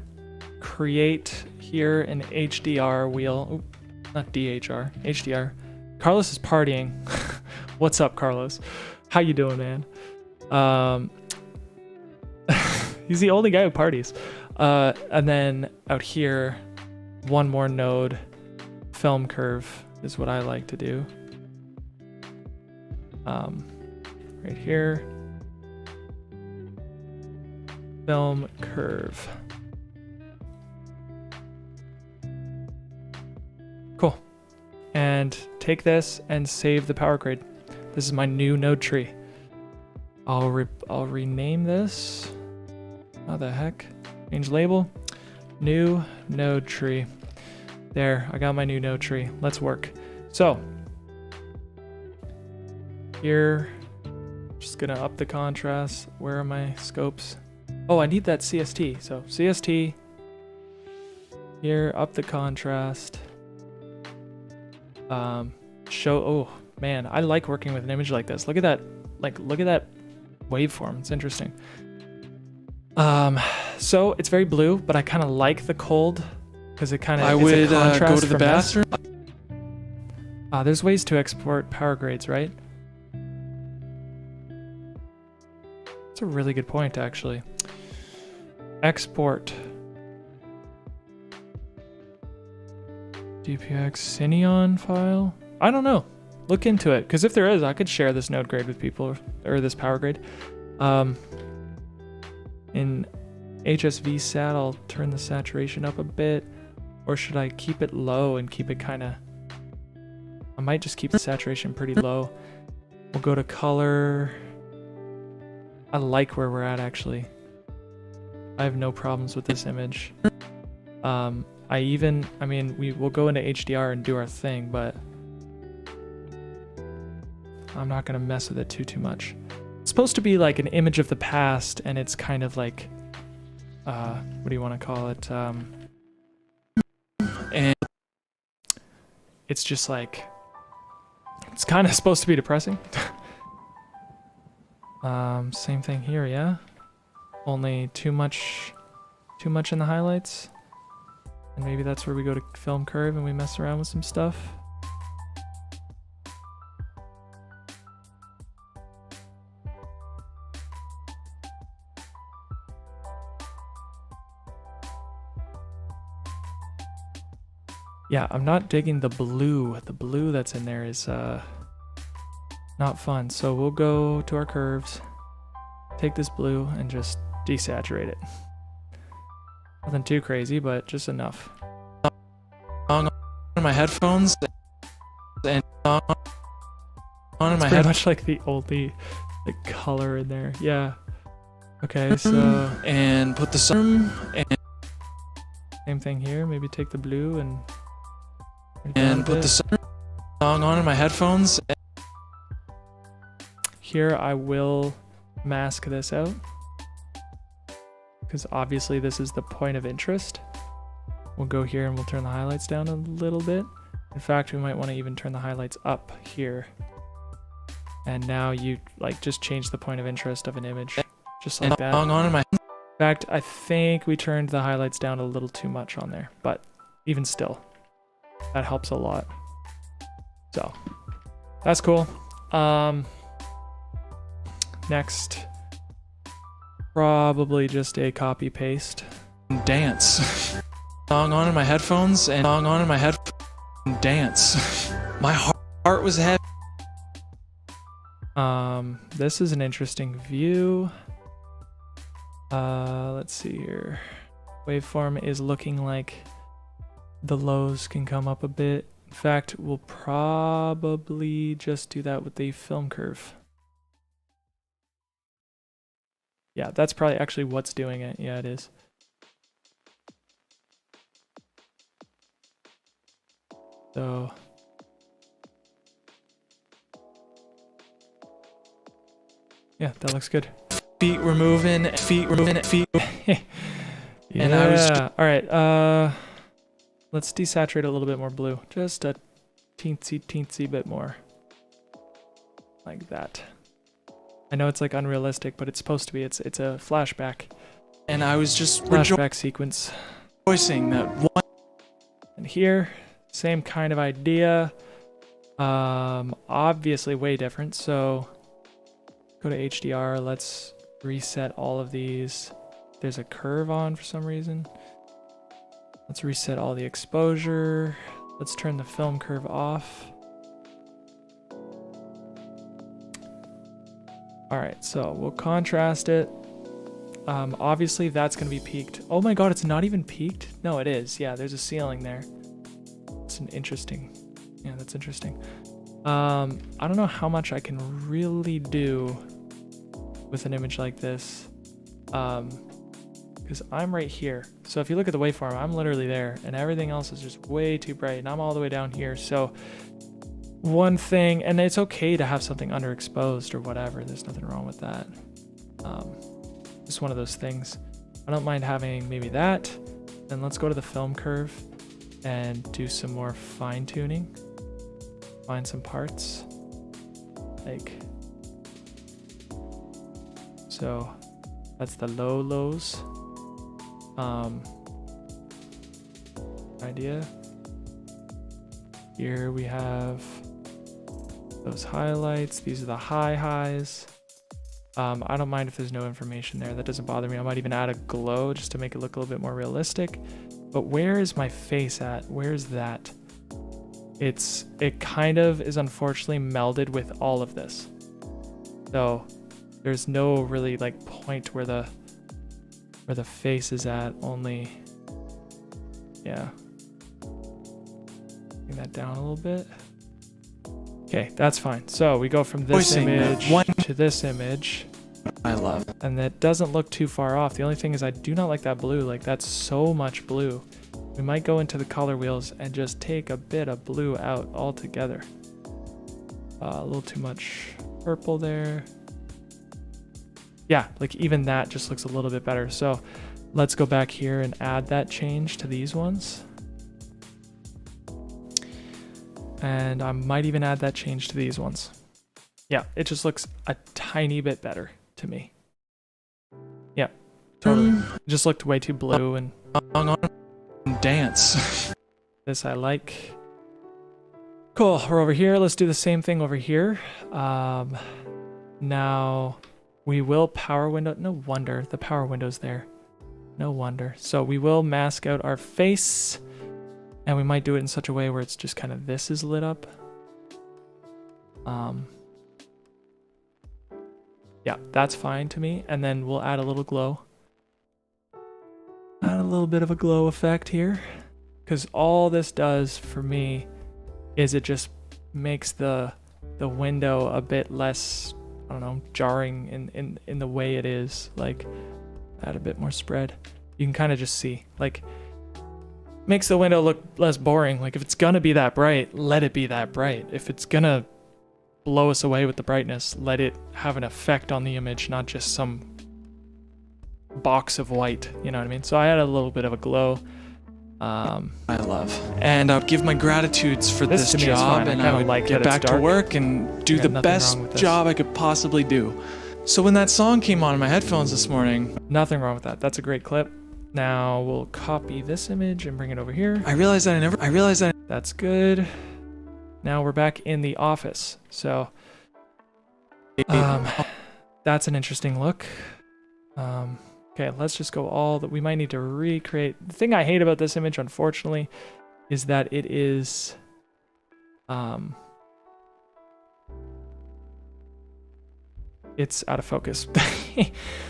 create here an HDR wheel. Oop, not DHR, HDR. Carlos is partying. What's up, Carlos? How you doing, man? He's the only guy who parties. And then out here, one more node. Film curve is what I like to do. Right here. Film curve. Cool. And take this and save the power grade. This is my new node tree. I'll rename this How the heck? Change label. New node tree. There, I got my new node tree. Let's work. So, here, just gonna up the contrast. Where are my scopes? Oh, I need that CST. So CST. Here, up the contrast. Show. Oh man, I like working with an image like this. Look at that. Like, look at that waveform. It's interesting. So it's very blue, but I kind of like the cold because it kind of. I would go to the bathroom. There's ways to export power grades, right? That's a really good point, actually. Export. DPX Cineon file? I don't know. Look into it, because if there is, I could share this node grade with people, or this power grade. In HSV sat, I'll turn the saturation up a bit, or should I keep it low and keep it kind of... I might just keep the saturation pretty low. We'll go to color. I like where we're at, actually. I have no problems with this image. I mean, we'll go into HDR and do our thing, but I'm not gonna mess with it too much. It's supposed to be like an image of the past, and it's kind of like, what do you want to call it? And it's just like, it's kind of supposed to be depressing. Same thing here, yeah. Only too much in the highlights. And maybe that's where we go to film curve and we mess around with some stuff. Yeah, I'm not digging the blue. The blue that's in there is not fun. So we'll go to our curves, take this blue and just desaturate it. Nothing too crazy, but just enough. On my headphones and on my pretty head much like the only color in there. Yeah. Okay, so and put the sun and same thing here. Maybe take the blue and put the song on in my headphones. Here I will mask this out, because obviously this is the point of interest. We'll go here and we'll turn the highlights down a little bit. In fact, we might want to even turn the highlights up here. And now you just change the point of interest of an image, just like that. In fact, I think we turned the highlights down a little too much on there, but even still, that helps a lot. So that's cool. Next, probably just a copy paste. Dance. Song on in my headphones and song on in my headphones. Dance. My heart was heavy. This is an interesting view. Let's see here. Waveform is looking like the lows can come up a bit. In fact, we'll probably just do that with the film curve. Yeah, that's probably actually what's doing it. Yeah, it is. So yeah, that looks good. Feet were moving, feet. Yeah. And I was all right. Let's desaturate a little bit more blue, just a teensy bit more, like that. I know it's like unrealistic, but it's supposed to be. It's a flashback. And I was just Flashback sequence. rejoicing that one. And here, same kind of idea. Obviously way different. So go to HDR. Let's reset all of these. There's a curve on for some reason. Let's reset all the exposure. Let's turn the film curve off. All right, so we'll contrast it. Obviously that's gonna be peaked. Oh my God, it's not even peaked? No, it is. Yeah, there's a ceiling there. It's an interesting, yeah, that's interesting. I don't know how much I can really do with an image like this. because I'm right here. So if you look at the waveform, I'm literally there, and everything else is just way too bright, and I'm all the way down here. So one thing, and it's okay to have something underexposed or whatever. There's nothing wrong with that. Just one of those things. I don't mind having maybe that. Then let's go to the film curve and do some more fine tuning. Find some parts. Like, so that's the lows. Idea. Here we have those highlights. These are the highs. I don't mind if there's no information there. That doesn't bother me. I might even add a glow just to make it look a little bit more realistic. But where is my face at? Where's that? It kind of is unfortunately melded with all of this. So there's no really like point where the face is at, only, yeah. Bring that down a little bit. Okay, that's fine. So we go from this image to this image. I love. And that doesn't look too far off. The only thing is I do not like that blue. Like, that's so much blue. We might go into the color wheels and just take a bit of blue out altogether. A little too much purple there. Yeah, like even that just looks a little bit better. So let's go back here and add that change to these ones. And I might even add that change to these ones. Yeah, it just looks a tiny bit better to me. Yeah, totally. It just looked way too blue and dance. This I like. Cool, we're over here. Let's do the same thing over here. Now we will power window. No wonder the power window's there. No wonder. So we will mask out our face, and we might do it in such a way where it's just kind of this is lit up. Yeah, that's fine to me. And then we'll add a little glow. Add a little bit of a glow effect here, because all this does for me is it just makes the window a bit less, I don't know, jarring in the way it is. Like, add a bit more spread. You can kind of just see, like, makes the window look less boring. Like, if it's gonna be that bright, let it be that bright. If it's gonna blow us away with the brightness, let it have an effect on the image, not just some box of white, you know what I mean? So I added a little bit of a glow. I love. And I would give my gratitudes for this job, and I would like get back to work and do the best job I could possibly do. So when that song came on in my headphones this morning, nothing wrong with that. That's a great clip. Now we'll copy this image and bring it over here. I realized that That's good. Now we're back in the office. So that's an interesting look. Okay, let's just go all that. We might need to recreate. The thing I hate about this image, unfortunately, is that it is it's out of focus.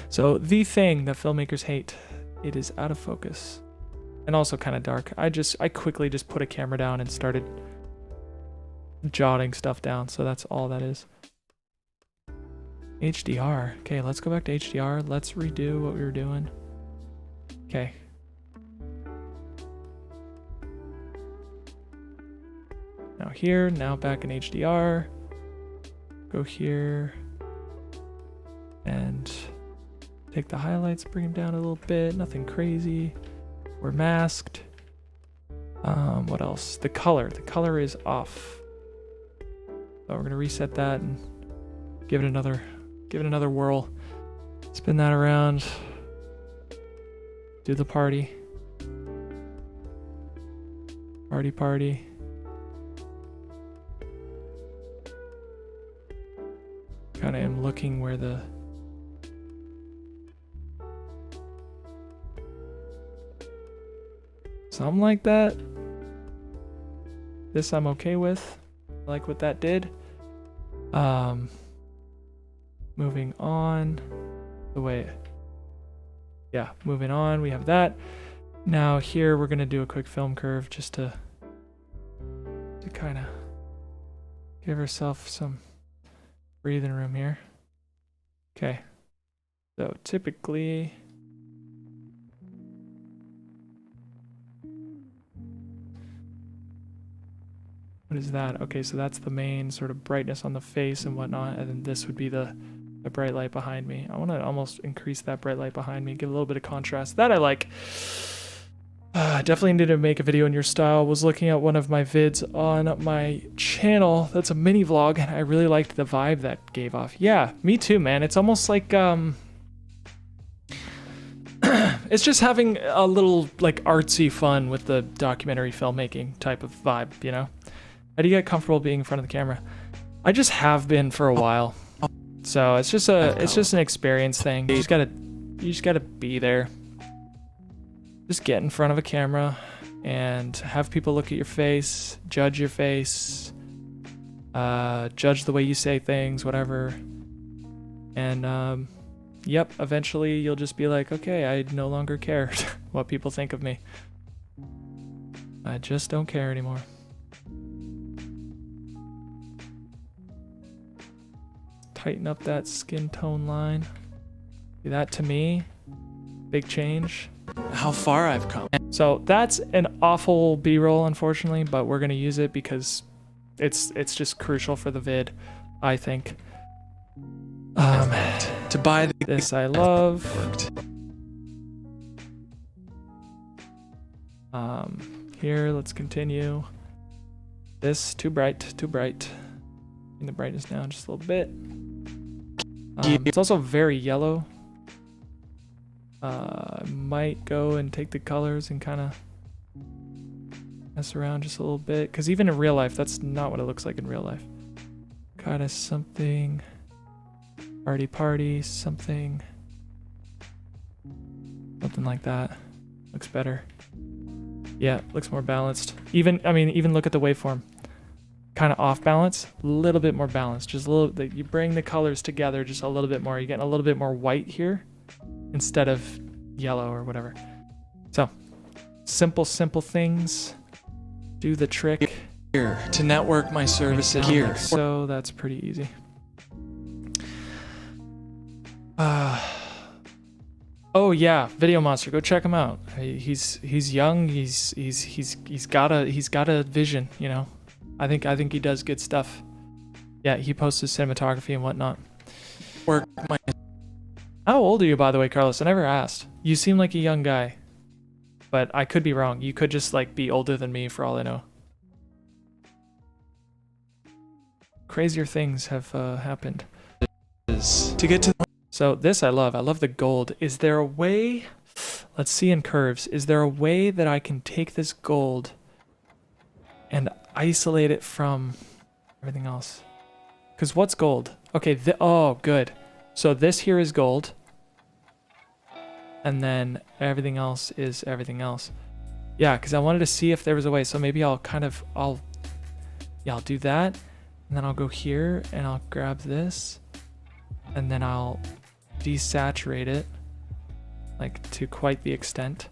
So the thing that filmmakers hate, it is out of focus and also kind of dark. I quickly just put a camera down and started jotting stuff down. So that's all that is. HDR. Okay, let's go back to HDR. Let's redo what we were doing. Okay. Now here, now back in HDR. Go here and take the highlights, bring them down a little bit. Nothing crazy. We're masked. What else? The color. The color is off. So we're gonna reset that and give it another whirl. Spin that around. Do the party. Party. Kind of am looking where the something like that. This I'm okay with. I like what that did. Moving on. Moving on. We have that. Now here we're gonna do a quick film curve just to kind of give ourselves some breathing room here. Okay. So typically What is that? Okay, so that's the main sort of brightness on the face and whatnot, and then this would be the bright light behind me. I want to almost increase that bright light behind me, give a little bit of contrast. That I like. Definitely need to make a video in your style. Was looking at one of my vids on my channel. That's a mini vlog, and I really liked the vibe that gave off. Yeah, me too, man. It's almost like it's just having a little like artsy fun with the documentary filmmaking type of vibe, you know? How do you get comfortable being in front of the camera? I just have been for a while. So it's just an experience thing. You just gotta be there. Just get in front of a camera and have people look at your face, judge your face, judge the way you say things, whatever. And yep, eventually you'll just be like, okay, I no longer care what people think of me. I just don't care anymore. Tighten up that skin tone line. See, that to me, big change. How far I've come. So that's an awful B-roll, unfortunately, but we're gonna use it because it's just crucial for the vid, I think. To buy This I love. Here, let's continue. This too bright, too bright. Bring the brightness down just a little bit. It's also very yellow. Might go and take the colors and kind of mess around just a little bit, because even in real life, that's not what it looks like in real life. Kind of something party, something like that. Looks better. Yeah, looks more balanced. Even look at the waveform. Kind of off balance, a little bit more balanced. Just a little. You bring the colors together just a little bit more. You're getting a little bit more white here instead of yellow or whatever. So, simple things do the trick. Here to network my services here. So that's pretty easy. Oh yeah, Video Monster, go check him out. He's young. He's got a vision, you know. I think he does good stuff. Yeah, he posts his cinematography and whatnot. How old are you, by the way, Carlos? I never asked. You seem like a young guy, but I could be wrong. You could just like be older than me for all I know. Crazier things have happened. To get to So this I love. I love the gold. Is there a way? Let's see in curves. Is there a way that I can take this gold and isolate it from everything else? Because what's gold? Okay. Oh, good. So this here is gold. And then everything else is everything else. Yeah, because I wanted to see if there was a way. So maybe I'll do that. And then I'll go here and I'll grab this. And then I'll desaturate it, like to quite the extent.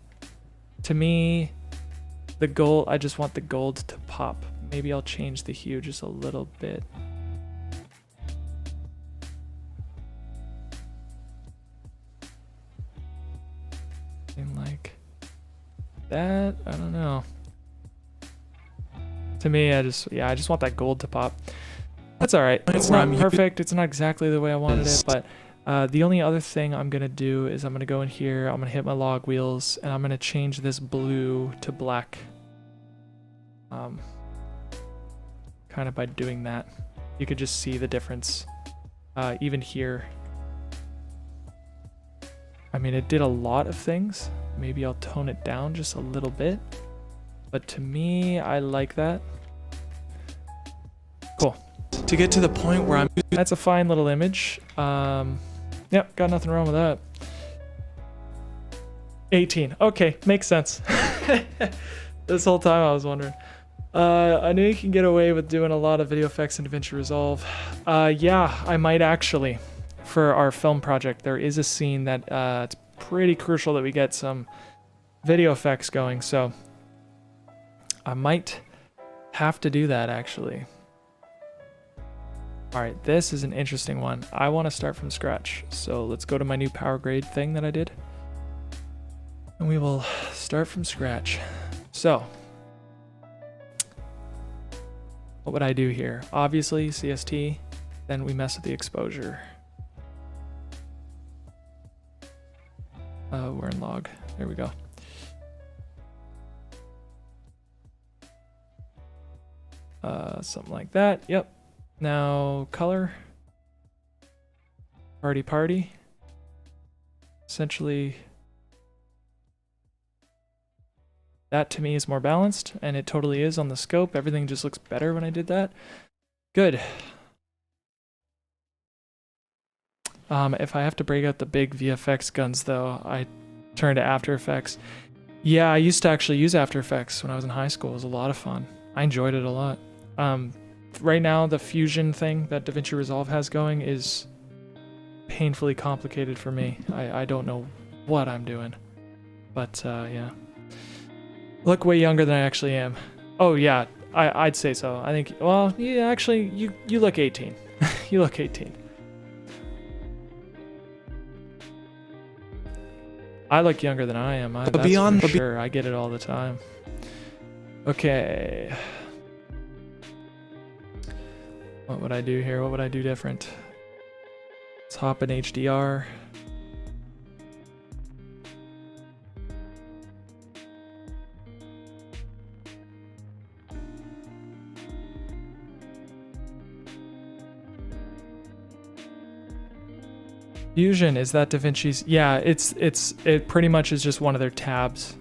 To me, the gold, I just want the gold to pop. Maybe I'll change the hue just a little bit. Something like that, I don't know. To me, I just want that gold to pop. That's all right. It's not perfect. It's not exactly the way I wanted it, but the only other thing I'm going to do is I'm going to go in here, I'm going to hit my log wheels, and I'm going to change this blue to black. Kind of by doing that. You could just see the difference. Even here. I mean, it did a lot of things. Maybe I'll tone it down just a little bit. But to me, I like that. Cool. To get to the point where I'm... That's a fine little image. Yep, got nothing wrong with that. 18. Okay, makes sense. This whole time I was wondering. I know you can get away with doing a lot of video effects in DaVinci Resolve. Yeah, I might actually. For our film project, there is a scene that it's pretty crucial that we get some video effects going, so I might have to do that actually. All right, this is an interesting one. I want to start from scratch. So let's go to my new power grade thing that I did. And we will start from scratch. So what would I do here? Obviously CST, then we mess with the exposure. We're in log. There we go. Something like that. Yep. Now color. Party. Essentially, that to me is more balanced, and it totally is on the scope. Everything just looks better when I did that. Good. If I have to break out the big VFX guns though, I turn to After Effects. Yeah, I used to actually use After Effects when I was in high school. It was a lot of fun. I enjoyed it a lot. Right now, the Fusion thing that DaVinci Resolve has going is painfully complicated for me. I don't know what I'm doing. But, yeah. Look way younger than I actually am. Oh, yeah, I'd say so. I think, well, yeah, actually, you look 18. You look 18. I look younger than I am. That's for sure. I get it all the time. Okay. What would I do here? What would I do different? Let's hop in HDR. Fusion, is that DaVinci's? Yeah, it pretty much is just one of their tabs.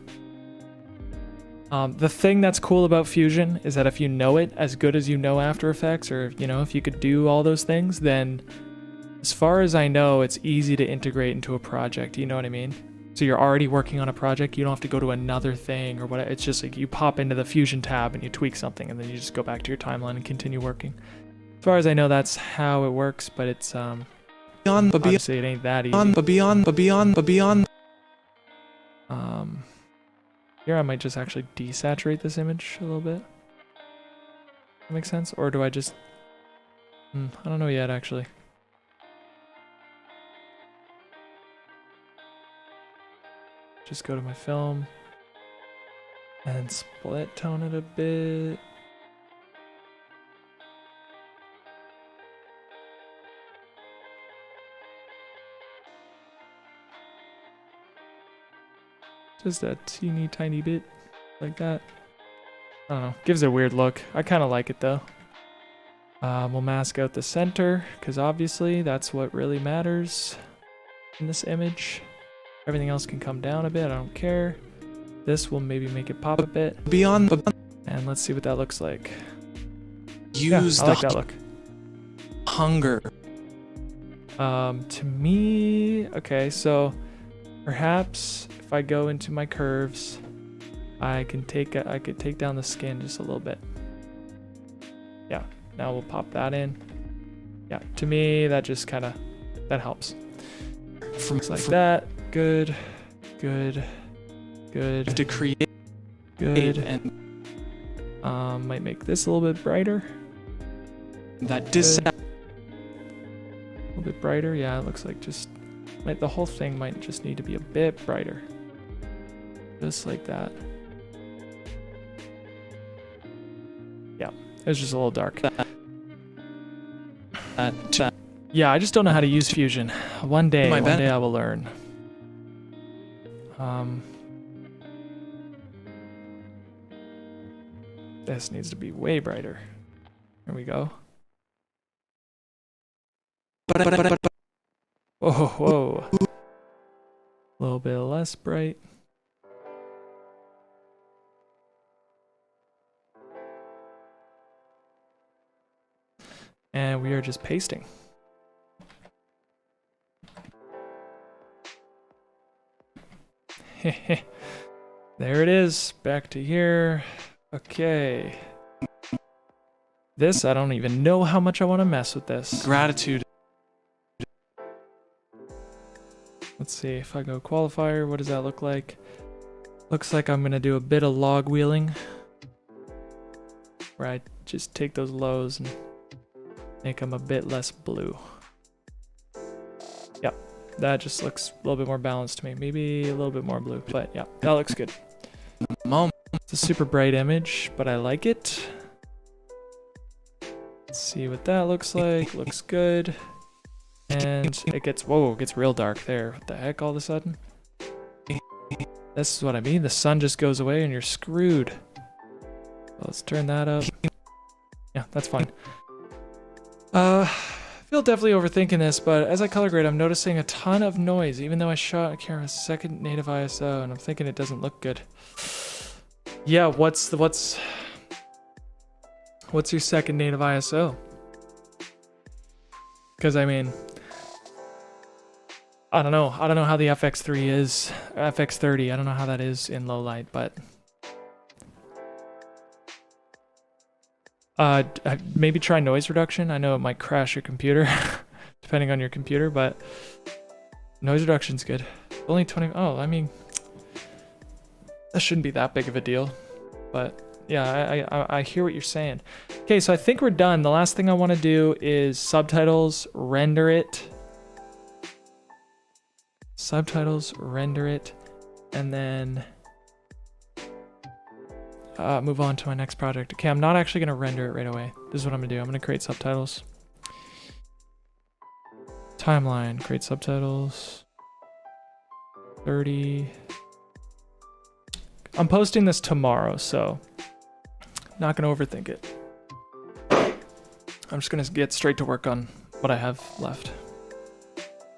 The thing that's cool about Fusion is that if you know it as good as you know After Effects, or you know, if you could do all those things, then as far as I know, it's easy to integrate into a project. You know what I mean? So you're already working on a project, you don't have to go to another thing or whatever. It's just like you pop into the Fusion tab and you tweak something, and then you just go back to your timeline and continue working. As far as I know, that's how it works, but it's obviously it ain't that easy. Here I might just actually desaturate this image a little bit. That makes sense? Or do I just... I don't know yet, actually. Just go to my film and split tone it a bit. Just a teeny tiny bit like that. I don't know. Gives it a weird look. I kind of like it though. We'll mask out the center because obviously that's what really matters in this image. Everything else can come down a bit. I don't care. This will maybe make it pop a bit. And let's see what that looks like. Use I like that look. Hunger. To me, okay, so perhaps if I go into my curves, I could take down the skin just a little bit. Yeah, now we'll pop that in. Yeah, to me that just kind of that helps. Like that. Good. To create Good. and Might make this a little bit brighter. that A little bit brighter. Yeah, it looks like just the whole thing might just need to be a bit brighter. Just like that. Yeah, it was just a little dark. Yeah, I just don't know how to use Fusion. One day I will learn. This needs to be way brighter. There we go. Whoa. A little bit less bright. And we are just pasting. There it is. Back to here. Okay. This, I don't even know how much I want to mess with this. gratitude. Let's see if I go qualifier, what does that look like? Looks like I'm gonna do a bit of log wheeling, where I just take those lows and make them a bit less blue. Yep, that just looks a little bit more balanced to me. Maybe a little bit more blue, but yeah, that looks good. It's a super bright image, but I like it. Let's see what that looks like. Looks good. And it gets, whoa, it gets real dark there. What the heck all of a sudden? This is what I mean. The sun just goes away and you're screwed. Let's turn that up. Yeah, that's fine. I feel definitely overthinking this, but as I color grade, I'm noticing a ton of noise, even though I shot a camera's second native ISO, and I'm thinking it doesn't look good. Yeah, what's your second native ISO? Because I mean, I don't know how the FX3 is, FX30. I don't know how that is in low light, but maybe try noise reduction. I know it might crash your computer, depending on your computer, but noise reduction's good. Only 20. Oh, I mean, that shouldn't be that big of a deal, but yeah, I hear what you're saying. Okay, so I think we're done. The last thing I want to do is subtitles, render it. Subtitles, render it, and then move on to my next project. Okay, I'm not actually going to render it right away. This is what I'm going to do. I'm going to create subtitles. Timeline, create subtitles. 30. I'm posting this tomorrow, so not going to overthink it. I'm just going to get straight to work on what I have left.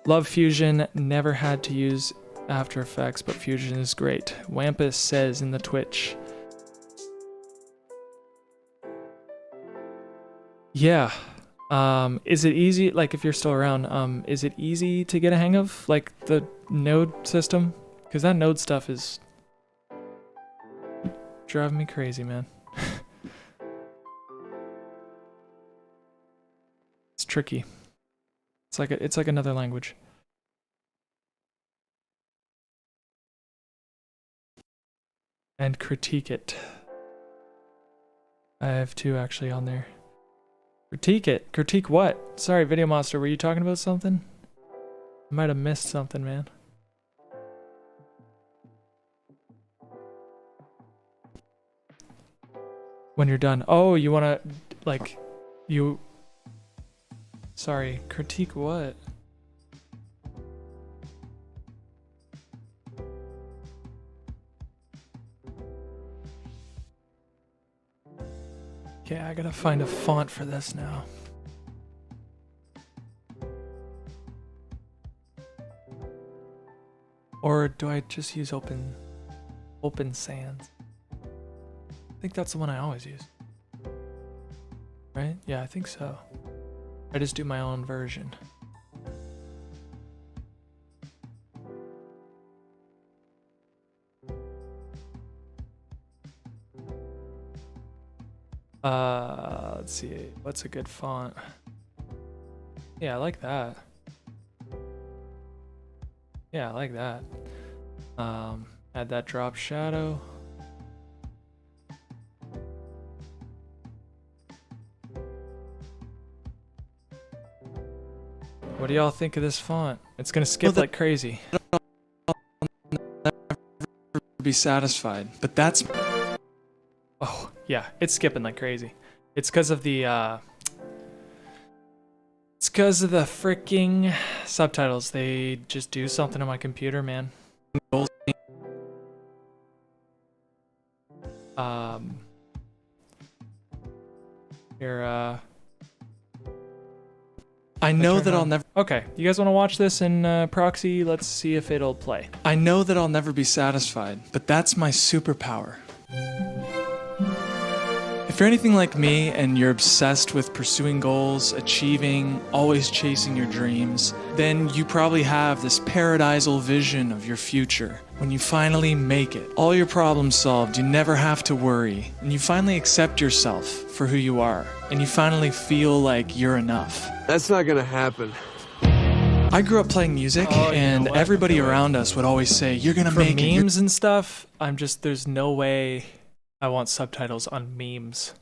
Love Fusion, never had to use After Effects, but Fusion is great. Wampus says in the Twitch. Yeah. Is it easy, like if you're still around, is it easy to get a hang of, like the node system? Because that node stuff is driving me crazy, man. It's tricky. It's like another language. And critique it. I have two actually on there. Critique it. Critique what? Sorry, Video Monster, were you talking about something? I might have missed something, man. When you're done. Oh, you wanna, like, you... Sorry, critique what? Okay, I gotta find a font for this now. Or do I just use Open Sans? I think that's the one I always use. Right? Yeah, I think so. I just do my own version. Let's see. What's a good font? Yeah, I like that. Yeah, I like that. Add that drop shadow. What do y'all think of this font? It's gonna skip like crazy. Be satisfied, but that's... Oh, yeah, it's skipping like crazy. It's because of the freaking subtitles. They just do something on my computer, man. Here, I know that I'll never... Okay, you guys want to watch this in proxy? Let's see if it'll play. I know that I'll never be satisfied, but that's my superpower. If you're anything like me and you're obsessed with pursuing goals, achieving, always chasing your dreams, then you probably have this paradisal vision of your future. When you finally make it, all your problems solved, you never have to worry, and you finally accept yourself for who you are, and you finally feel like you're enough. That's not gonna happen. I grew up playing music, and everybody around us would always say, "You're gonna For make it." memes and stuff, there's no way I want subtitles on memes.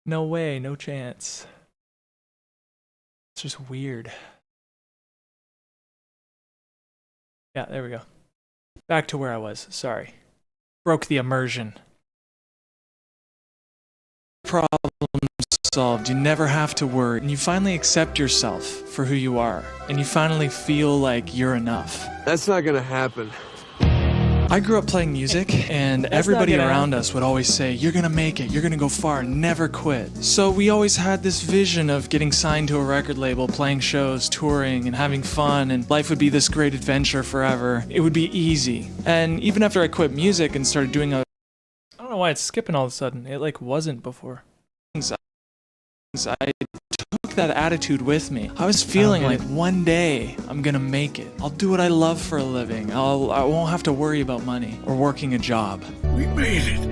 No way, no chance. It's just weird. Yeah, there we go. Back to where I was, sorry. Broke the immersion. problem solved. You never have to worry. And you finally accept yourself for who you are. And you finally feel like you're enough. That's not gonna happen. I grew up playing music, and everybody around us would always say, you're gonna make it, you're gonna go far, never quit. So we always had this vision of getting signed to a record label, playing shows, touring, and having fun, and life would be this great adventure forever. It would be easy. And even after I quit music and started doing other I don't know why it's skipping all of a sudden. It like wasn't before. things, I took that attitude with me. I was feeling like one day I'm gonna make it. I'll do what I love for a living. I won't have to worry about money or working a job. We made it.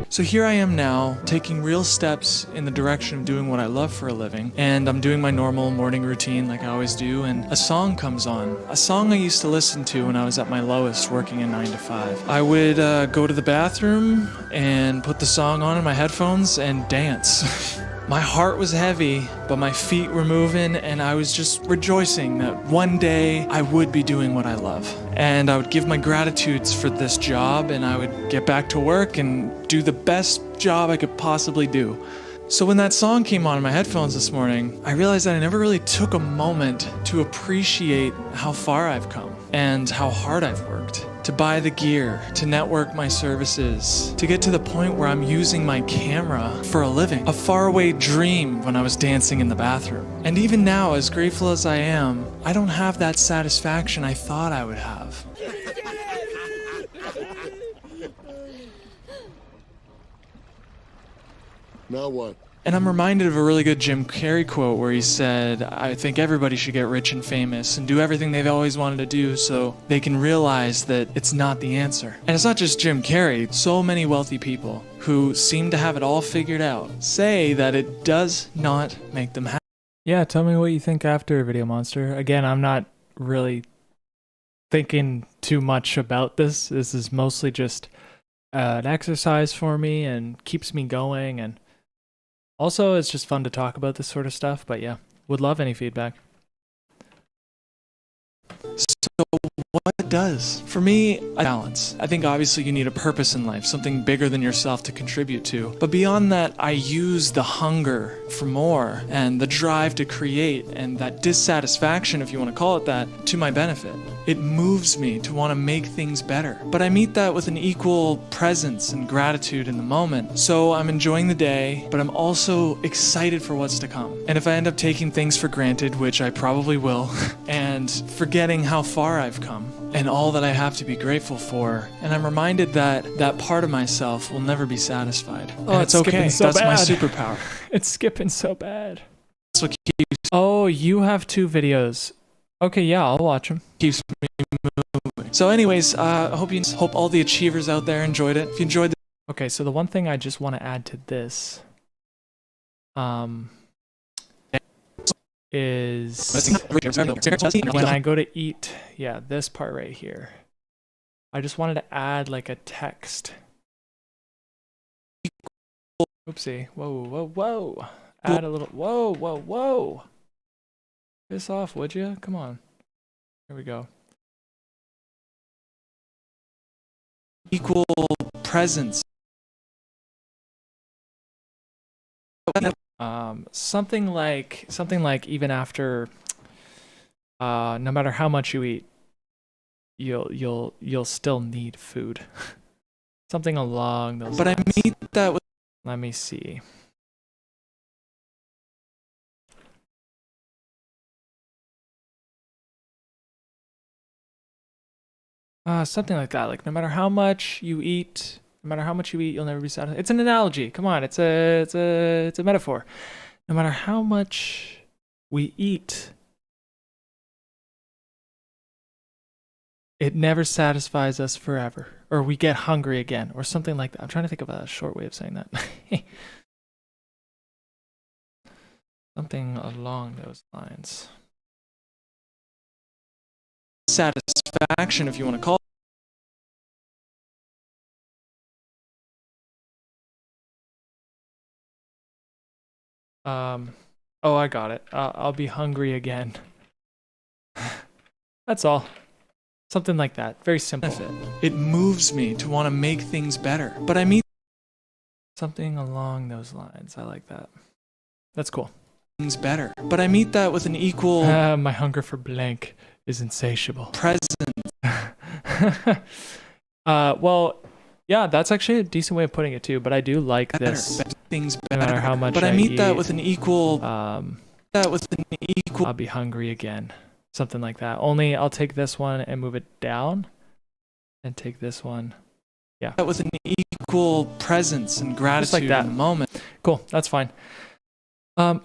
So here I am now, taking real steps in the direction of doing what I love for a living, and I'm doing my normal morning routine like I always do, and a song comes on. A song I used to listen to when I was at my lowest, working a 9 to 5. I would go to the bathroom and put the song on in my headphones and dance. My heart was heavy, but my feet were moving, and I was just rejoicing that one day I would be doing what I love. And I would give my gratitudes for this job, and I would get back to work and do the best job I could possibly do. So when that song came on in my headphones this morning, I realized that I never really took a moment to appreciate how far I've come and how hard I've worked. To buy the gear, to network my services, to get to the point where I'm using my camera for a living. A faraway dream when I was dancing in the bathroom. And even now, as grateful as I am, I don't have that satisfaction I thought I would have. Now what? And I'm reminded of a really good Jim Carrey quote where he said, I think everybody should get rich and famous and do everything they've always wanted to do so they can realize that it's not the answer. And it's not just Jim Carrey. So many wealthy people who seem to have it all figured out say that it does not make them happy. Yeah, tell me what you think after, Video Monster. Again, I'm not really thinking too much about this. This is mostly just an exercise for me and keeps me going, and also it's just fun to talk about this sort of stuff. But yeah, would love any feedback. So what does? For me, a balance. I think obviously you need a purpose in life, something bigger than yourself to contribute to. But beyond that, I use the hunger for more and the drive to create and that dissatisfaction, if you want to call it that, to my benefit. It moves me to want to make things better. But I meet that with an equal presence and gratitude in the moment. So I'm enjoying the day, but I'm also excited for what's to come. And if I end up taking things for granted, which I probably will, and forgetting how far I've come and all that I have to be grateful for, and I'm reminded that that part of myself will never be satisfied. Oh, and it's okay. so That's my bad. superpower. It's skipping so bad. That's what keeps Oh, you have 2 videos. Okay, yeah, I'll watch them. me moving. So anyways, hope all the achievers out there enjoyed it. If you enjoyed the Okay, so the one thing I just want to add to this is when I go to eat, yeah, this part right here. I just wanted to add like a text. Oopsie. Whoa, whoa, whoa. Add a little, whoa, whoa, whoa. Piss off, would you? Come on. Here we go. equal presence. Something like even after no matter how much you eat, you'll still need food. Something along those But lines. I mean that with Let me see. Something like that. Like no matter how much you eat, you'll never be satisfied. It's an analogy. Come on, it's a metaphor. No matter how much we eat, it never satisfies us forever, or we get hungry again, or something like that. I'm trying to think of a short way of saying that. Something along those lines. satisfaction, if you want to call it. Oh, I got it. I'll be hungry again. That's all. Something like that. Very simple. It moves me to want to make things better. But I mean Something along those lines. I like that. That's cool. Things better. But I meet that with an equal My hunger for blank is insatiable. presence. Well, yeah, that's actually a decent way of putting it too. But I do like this. Things No better. matter how much but I meet that eat, with an equal. I'll be hungry again. Something like that. Only I'll take this one and move it down, and take this one. Yeah. With an equal presence and gratitude Just like that. in the moment. Cool. That's fine.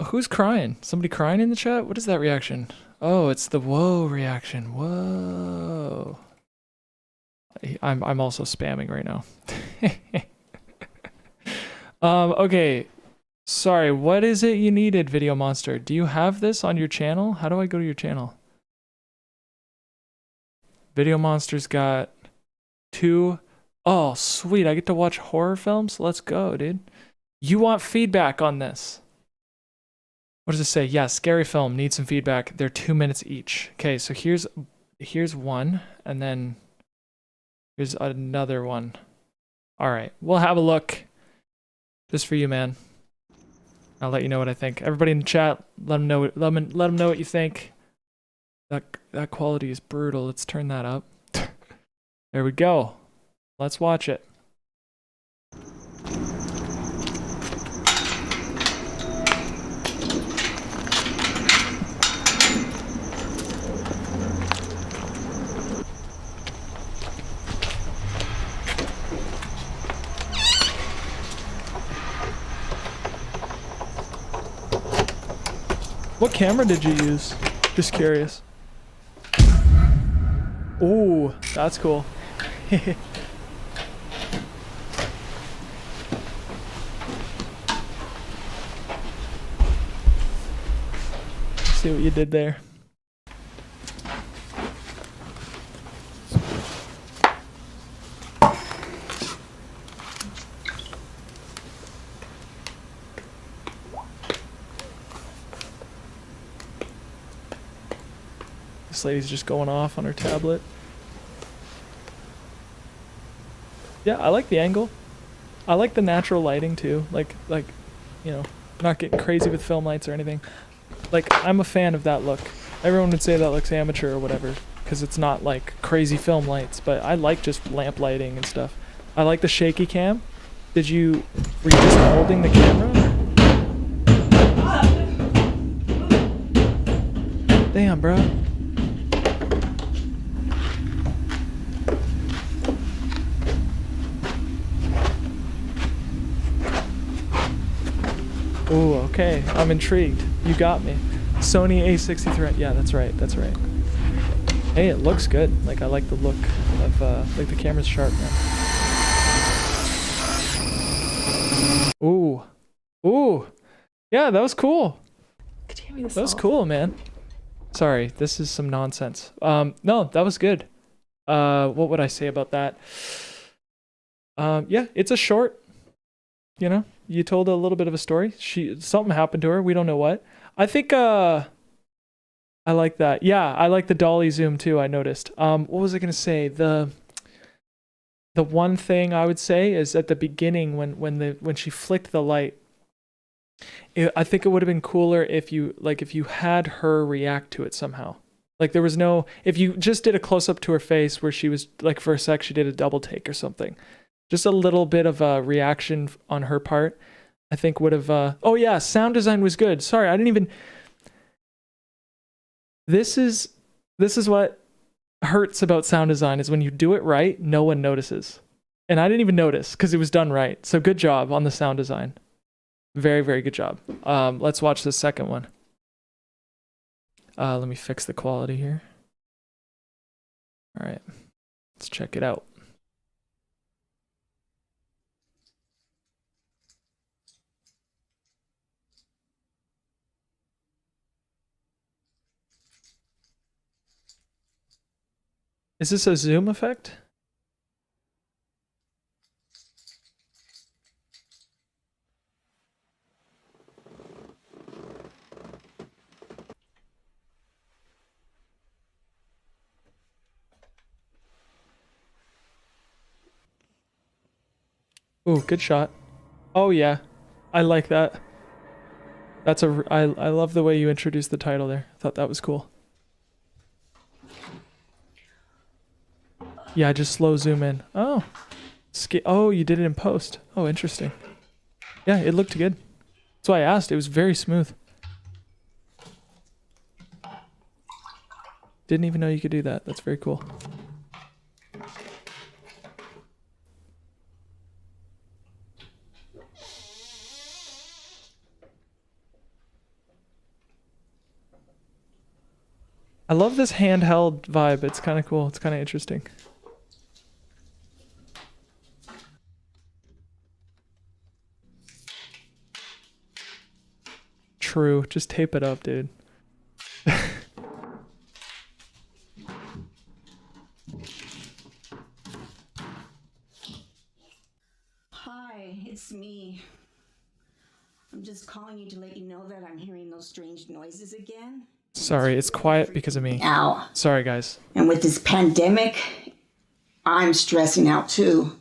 Who's crying? Somebody crying in the chat? What is that reaction? Oh, it's the whoa reaction. Whoa. I'm also spamming right now. Okay. Sorry, what is it you needed, Video Monster? Do you have this on your channel? How do I go to your channel? Video Monster's got 2. Oh, sweet. I get to watch horror films? Let's go, dude. You want feedback on this? What does it say? Yeah, scary film. Need some feedback. They're 2 minutes each. Okay, so here's one, and then here's another one. All right, we'll have a look. Just for you, man. I'll let you know what I think. Everybody in the chat, let them know. Let them know what you think. That quality is brutal. Let's turn that up. There we go. Let's watch it. What camera did you use? Just curious. Ooh, that's cool. See what you did there. This lady's just going off on her tablet. Yeah, I like the angle. I like the natural lighting too. Like, you know, not getting crazy with film lights or anything. Like, I'm a fan of that look. Everyone would say that looks amateur or whatever, because it's not like crazy film lights, but I like just lamp lighting and stuff. I like the shaky cam. Were you just holding the camera? Damn, bro. Oh, okay. I'm intrigued. You got me. Sony A7IV. Yeah, that's right. That's right. Hey, it looks good. Like, I like the look of, like, the camera's sharp, man. Ooh. Ooh. Yeah, that was cool. Could you hand me this? That was cool, man. Sorry, this is some nonsense. No, that was good. What would I say about that? Yeah, it's a short. You know, you told a little bit of a story. Something happened to her. We don't know what. I think, I like that. Yeah, I like the dolly zoom too, I noticed. What was I going to say? The one thing I would say is at the beginning when she flicked the light, I think it would have been cooler if you had her react to it somehow. Like there was no, if you just did a close up to her face where she was like for a sec, she did a double take or something. Just a little bit of a reaction on her part, I think would have, oh yeah, sound design was good. Sorry, I didn't even, this is what hurts about sound design is when you do it right, no one notices. And I didn't even notice because it was done right. So good job on the sound design. Very, very good job. Let's watch the second one. Let me fix the quality here. All right, let's check it out. Is this a zoom effect? Ooh, good shot. Oh yeah, I like that. That's I love the way you introduced the title there. I thought that was cool. Yeah, just slow zoom in. Oh, oh, you did it in post. Oh, interesting. Yeah, it looked good. That's why I asked. It was very smooth. Didn't even know you could do that. That's very cool. I love this handheld vibe. It's kind of cool. It's kind of interesting. True. Just tape it up, dude. Hi, it's me. I'm just calling you to let you know that I'm hearing those strange noises again. Sorry, it's quiet because of me. Ow. Sorry, guys. And with this pandemic, I'm stressing out too.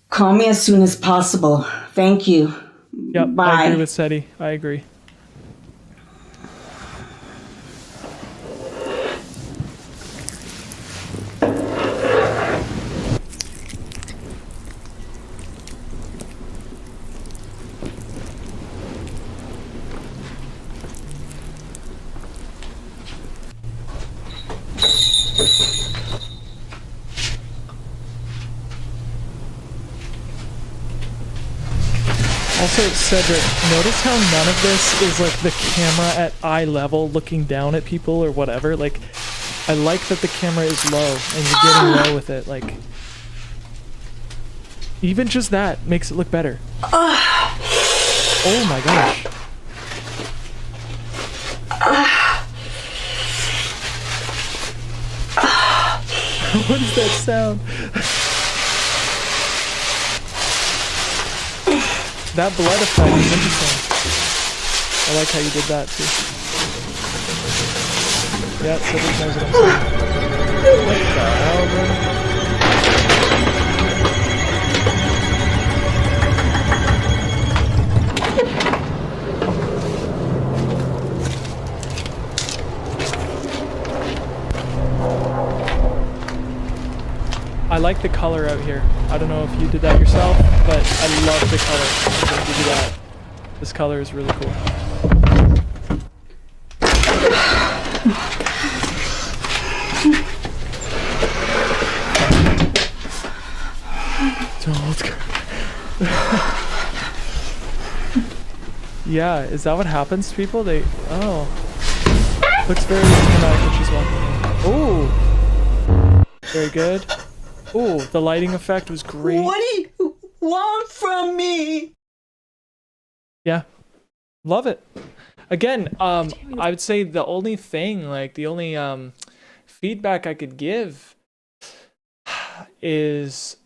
Call me as soon as possible. Thank you. Yep, Bye. I agree with Seti. I agree. Also, Cedric, notice how none of this is like the camera at eye level looking down at people or whatever. Like, I like that the camera is low and you're getting low with it. Like, even just that makes it look better. Oh my gosh. What is that sound? That blood effect is interesting. I like how you did that too. Yeah, Cedric knows what I'm saying. What the hell, bro? I like the color out here. I don't know if you did that yourself, but I love the color. I'm gonna give you that. This color is really cool. So let's go. Yeah, is that what happens to people? Oh. Looks very dramatic when she's walking in. Oh! Very good. Oh, the lighting effect was great. What do you want from me? Yeah. Love it. Again, I would say the only thing, like the only feedback I could give is,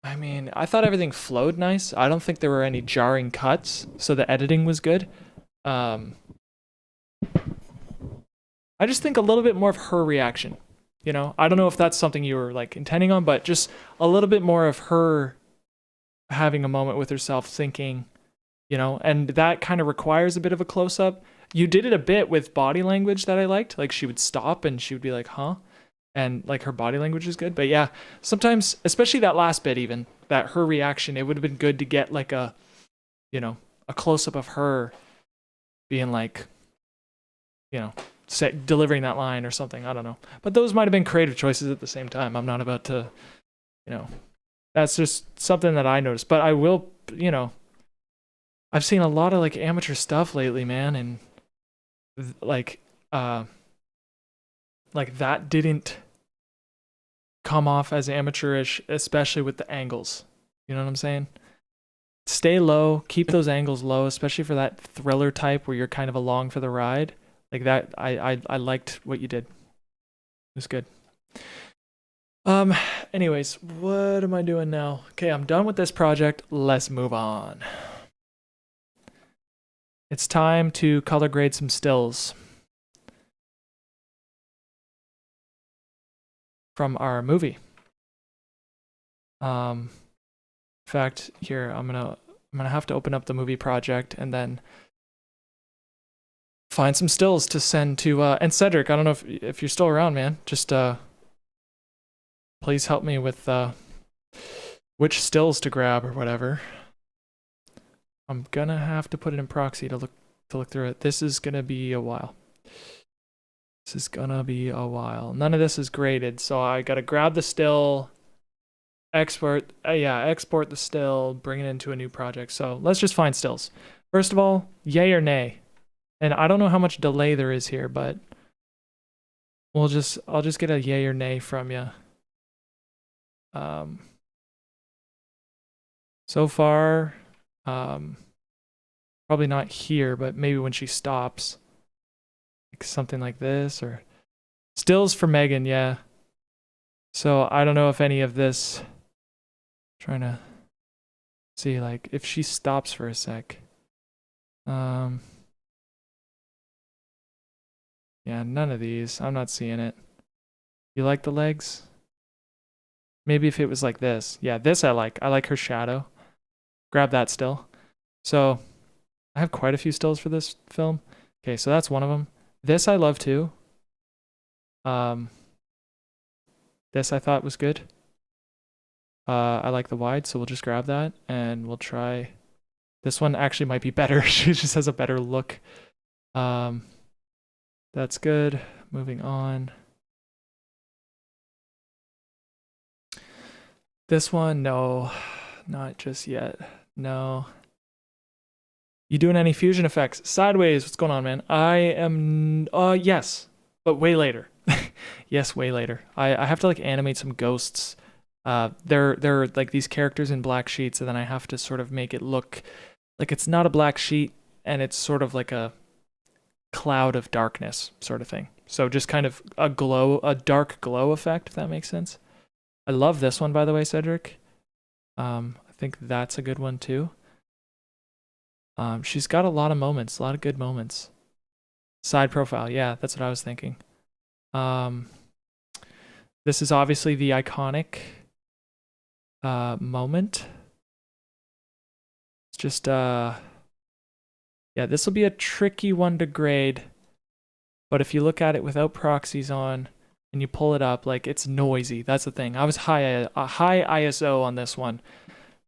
I mean, I thought everything flowed nice. I don't think there were any jarring cuts, so the editing was good. I just think a little bit more of her reaction. You know, I don't know if that's something you were like intending on, but just a little bit more of her having a moment with herself, thinking, you know, and that kind of requires a bit of a close up. You did it a bit with body language that I liked. Like she would stop and she would be like, huh? And like her body language is good. But yeah, sometimes, especially that last bit, even that her reaction, it would have been good to get like a, you know, a close up of her being like, you know, delivering that line or something. I don't know. But those might have been creative choices at the same time. I'm not about to, you know, that's just something that I noticed. But I will, you know, I've seen a lot of like amateur stuff lately, man. And like that didn't come off as amateurish, especially with the angles. You know what I'm saying? Stay low, keep those angles low, especially for that thriller type where you're kind of along for the ride. Like that, I liked what you did. It was good. Anyways, what am I doing now? Okay, I'm done with this project. Let's move on. It's time to color grade some stills from our movie. fact, here I'm gonna have to open up the movie project and then find some stills to send to and Cedric, I don't know if you're still around, man. Just please help me with which stills to grab or whatever. I'm gonna have to put it in proxy to look through it. This is gonna be a while. None of this is graded, so I gotta grab the still, export the still, bring it into a new project. So let's just find stills. First of all, yay or nay? And I don't know how much delay there is here, but I'll just get a yay or nay from you. So far, probably not here, but maybe when she stops, like something like this, or stills for Megan, yeah. So I don't know if any of this, trying to see like if she stops for a sec. Yeah, none of these. I'm not seeing it. You like the legs? Maybe if it was like this. Yeah, this I like. I like her shadow. Grab that still. So I have quite a few stills for this film. Okay, so that's one of them. This I love too. This I thought was good. I like the wide, so we'll just grab that and we'll try. This one actually might be better. She just has a better look. That's good. Moving on. This one, no, not just yet. No. You doing any fusion effects? Sideways, what's going on, man? I am, yes, but way later. Yes, way later. I have to like animate some ghosts. They're like these characters in black sheets, and then I have to sort of make it look like it's not a black sheet, and it's sort of like a cloud of darkness sort of thing. So just kind of a dark glow effect, if that makes sense. I love this one, by the way, Cedric. I think that's a good one too. She's got a lot of moments, a lot of good moments. Side profile, yeah, that's what I was thinking. This is obviously the iconic moment. It's just yeah, this will be a tricky one to grade, but if you look at it without proxies on and you pull it up, like it's noisy. That's the thing. I was high ISO on this one,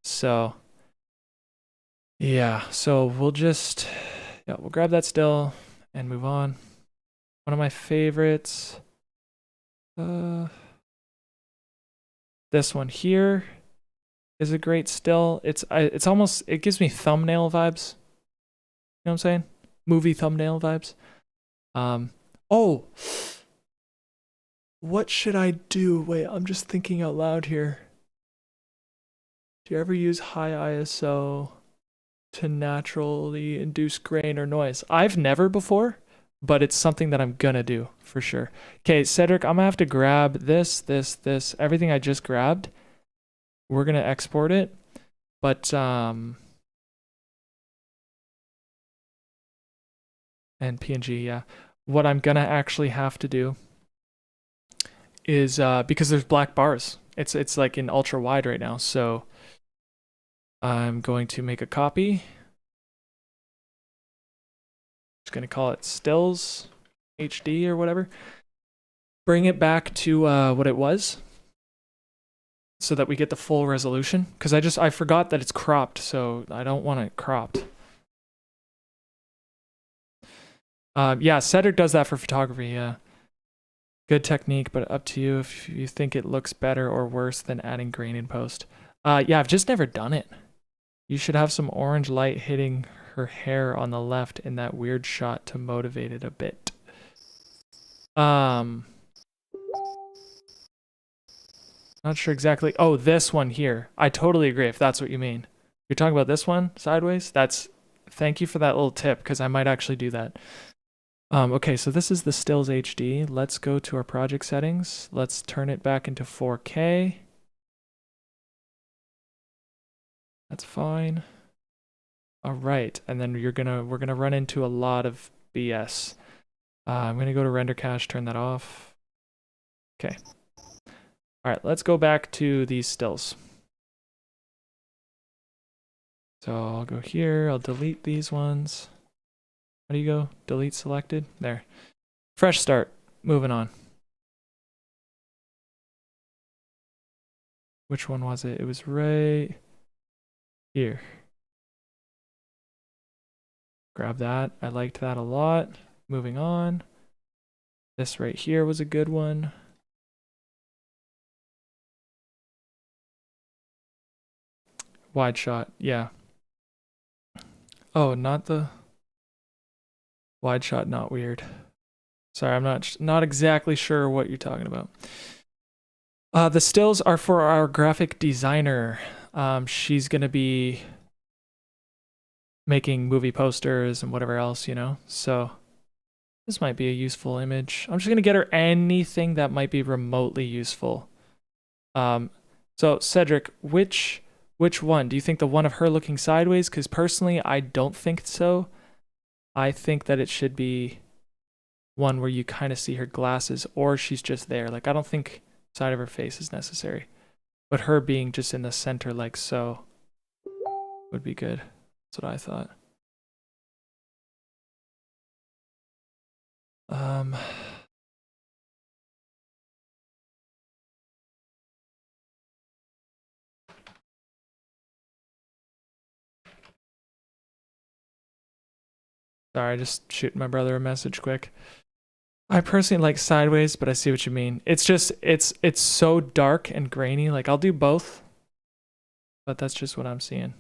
so yeah. So we'll grab that still and move on. One of my favorites, this one here is a great still. It's almost, it gives me thumbnail vibes. You know what I'm saying? Movie thumbnail vibes. Oh, what should I do? Wait, I'm just thinking out loud here. Do you ever use high ISO to naturally induce grain or noise? I've never before, but it's something that I'm gonna do for sure. Okay, Cedric, I'm gonna have to grab this, everything I just grabbed. We're gonna export it, but and PNG, yeah. What I'm gonna actually have to do is because there's black bars. It's like in ultra wide right now, so I'm going to make a copy. Just gonna call it stills HD or whatever. Bring it back to what it was, so that we get the full resolution. Because I forgot that it's cropped, so I don't want it cropped. Yeah, Cedric does that for photography, yeah. Good technique, but up to you if you think it looks better or worse than adding grain in post. Yeah, I've just never done it. You should have some orange light hitting her hair on the left in that weird shot to motivate it a bit. Not sure exactly. Oh, this one here. I totally agree if that's what you mean. You're talking about this one, sideways? Thank you for that little tip, because I might actually do that. Okay, so this is the stills HD. Let's go to our project settings. Let's turn it back into 4K. That's fine. All right, and then we're gonna run into a lot of BS. I'm gonna go to render cache, turn that off. Okay. All right, let's go back to these stills. So I'll go here, I'll delete these ones. How do you go? Delete selected? There. Fresh start. Moving on. Which one was it? It was right here. Grab that. I liked that a lot. Moving on. This right here was a good one. Wide shot. Yeah. Oh, not the wide shot. Not weird. Sorry, I'm not exactly sure what you're talking about. The stills are for our graphic designer. She's gonna be making movie posters and whatever else, you know. So this might be a useful image. I'm just gonna get her anything that might be remotely useful. So Cedric, which one? Do you think the one of her looking sideways? Because personally, I don't think so. I think that it should be one where you kind of see her glasses, or she's just there. Like, I don't think side of her face is necessary, but her being just in the center like so would be good. That's what I thought. Sorry, just shooting my brother a message quick. I personally like sideways, but I see what you mean. It's just, it's so dark and grainy. Like, I'll do both, but that's just what I'm seeing.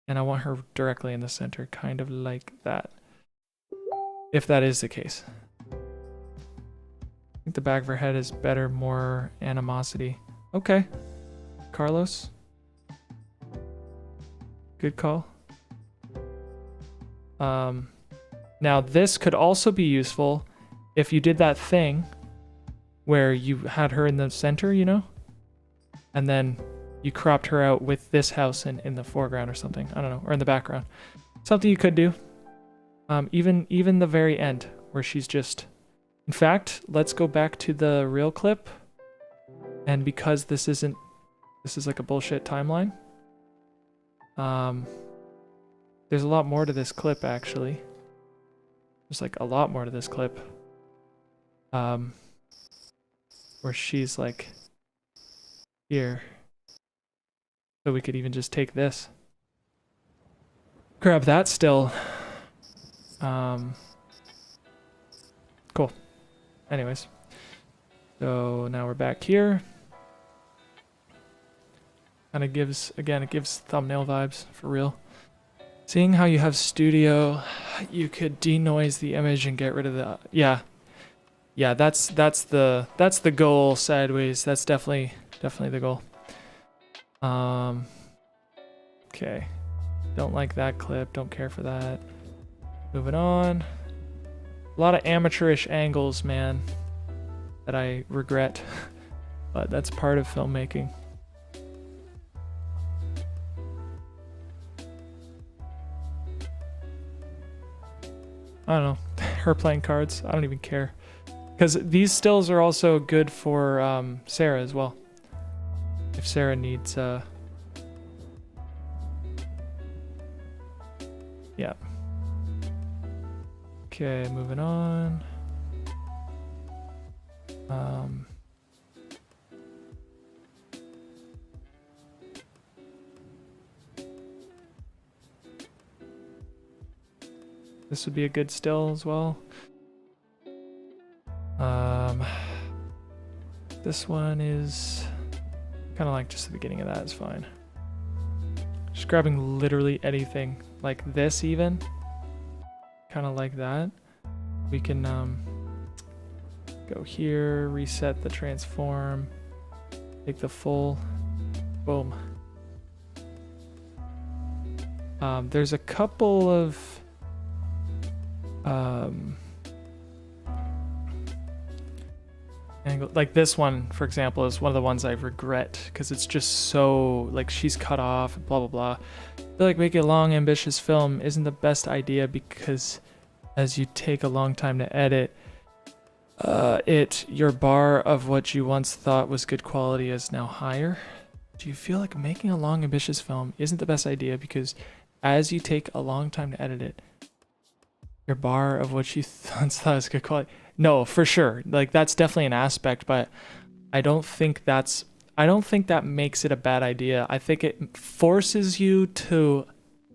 And I want her directly in the center, kind of like that. If that is the case. I think the back of her head is better, more animosity. Okay. Carlos. Good call. Now this could also be useful if you did that thing where you had her in the center, you know, and then you cropped her out with this house in the foreground or something. I don't know, or in the background. Something you could do. Even the very end where she's just. In fact, let's go back to the real clip. And because this is like a bullshit timeline. There's a lot more to this clip, actually. There's like a lot more to this clip. Where she's like here. So we could even just take this. Grab that still. Cool. Anyways. So now we're back here. Kind of gives, again, it gives thumbnail vibes for real. Seeing how you have studio, you could denoise the image and get rid of the, yeah, that's the goal. Sideways, that's definitely the goal. Okay, don't like that clip, don't care for that. Moving on. A lot of amateurish angles, man, that I regret, but that's part of filmmaking. I don't know, her playing cards, I don't even care. Because these stills are also good for Sarah as well. If Sarah needs, yeah. Okay, moving on. This would be a good still as well. This one is kind of like just the beginning of that is fine. Just grabbing literally anything like this, even kind of like that. We can go here, reset the transform, take the full, boom. There's a couple of angle, like this one, for example, is one of the ones I regret because it's just so like she's cut off and blah blah blah. I feel like making a long, ambitious film isn't the best idea because as you take a long time to edit, your bar of what you once thought was good quality is now higher. Do you feel like making a long, ambitious film isn't the best idea because as you take a long time to edit it, your bar of what you once thought was good quality? No, for sure. Like, that's definitely an aspect, but I don't think that makes it a bad idea. I think it forces you to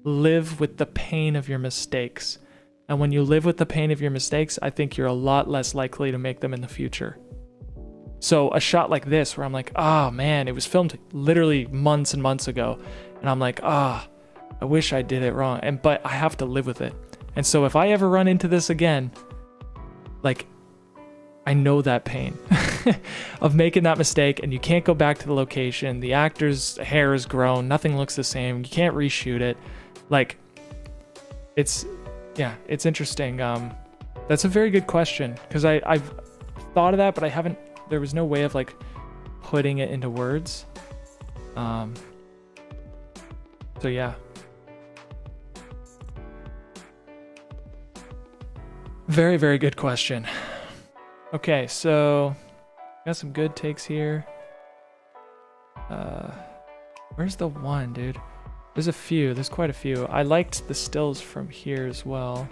live with the pain of your mistakes. And when you live with the pain of your mistakes, I think you're a lot less likely to make them in the future. So a shot like this where I'm like, oh man, it was filmed literally months and months ago. And I'm like, I wish I did it wrong. But I have to live with it. And so if I ever run into this again, like, I know that pain of making that mistake, and you can't go back to the location. The actor's hair is grown. Nothing looks the same. You can't reshoot it. Like, it's interesting. That's a very good question, because I've thought of that, but I haven't, there was no way of like putting it into words. So yeah. Very, very good question. Okay, so got some good takes here. Where's the one, dude? There's a few. There's quite a few. I liked the stills from here as well.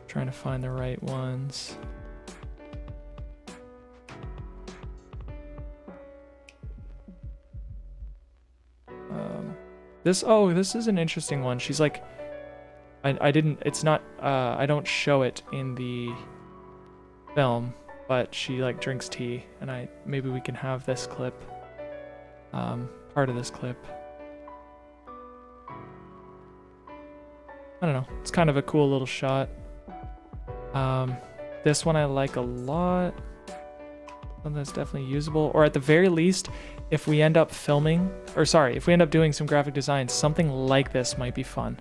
Trying to find the right ones. This is an interesting one. She's like, I don't show it in the film, but she like drinks tea, and maybe we can have this clip, part of this clip. I don't know, it's kind of a cool little shot. This one I like a lot. Something that's definitely usable, or at the very least, if we end up doing some graphic design, something like this might be fun.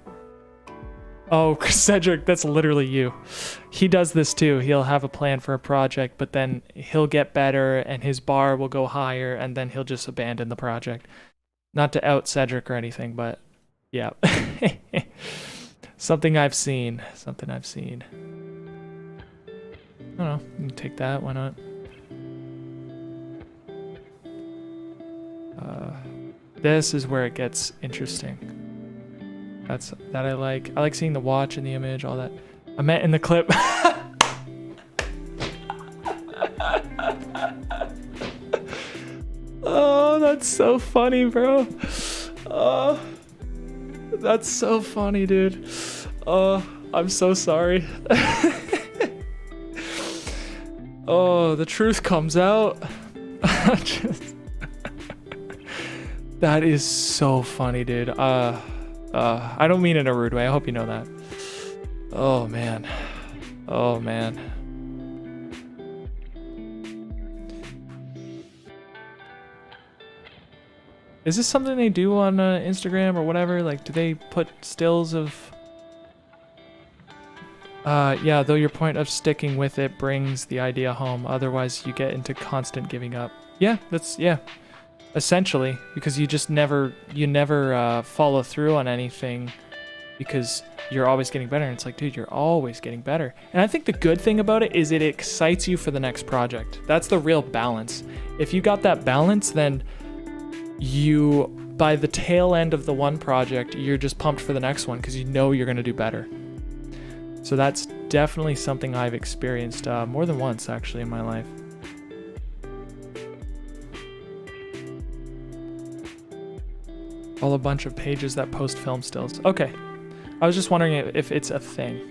Oh, Cedric, that's literally you. He does this too. He'll have a plan for a project, but then he'll get better and his bar will go higher, and then he'll just abandon the project. Not to out Cedric or anything, but yeah. Something I've seen. I don't know. You can take that. Why not? This is where it gets interesting. That I like. I like seeing the watch in the image, all that. I meant in the clip. Oh, that's so funny, bro. Oh, that's so funny, dude. Oh, I'm so sorry. Oh, the truth comes out. That is so funny, dude. I don't mean it in a rude way. I hope you know that. Oh, man. Oh, man. Is this something they do on Instagram or whatever? Like, do they put stills of... yeah, though your point of sticking with it brings the idea home. Otherwise, you get into constant giving up. Yeah, yeah. Essentially, because you never follow through on anything because you're always getting better. And it's like, dude, you're always getting better. And I think the good thing about it is it excites you for the next project. That's the real balance. If you got that balance, then by the tail end of the one project, you're just pumped for the next one because you know you're going to do better. So that's definitely something I've experienced more than once, actually, in my life. All a bunch of pages that post film stills. Okay. I was just wondering if it's a thing.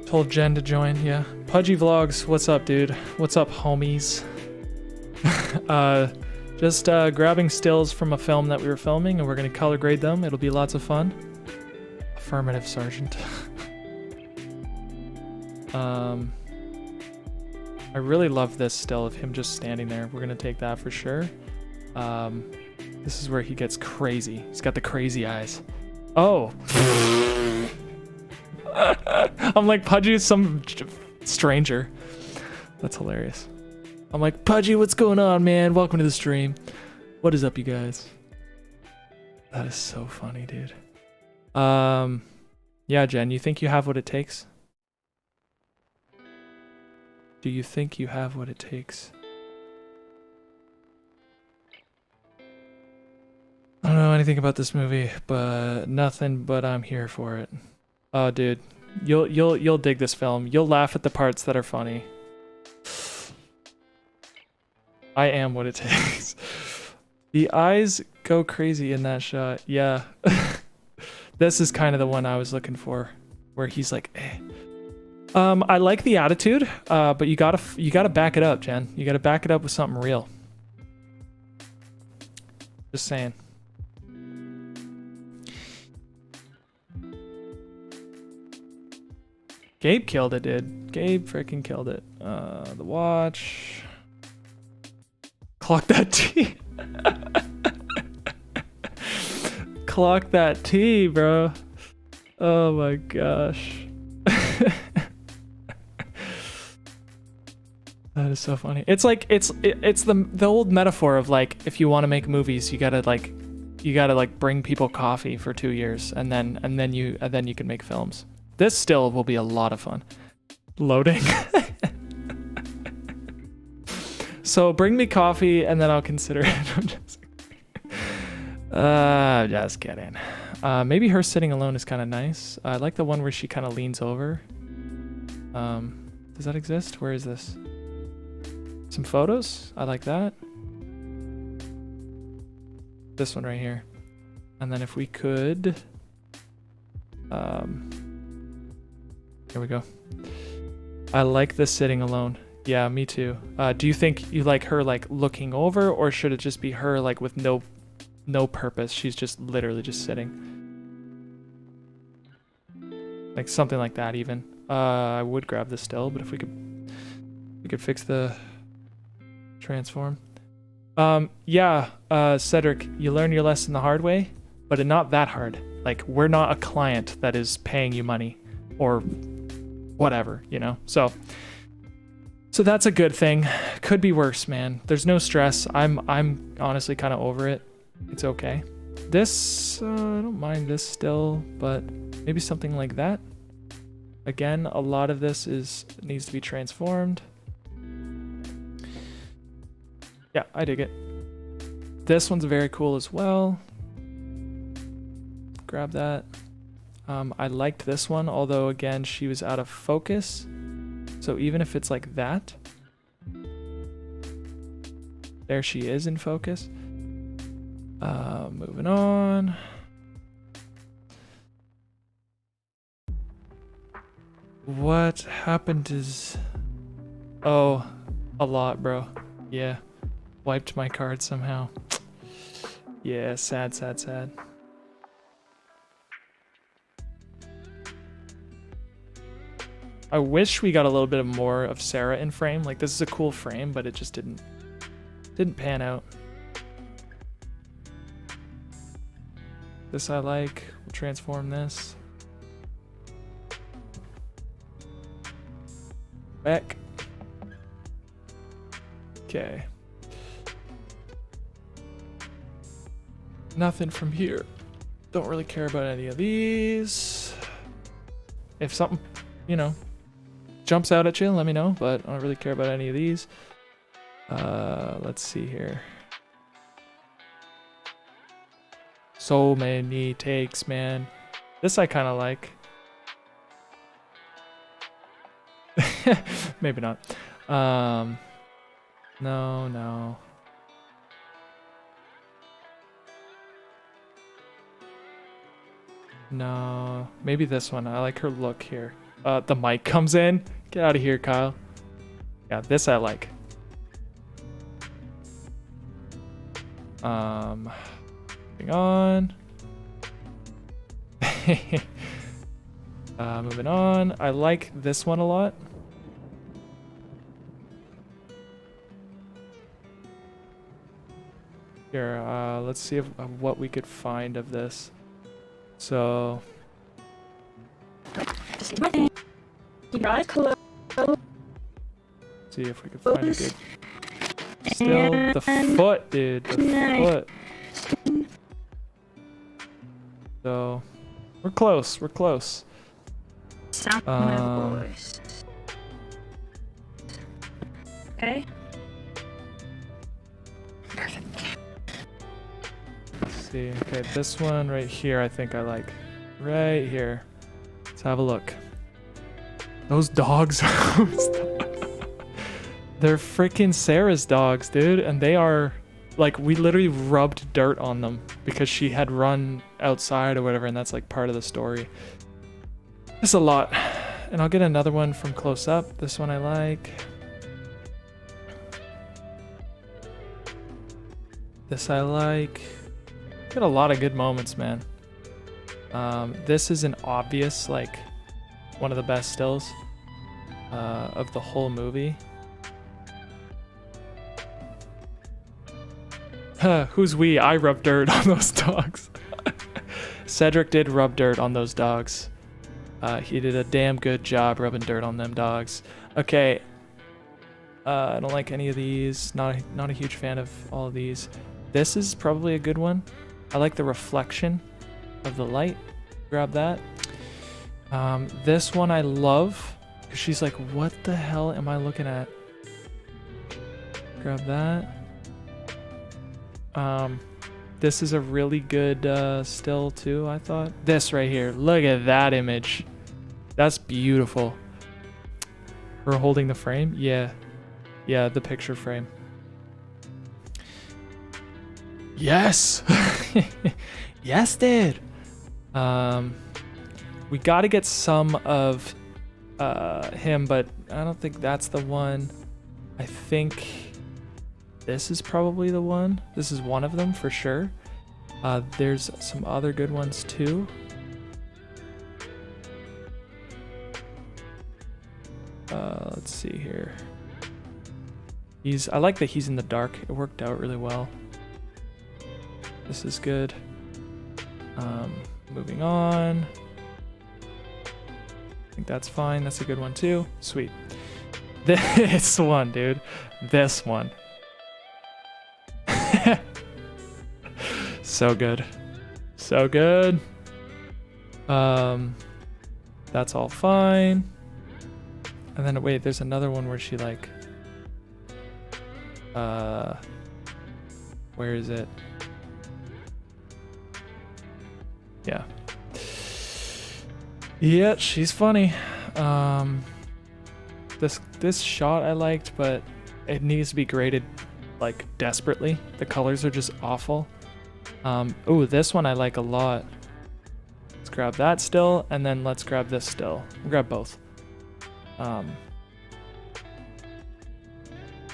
Told Jen to join, yeah. Pudgy Vlogs, what's up, dude? What's up, homies? Just grabbing stills from a film that we were filming, and we're going to color grade them. It'll be lots of fun. Affirmative, Sergeant. I really love this still of him just standing there. We're going to take that for sure. This is where he gets crazy. He's got the crazy eyes. Oh. I'm like, Pudgy is some stranger. That's hilarious. I'm like, Pudgy, what's going on, man? Welcome to the stream. What is up, you guys? That is so funny, dude. Yeah, Jen, you think you have what it takes? Do you think you have what it takes? I don't know anything about this movie, but nothing but I'm here for it. Oh, dude, you'll dig this film. You'll laugh at the parts that are funny. I am what it takes. The eyes go crazy in that shot. Yeah. This is kind of the one I was looking for, where he's like, eh. I like the attitude, but you gotta back it up, Jen. You gotta back it up with something real. Just saying. Gabe killed it, dude. Gabe freaking killed it. The watch. Clock that T. Clock that T, bro. Oh my gosh. That is so funny. It's like it's the old metaphor of like, if you want to make movies, you gotta bring people coffee for 2 years and then you can make films. This still will be a lot of fun. Loading. So bring me coffee and then I'll consider it. I'm just kidding. Maybe her sitting alone is kind of nice. I like the one where she kind of leans over. Does that exist? Where is this? Some photos? I like that. This one right here. And then if we could... here we go. I like this sitting alone. Yeah, me too. Do you think you like her like looking over, or should it just be her like with no purpose? She's just literally just sitting. Like something like that even. I would grab this still, but if we could fix the transform. Yeah, Cedric, you learn your lesson the hard way, but not that hard. Like, we're not a client that is paying you money or whatever, you know? So that's a good thing. Could be worse, man. There's no stress. I'm honestly kind of over it. It's okay. This, I don't mind this still, but maybe something like that. Again, a lot of this needs to be transformed. Yeah, I dig it. This one's very cool as well. Grab that. I liked this one, although again, she was out of focus. So even if it's like that, there she is in focus. Moving on. What happened is... Oh, a lot, bro. Yeah. Wiped my card somehow. Yeah, sad, sad, sad. I wish we got a little bit more of Sarah in frame. Like, this is a cool frame, but it just didn't pan out. This I like. We'll transform this. Back. Okay. Nothing from here. Don't really care about any of these. If something, you know, jumps out at you, let me know, but I don't really care about any of these. Let's see here. So many takes, man. This I kind of like. Maybe not. No. No, maybe this one. I like her look here. The mic comes in. Get out of here, Kyle. Yeah, this I like. Moving on. Moving on. I like this one a lot. Here, let's see what we could find of this. So, See if we can find a good. Still the foot, dude. The foot. So we're close. We're close. Sound my voice. Okay. Let's see. Okay, this one right here, I think I like. Right here. Let's have a look. Those dogs. They're freaking Sarah's dogs, dude, and they are like, we literally rubbed dirt on them because she had run outside or whatever, and that's like part of the story. It's a lot. And I'll get another one from close up. This one I like. This I like. Got a lot of good moments, man. This is an obvious, like, one of the best stills of the whole movie. Who's we? I rubbed dirt on those dogs. Cedric did rub dirt on those dogs. He did a damn good job rubbing dirt on them dogs. Okay. I don't like any of these. Not a huge fan of all of these. This is probably a good one. I like the reflection of the light. Grab that. This one I love. She's like, what the hell am I looking at? Grab that. This is a really good still too, I thought. This right here. Look at that image. That's beautiful. We're holding the frame? Yeah. Yeah, the picture frame. Yes! Yes, dude! We gotta get some of him, but I don't think that's the one. I think this is probably the one. This is one of them for sure. There's some other good ones too. Let's see here. I like that he's in the dark. It worked out really well. This is good. Moving on. I think that's fine. That's a good one too. Sweet. This one, dude. This one. So good. So good. That's all fine. And then wait, there's another one where she like where is it? Yeah. Yeah, she's funny. This shot I liked, but it needs to be graded like desperately. The colors are just awful. Oh, this one I like a lot. Let's grab that still, and then let's grab this still. We'll grab both.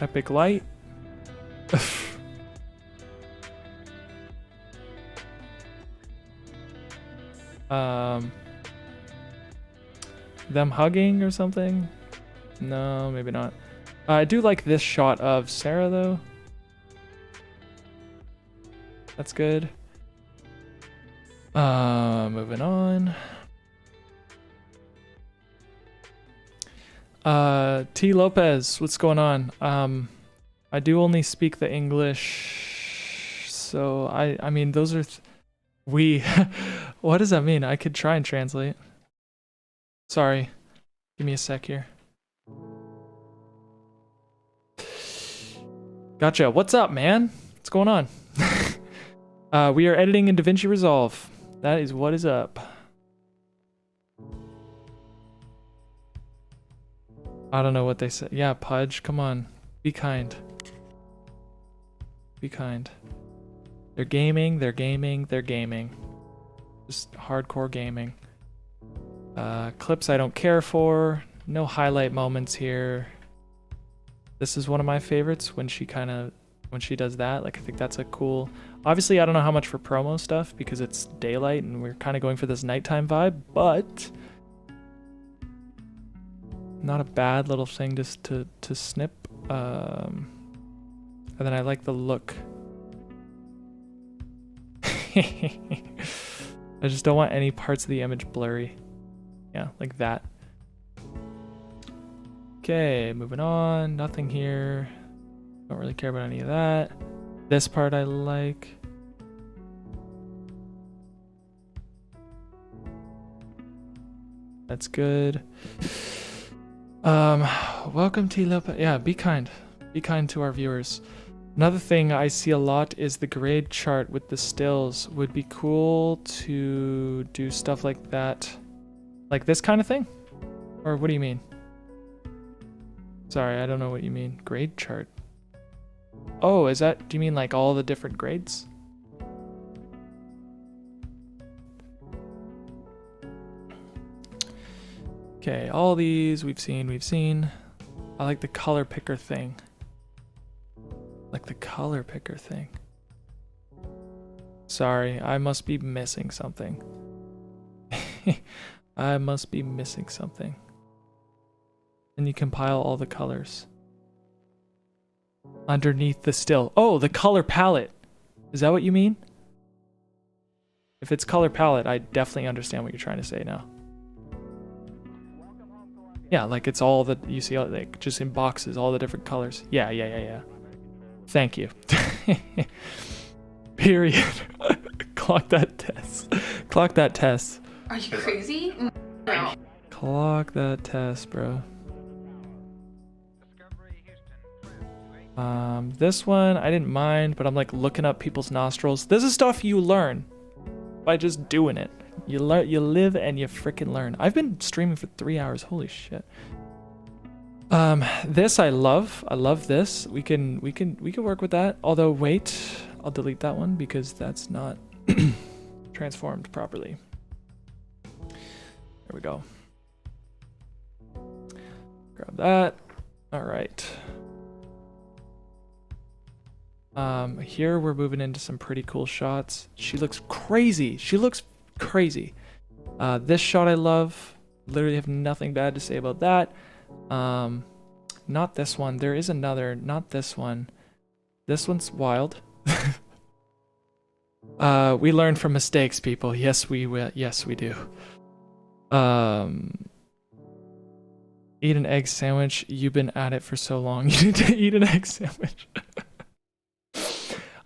Epic light. Them hugging or something? No, maybe not. I do like this shot of Sarah though. That's good. Moving on. T. Lopez, what's going on? I do only speak the English, so I mean those are we. What does that mean? I could try and translate. Sorry, give me a sec here. Gotcha. What's up, man? What's going on? We are editing in DaVinci Resolve. That is what is up. I don't know what they said. Yeah, Pudge, come on. Be kind. Be kind. They're gaming, they're gaming, they're gaming. Just hardcore gaming. Clips I don't care for. No highlight moments here. This is one of my favorites when she does that. Like, I think that's a cool... Obviously, I don't know how much for promo stuff because it's daylight and we're kind of going for this nighttime vibe, but... Not a bad little thing just to snip. And then I like the look. I just don't want any parts of the image blurry. Yeah, like that. Okay, moving on. Nothing here. Don't really care about any of that. This part I like. That's good. Welcome to Lopa. Yeah, be kind. Be kind to our viewers. Another thing I see a lot is the grade chart with the stills. Would be cool to do stuff like that. Like this kind of thing? Or what do you mean? Sorry, I don't know what you mean. Grade chart. Oh, is that, do you mean like all the different grades? Okay, all these we've seen. I like the color picker thing. Sorry, I must be missing something. I must be missing something. And you compile all the colors. Underneath the still. Oh, the color palette. Is that what you mean? If it's color palette, I definitely understand what you're trying to say now. Yeah, like it's all the, you see, like just in boxes, all the different colors. Yeah. Thank you. Period. Clock that test. Clock that test. Are you crazy? No. Clock that test, bro. This one I didn't mind, but I'm like looking up people's nostrils. This is stuff you learn by just doing it. You live and you freaking learn. I've been streaming for 3 hours. Holy shit. This I love. I love this. We can work with that. Although wait, I'll delete that one because that's not transformed properly. There we go. Grab that. All right. Here we're moving into some pretty cool shots. She looks crazy. This shot I love. Literally have nothing bad to say about that. Not this one. There is another. Not this one. This one's wild. We learn from mistakes, people. Yes, we will. Yes, we do. Eat an egg sandwich. You've been at it for so long. You need to eat an egg sandwich.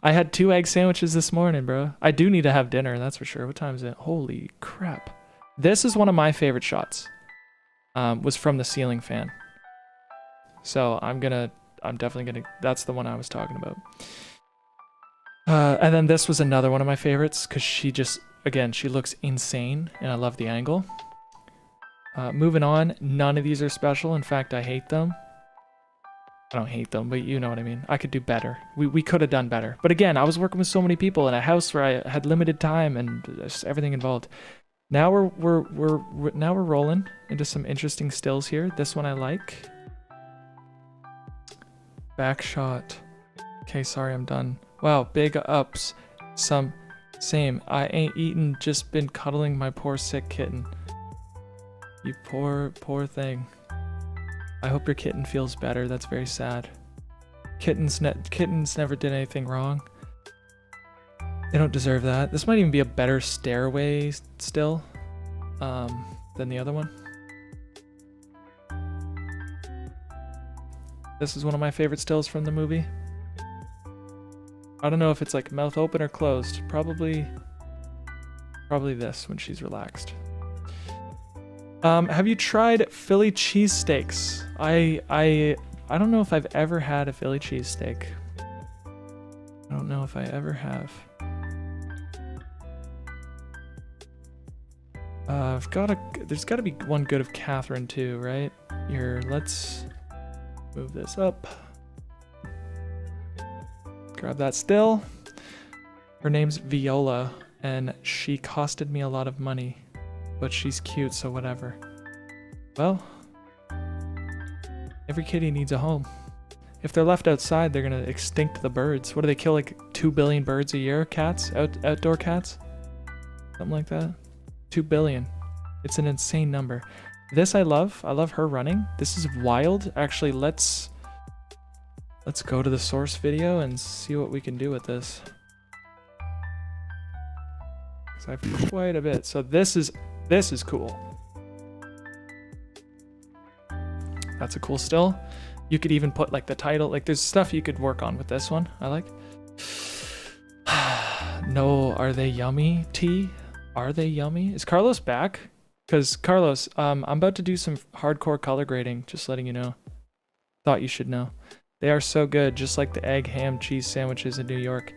I had 2 egg sandwiches this morning, bro. I do need to have dinner, that's for sure. What time is it? Holy crap. This is one of my favorite shots. Was from the ceiling fan. So I'm definitely gonna, that's the one I was talking about. And then this was another one of my favorites because she just, again, she looks insane and I love the angle. Moving on, none of these are special. In fact, I hate them. I don't hate them, but you know what I mean. I could do better. We could have done better. But again, I was working with so many people in a house where I had limited time and just everything involved. Now we're rolling into some interesting stills here. This one I like. Back shot. Okay, sorry, I'm done. Wow, big ups. Same. I ain't eaten, just been cuddling my poor sick kitten. You poor thing. I hope your kitten feels better. That's very sad. Kittens never did anything wrong. They don't deserve that. This might even be a better stairway still than the other one. This is one of my favorite stills from the movie. I don't know if it's like mouth open or closed. Probably this when she's relaxed. Have you tried Philly cheesesteaks? I don't know if I've ever had a Philly cheesesteak. I don't know if I ever have. There's gotta be one good of Catherine too, right? Here, let's move this up. Grab that still. Her name's Viola, and she costed me a lot of money. But she's cute, so whatever. Well, every kitty needs a home. If they're left outside, they're gonna extinct the birds. What do they kill, like 2 billion birds a year? Cats? Outdoor cats? Something like that? 2 billion. It's an insane number. This I love. I love her running. This is wild. Actually, let's go to the source video and see what we can do with this. So I have quite a bit. So this is cool. That's a cool still. You could even put like the title, like there's stuff you could work on with this one. I like. No, are they yummy? Tea? Are they yummy? Is Carlos back? Because Carlos, I'm about to do some hardcore color grading, just letting you know. Thought you should know. They are so good, just like the egg, ham, cheese sandwiches in New York.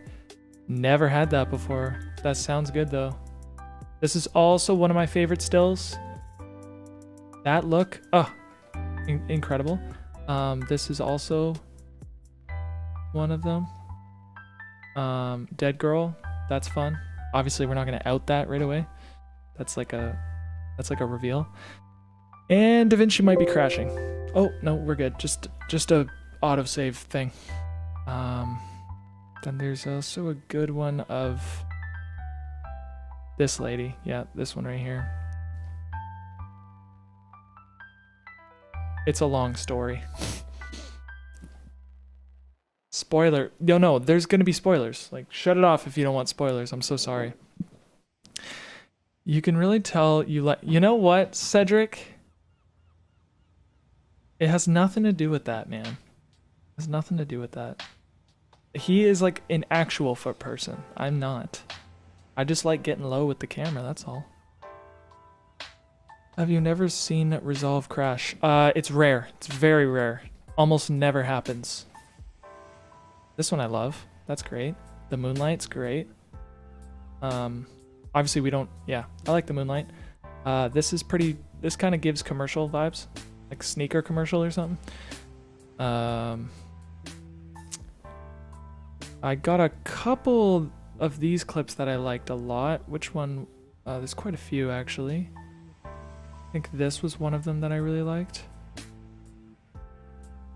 Never had that before. That sounds good though. This is also one of my favorite stills. That look, oh, incredible. This is also one of them. Dead Girl, that's fun. Obviously, we're not gonna out that right away. That's like a reveal. And DaVinci might be crashing. Oh no, we're good. Just a autosave thing. Then there's also a good one of this lady. Yeah, this one right here. It's a long story. Spoiler. No, there's gonna be spoilers. Like, shut it off if you don't want spoilers. I'm so sorry. You can really tell you like, you know what, Cedric? It has nothing to do with that, man. It has nothing to do with that. He is like an actual foot person. I'm not. I just like getting low with the camera, that's all. Have you never seen Resolve crash? It's rare. It's very rare. Almost never happens. This one I love. That's great. The moonlight's great. Obviously we don't, yeah, I like the moonlight. This is pretty, this kind of gives commercial vibes. Like sneaker commercial or something. I got a couple of these clips that I liked a lot. Which one? There's quite a few actually. I think this was one of them that I really liked.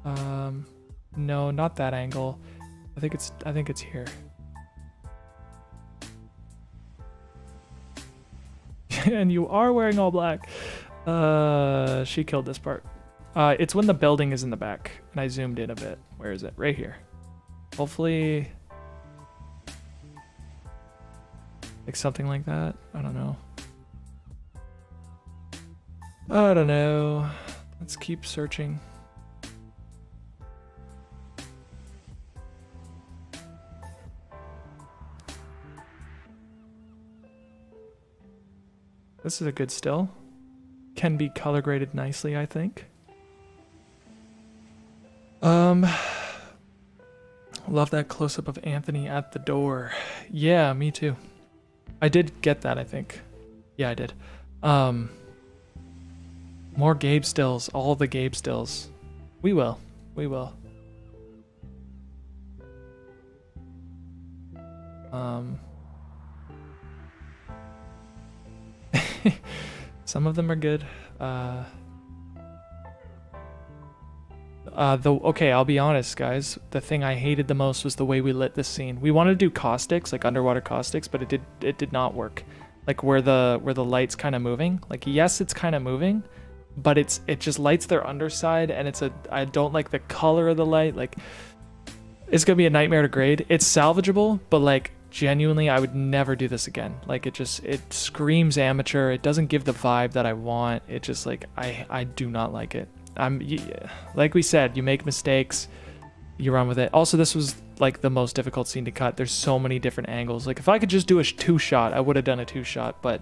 No, not that angle. I think it's here. And you are wearing all black. She killed this part. It's when the building is in the back, and I zoomed in a bit. Where is it? Right here. Hopefully, like something like that. I don't know. I don't know. Let's keep searching. This is a good still. Can be color graded nicely, I think. Love that close-up of Anthony at the door. Yeah, me too. I did get that, I think. Yeah, I did. More Gabe stills. All the Gabe stills. We will. We will. Some of them are good. Okay, I'll be honest, guys. The thing I hated the most was the way we lit this scene. We wanted to do caustics, like underwater caustics, but it did not work. Like where the light's kind of moving. Like yes, it's kind of moving, but it just lights their underside, and I don't like the color of the light. Like it's gonna be a nightmare to grade. It's salvageable, but like genuinely, I would never do this again. Like it screams amateur. It doesn't give the vibe that I want. It just like I do not like it. Like we said, you make mistakes, you run with it. Also, this was like the most difficult scene to cut. There's so many different angles. Like if I could just do a 2-shot, I would have done a 2-shot, but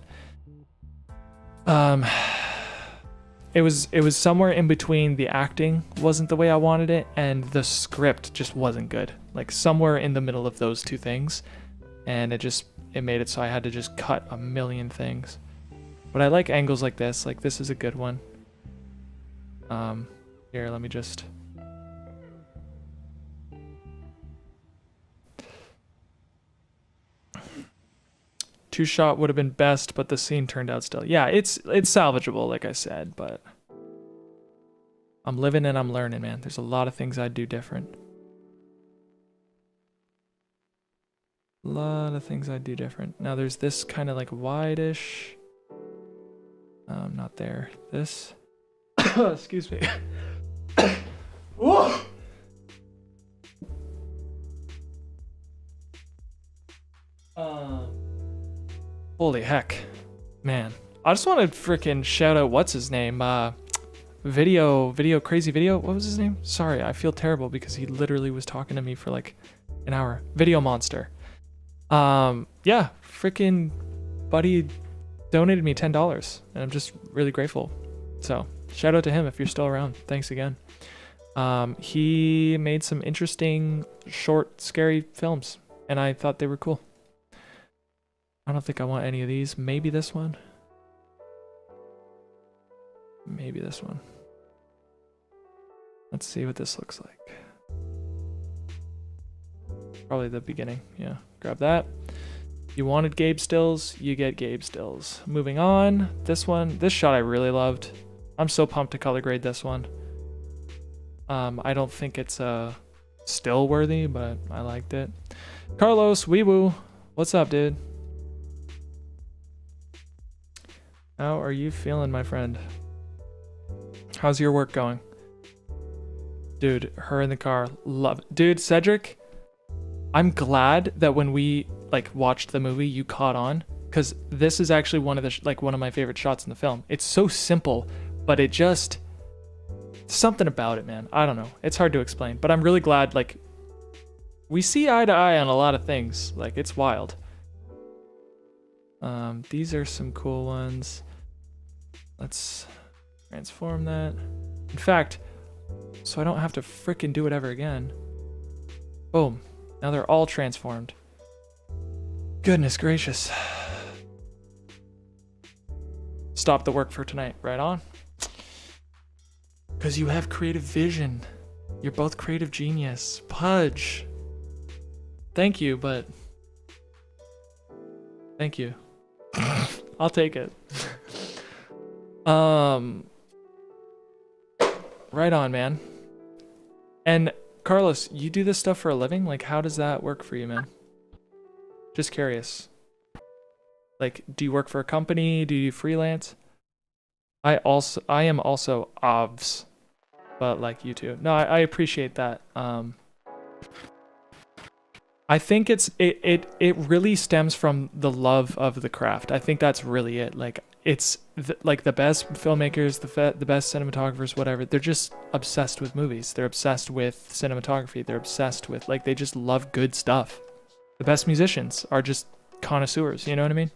it was somewhere in between. The acting wasn't the way I wanted it, and the script just wasn't good. Like somewhere in the middle of those two things, and it made it so I had to just cut a million things. But I like angles like this. Like this is a good one. Here, let me just... Two-shot would have been best, but the scene turned out still. Yeah, it's salvageable, like I said, but... I'm living and I'm learning, man. There's a lot of things I'd do different. A lot of things I'd do different. Now there's this kind of like wide-ish... not there. This... Excuse me. Whoa! Holy heck, man! I just want to freaking shout out what's his name. crazy video. What was his name? Sorry, I feel terrible because he literally was talking to me for like an hour. Video Monster. Yeah, freaking buddy donated me $10 and I'm just really grateful. So shout out to him if you're still around. Thanks again. He made some interesting, short, scary films and I thought they were cool. I don't think I want any of these. Maybe this one. Maybe this one. Let's see what this looks like. Probably the beginning. Yeah, grab that. You wanted Gabe stills, you get Gabe stills. Moving on. This one, this shot I really loved. I'm so pumped to color grade this one. I don't think it's still worthy, but I liked it. Carlos, wee woo. What's up, dude? How are you feeling, my friend? How's your work going? Dude, her in the car. Love it. Dude, Cedric, I'm glad that when we like watched the movie, you caught on, because this is actually one of the one of my favorite shots in the film. It's so simple, but it just something about it, man. I don't know. It's hard to explain, but I'm really glad like we see eye to eye on a lot of things. Like it's wild. These are some cool ones. Let's transform that. In fact, so I don't have to frickin' do it ever again. Boom. Now they're all transformed. Goodness gracious. Stop the work for tonight. Right on. Because you have creative vision. You're both creative genius. Pudge. Thank you, but... Thank you. I'll take it. Right on, man. And Carlos, you do this stuff for a living? Like, how does that work for you, man? Just curious. Like, do you work for a company? Do you freelance? I am also OBS, but like you too. No, I appreciate that. I think it really stems from the love of the craft. I think that's really it. Like, it's like the best filmmakers, the best cinematographers, whatever. They're just obsessed with movies. They're obsessed with cinematography. They're obsessed with, like, they just love good stuff. The best musicians are just connoisseurs. You know what I mean?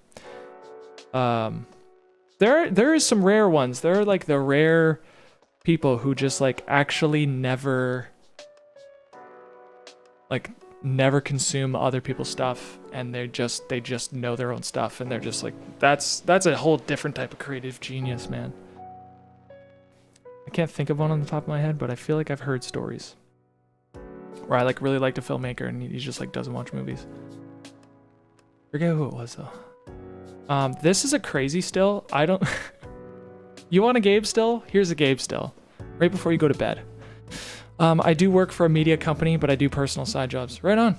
There is some rare ones. There are like the rare people who just like actually never consume other people's stuff, and they just know their own stuff, and they're just like, that's a whole different type of creative genius, man. I can't think of one on the top of my head, but I feel like I've heard stories where I like really liked a filmmaker and he just like doesn't watch movies. Forget who it was though. This is a crazy still. I don't You want a Gabe still? Here's a Gabe still. Right before you go to bed. I do work for a media company, but I do personal side jobs. Right on.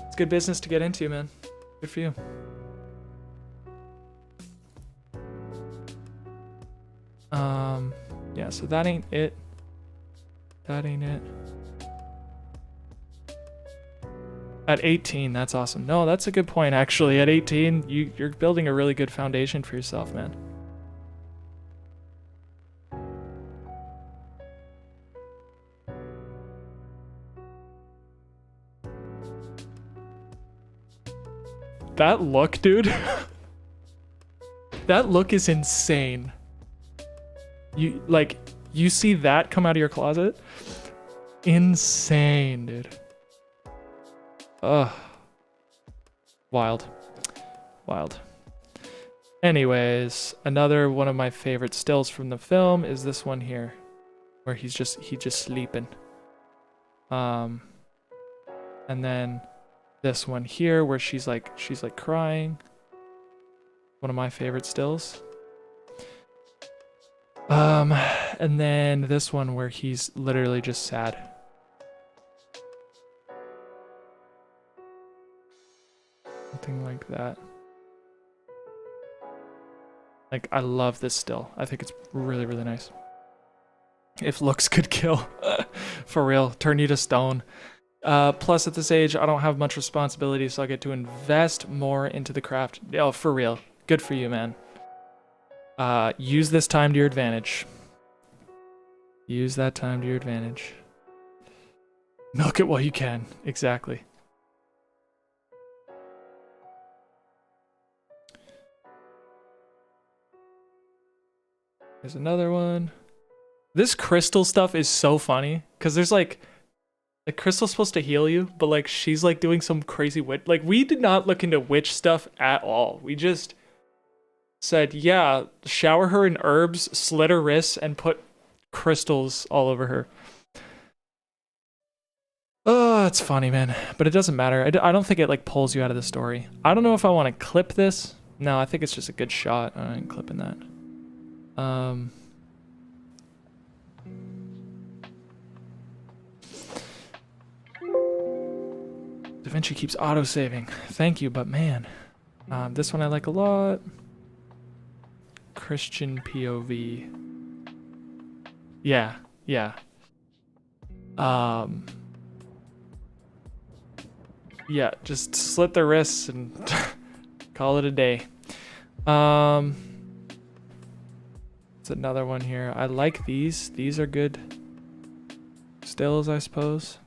It's good business to get into, man. Good for you. Yeah, so that ain't it. That ain't it. At 18, that's awesome. No, that's a good point, actually. At 18, you're building a really good foundation for yourself, man. That look, dude. That look is insane. You see that come out of your closet? Insane, dude. Ugh. Wild. Wild. Anyways, another one of my favorite stills from the film is this one here, where he's just sleeping. And then this one here where she's like crying. One of my favorite stills. And then this one where he's literally just sad. Something like that. Like, I love this still. I think it's really, really nice. If looks could kill. For real. Turn you to stone. Plus, at this age, I don't have much responsibility, so I get to invest more into the craft. Oh, for real. Good for you, man. Use this time to your advantage. Use that time to your advantage. Milk it while you can. Exactly. There's another one. This crystal stuff is so funny because there's like the crystal's supposed to heal you, but like she's like doing some crazy witch. Like we did not look into witch stuff at all. We just said, yeah, shower her in herbs, slit her wrists, and put crystals all over her. Oh, it's funny, man. But it doesn't matter. I don't think it like pulls you out of the story. I don't know if I want to clip this. No, I think it's just a good shot. I ain't clipping that. DaVinci keeps auto-saving. Thank you, but man. This one I like a lot. Christian POV. Yeah, yeah. Yeah, just slit their wrists and call it a day. It's another one here. I like these. These are good stills, I suppose.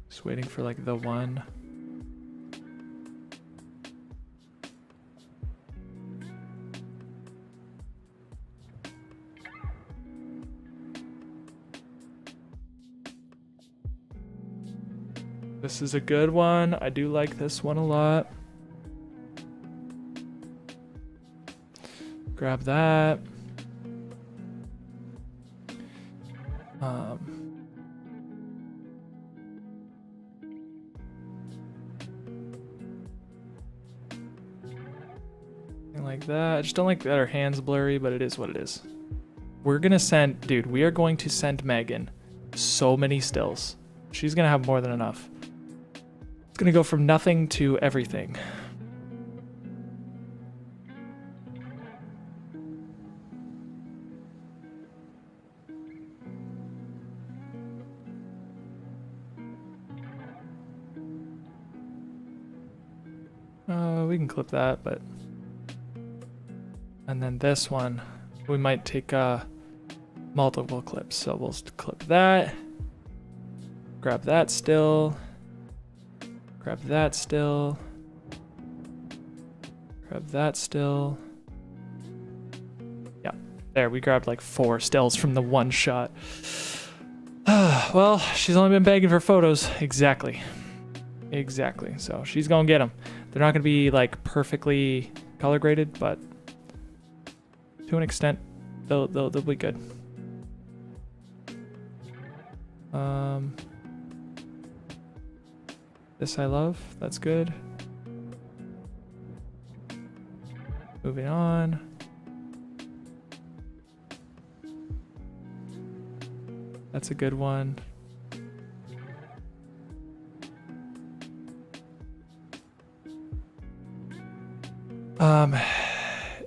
Just waiting for like the one. This is a good one. I do like this one a lot. Grab that. Something like that. I just don't like that her hand's blurry, but it is what it is. We're gonna send, dude, we are going to send Megan so many stills. She's gonna have more than enough. It's gonna go from nothing to everything. We can clip that, but... And then this one, we might take multiple clips. So we'll clip that. Grab that still. Grab that still. Grab that still. Yeah, there, we grabbed like 4 stills from the one shot. Well, she's only been begging for photos. Exactly. Exactly. So she's gonna get them. They're not gonna be like perfectly color graded, but to an extent, they'll be good. This I love. That's good. Moving on. That's a good one.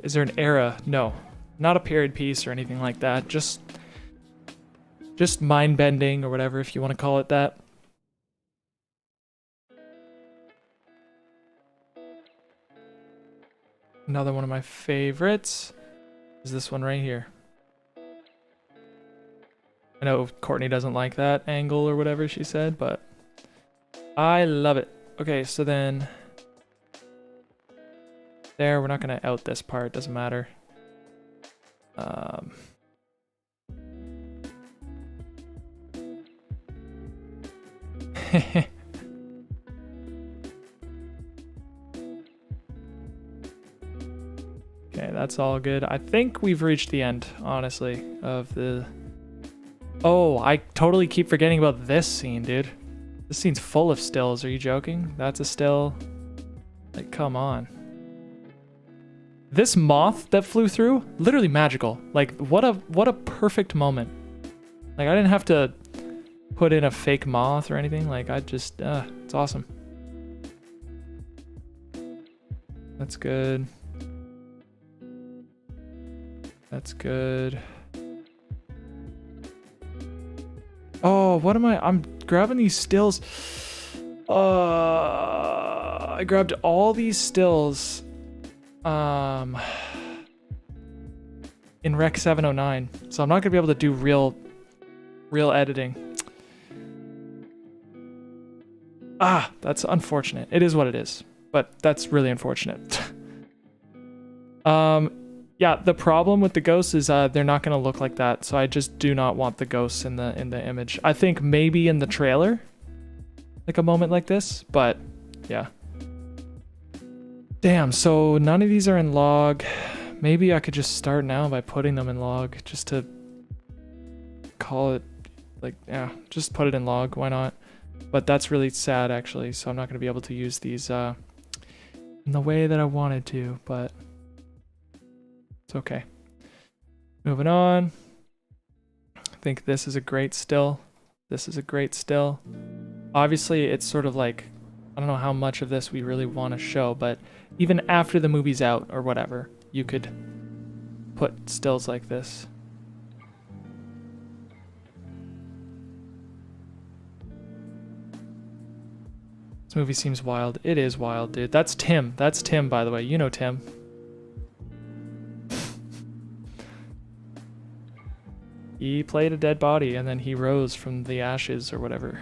Is there an era? No, not a period piece or anything like that. Just mind bending or whatever, if you want to call it that. Another one of my favorites is this one right here. I know Courtney doesn't like that angle or whatever she said, but I love it. Okay, so then there, we're not gonna out this part, doesn't matter. Okay, that's all good. I think we've reached the end, honestly, of the... Oh, I totally keep forgetting about this scene, dude. This scene's full of stills. Are you joking? That's a still. Like, come on. This moth that flew through, literally magical. Like, what a perfect moment. Like, I didn't have to put in a fake moth or anything. Like, I just, it's awesome. That's good. That's good. Oh, what am I? I'm grabbing these stills. I grabbed all these stills. in Rec 709, so I'm not gonna be able to do real editing. Ah, that's unfortunate. It is what it is, but that's really unfortunate. Yeah, the problem with the ghosts is they're not gonna look like that, so I just do not want the ghosts in the image. I think maybe in the trailer, like a moment like this, but yeah. Damn, so none of these are in log. Maybe I could just start now by putting them in log, just to call it, like, yeah, just put it in log, why not? But that's really sad, actually, so I'm not going to be able to use these in the way that I wanted to, but it's okay. Moving on. I think this is a great still. This is a great still. Obviously, it's sort of like, I don't know how much of this we really want to show, but even after the movie's out or whatever, you could put stills like this. This movie seems wild. It is wild, dude. That's Tim. That's Tim, by the way. You know Tim. He played a dead body and then he rose from the ashes or whatever.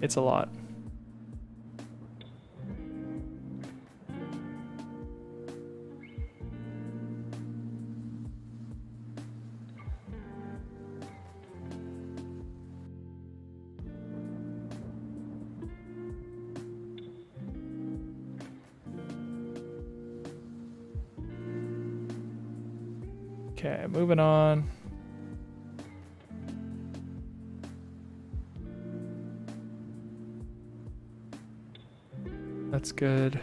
It's a lot. Okay, moving on. That's good.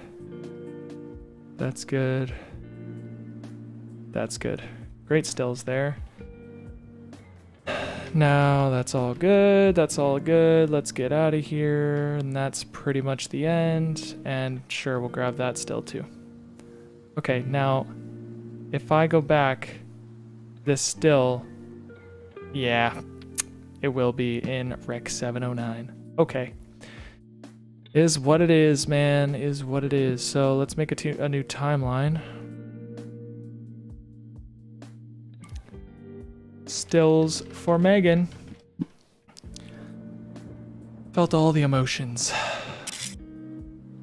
That's good. That's good. Great stills there. Now that's all good. That's all good. Let's get out of here. And that's pretty much the end. And sure, we'll grab that still too. Okay, now if I go back, this still, yeah, it will be in Rec 709. Okay. Is what it is, man. Is what it is. So let's make a new timeline. Stills for Megan. Felt all the emotions.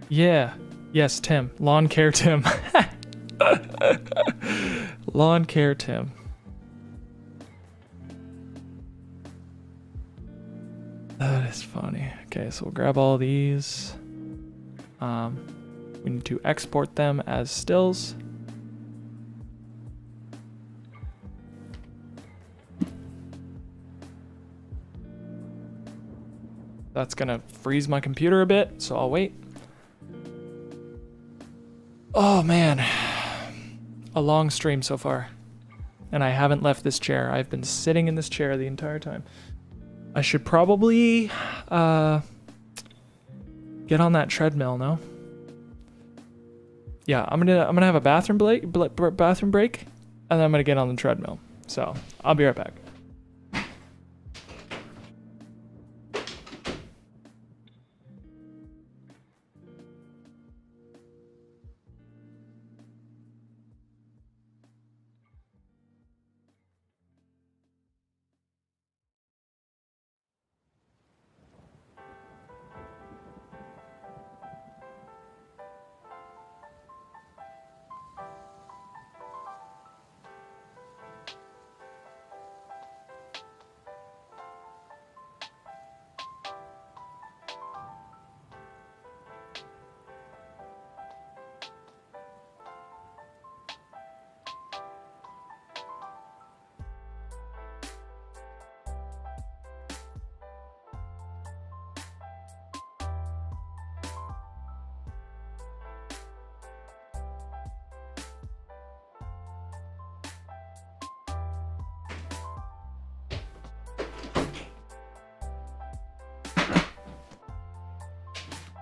Yeah. Yes, Tim. Lawn care Tim. Lawn care Tim. That is funny. Okay, so we'll grab all these. We need to export them as stills. That's gonna freeze my computer a bit, so I'll wait. Oh man, a long stream so far. And I haven't left this chair. I've been sitting in this chair the entire time. I should probably get on that treadmill, no? Yeah, I'm gonna have a bathroom break, and then I'm gonna get on the treadmill. So I'll be right back.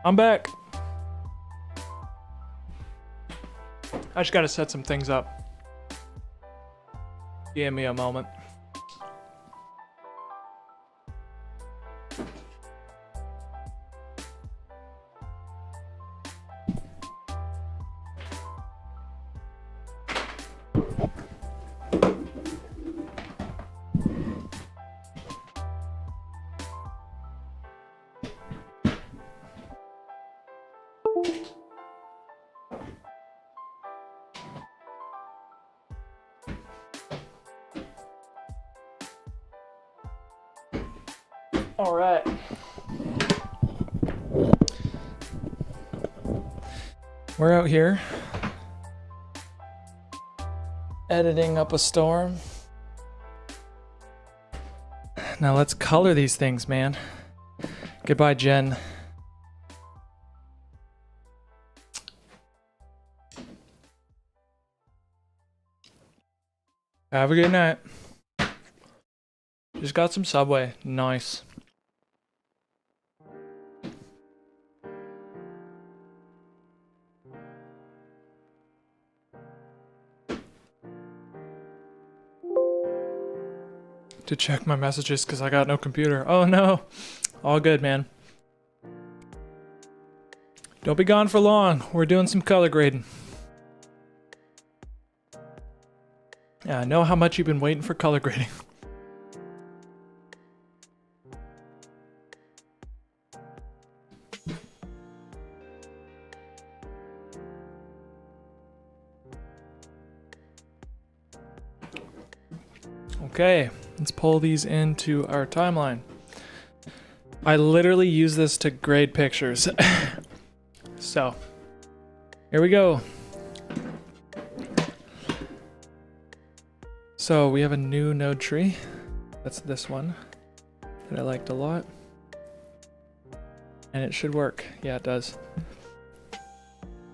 I'm back. I just gotta set some things up. Give me a moment. All right. We're out here editing up a storm. Now let's color these things, man. Goodbye, Jen. Have a good night. Just got some Subway. Nice. To check my messages because I got no computer. Oh no. All good, man. Don't be gone for long. We're doing some color grading. Yeah, I know how much you've been waiting for color grading. Okay, let's pull these into our timeline. I literally use this to grade pictures. So, here we go. So we have a new node tree. That's this one that I liked a lot. And it should work. Yeah, it does.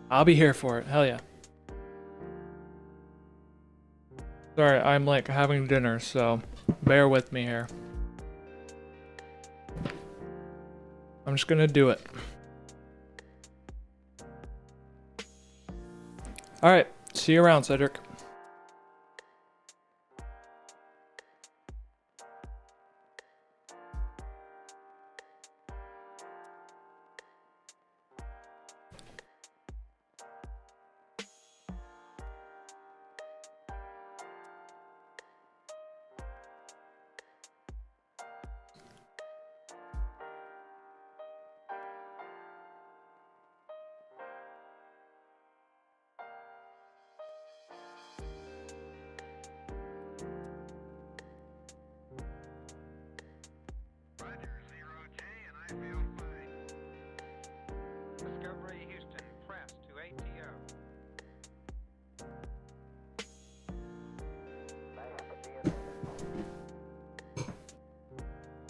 I'll be here for it. Hell yeah. Sorry, I'm like having dinner, so bear with me here. I'm just gonna do it. Alright, see you around, Cedric. Discovery Houston, press to ATO.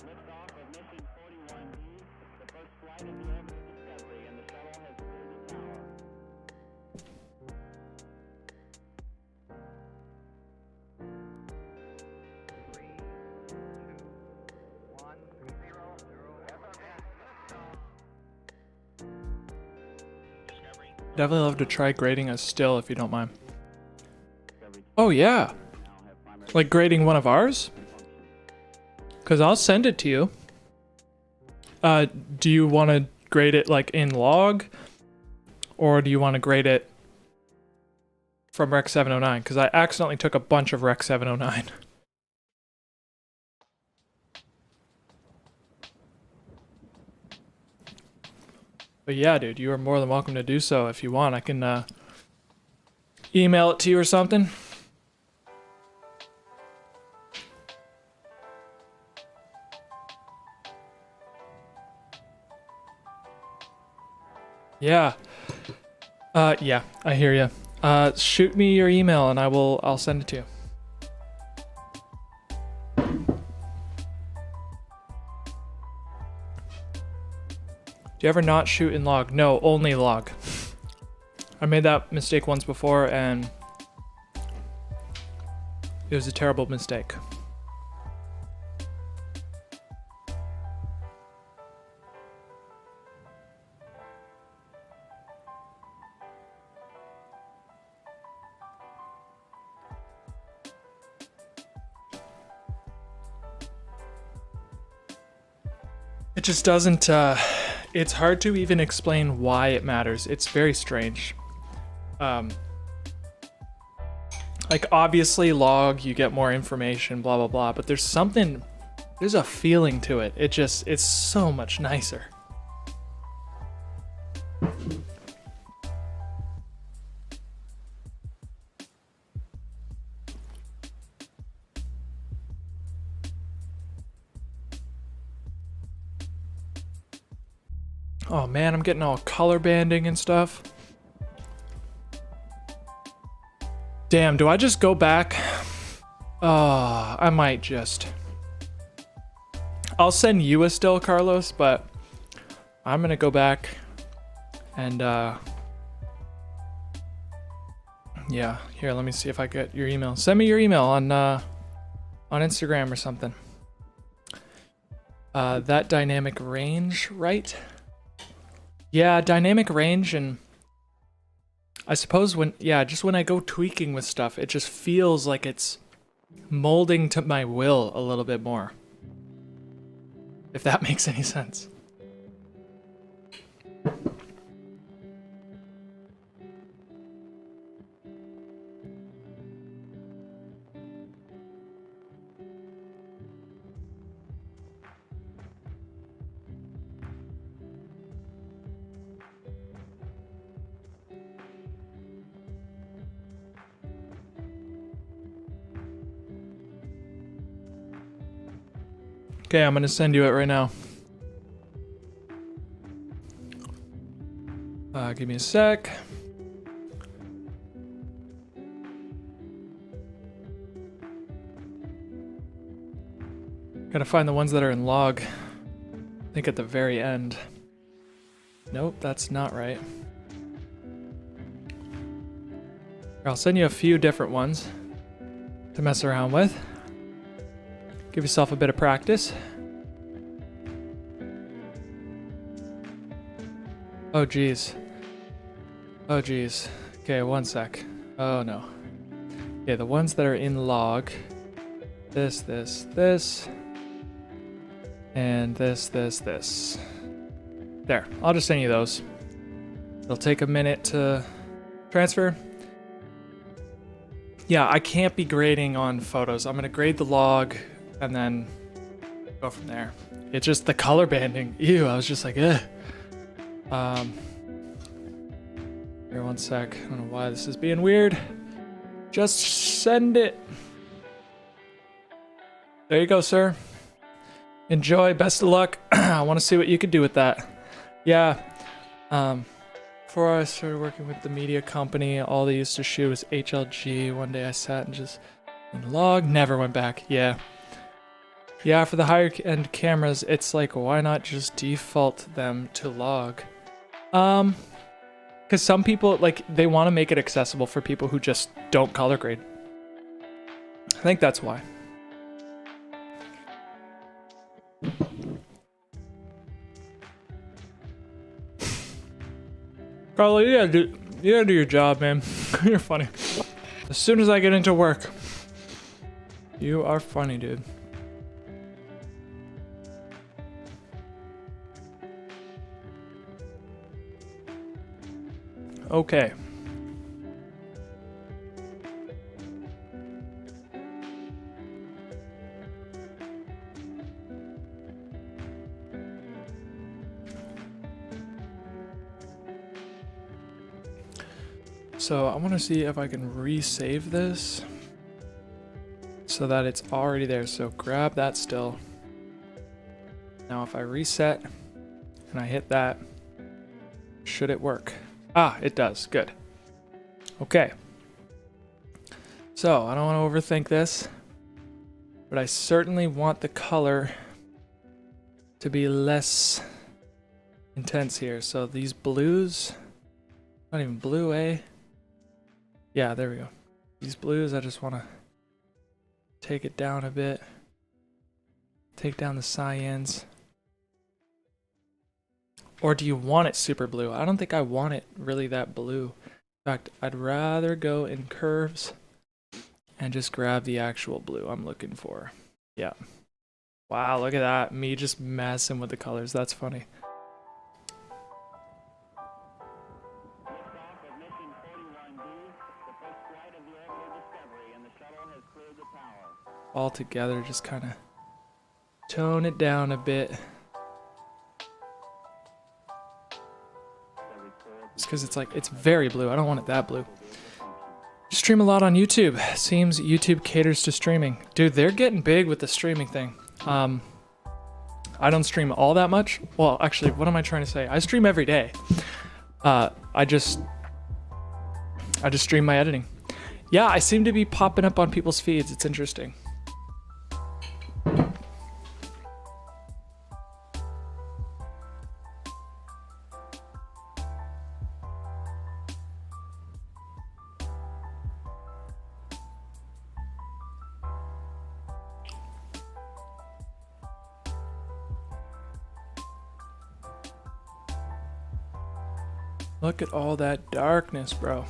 Liftoff of mission 41D, the first flight of the orbit of Discovery, and the shuttle has cleared the tower. 3, 2, 1, 0, 0. Definitely love to try grading a still if you don't mind. Oh yeah. Like grading one of ours? Because I'll send it to you. Do you want to grade it like in log? Or do you want to grade it from Rec 709? Because I accidentally took a bunch of Rec 709. But yeah, dude, you are more than welcome to do so if you want. I can email it to you or something. Yeah. Yeah, I hear you. Shoot me your email and I'll send it to you. Do you ever not shoot in log? No, only log. I made that mistake once before and it was a terrible mistake. It just doesn't, it's hard to even explain why it matters. It's very strange. Like obviously log, you get more information, blah, blah, blah, but there's a feeling to it. It's so much nicer. Oh man, I'm getting all color banding and stuff. Damn, do I just go back? I might just. I'll send you a still, Carlos, but I'm gonna go back and yeah, here, let me see if I get your email. Send me your email on Instagram or something. That dynamic range, right? Yeah, dynamic range, and I suppose just when I go tweaking with stuff, it just feels like it's molding to my will a little bit more. If that makes any sense. Okay, I'm gonna send you it right now. Give me a sec. Gotta find the ones that are in log. I think at the very end. Nope, that's not right. I'll send you a few different ones to mess around with. Give yourself a bit of practice. Oh geez. Oh geez. Okay, one sec. Oh no. Okay, the ones that are in log. This, and this. There, I'll just send you those. It'll take a minute to transfer. Yeah, I can't be grading on photos. I'm gonna grade the log and then go from there. It's just the color banding. Ew, I was just like, Here, one sec. I don't know why this is being weird. Just send it. There you go, sir. Enjoy, best of luck. I want to see what you could do with that. Yeah. Before I started working with the media company, all they used to shoot was HLG. One day I sat and just in log, never went back. Yeah. Yeah, for the higher end cameras, it's like, why not just default them to log? Because some people, like, they want to make it accessible for people who just don't color grade. I think that's why. Carlo, you gotta do your job, man. You're funny. As soon as I get into work, you are funny, dude. Okay. So I want to see if I can resave this so that it's already there. So grab that still. Now if I reset and I hit that, should it work? Ah, it does. Good. Okay. So I don't want to overthink this, but I certainly want the color to be less intense here. So these blues, not even blue, eh? Yeah, there we go. These blues, I just want to take it down a bit. Take down the cyans. Or do you want it super blue? I don't think I want it really that blue. In fact, I'd rather go in curves and just grab the actual blue I'm looking for. Yeah. Wow, look at that. Me just messing with the colors. That's funny. Liftoff of mission 41B, the first flight of the orbital Discovery, and the shuttle has cleared the tower. All together, just kind of tone it down a bit. It's because it's like, it's very blue. I don't want it that blue. Stream a lot on YouTube. Seems YouTube caters to streaming. Dude, they're getting big with the streaming thing. I don't stream all that much. Well, actually, what am I trying to say? I stream every day. I just stream my editing. Yeah, I seem to be popping up on people's feeds. It's interesting. Look at all that darkness, bro.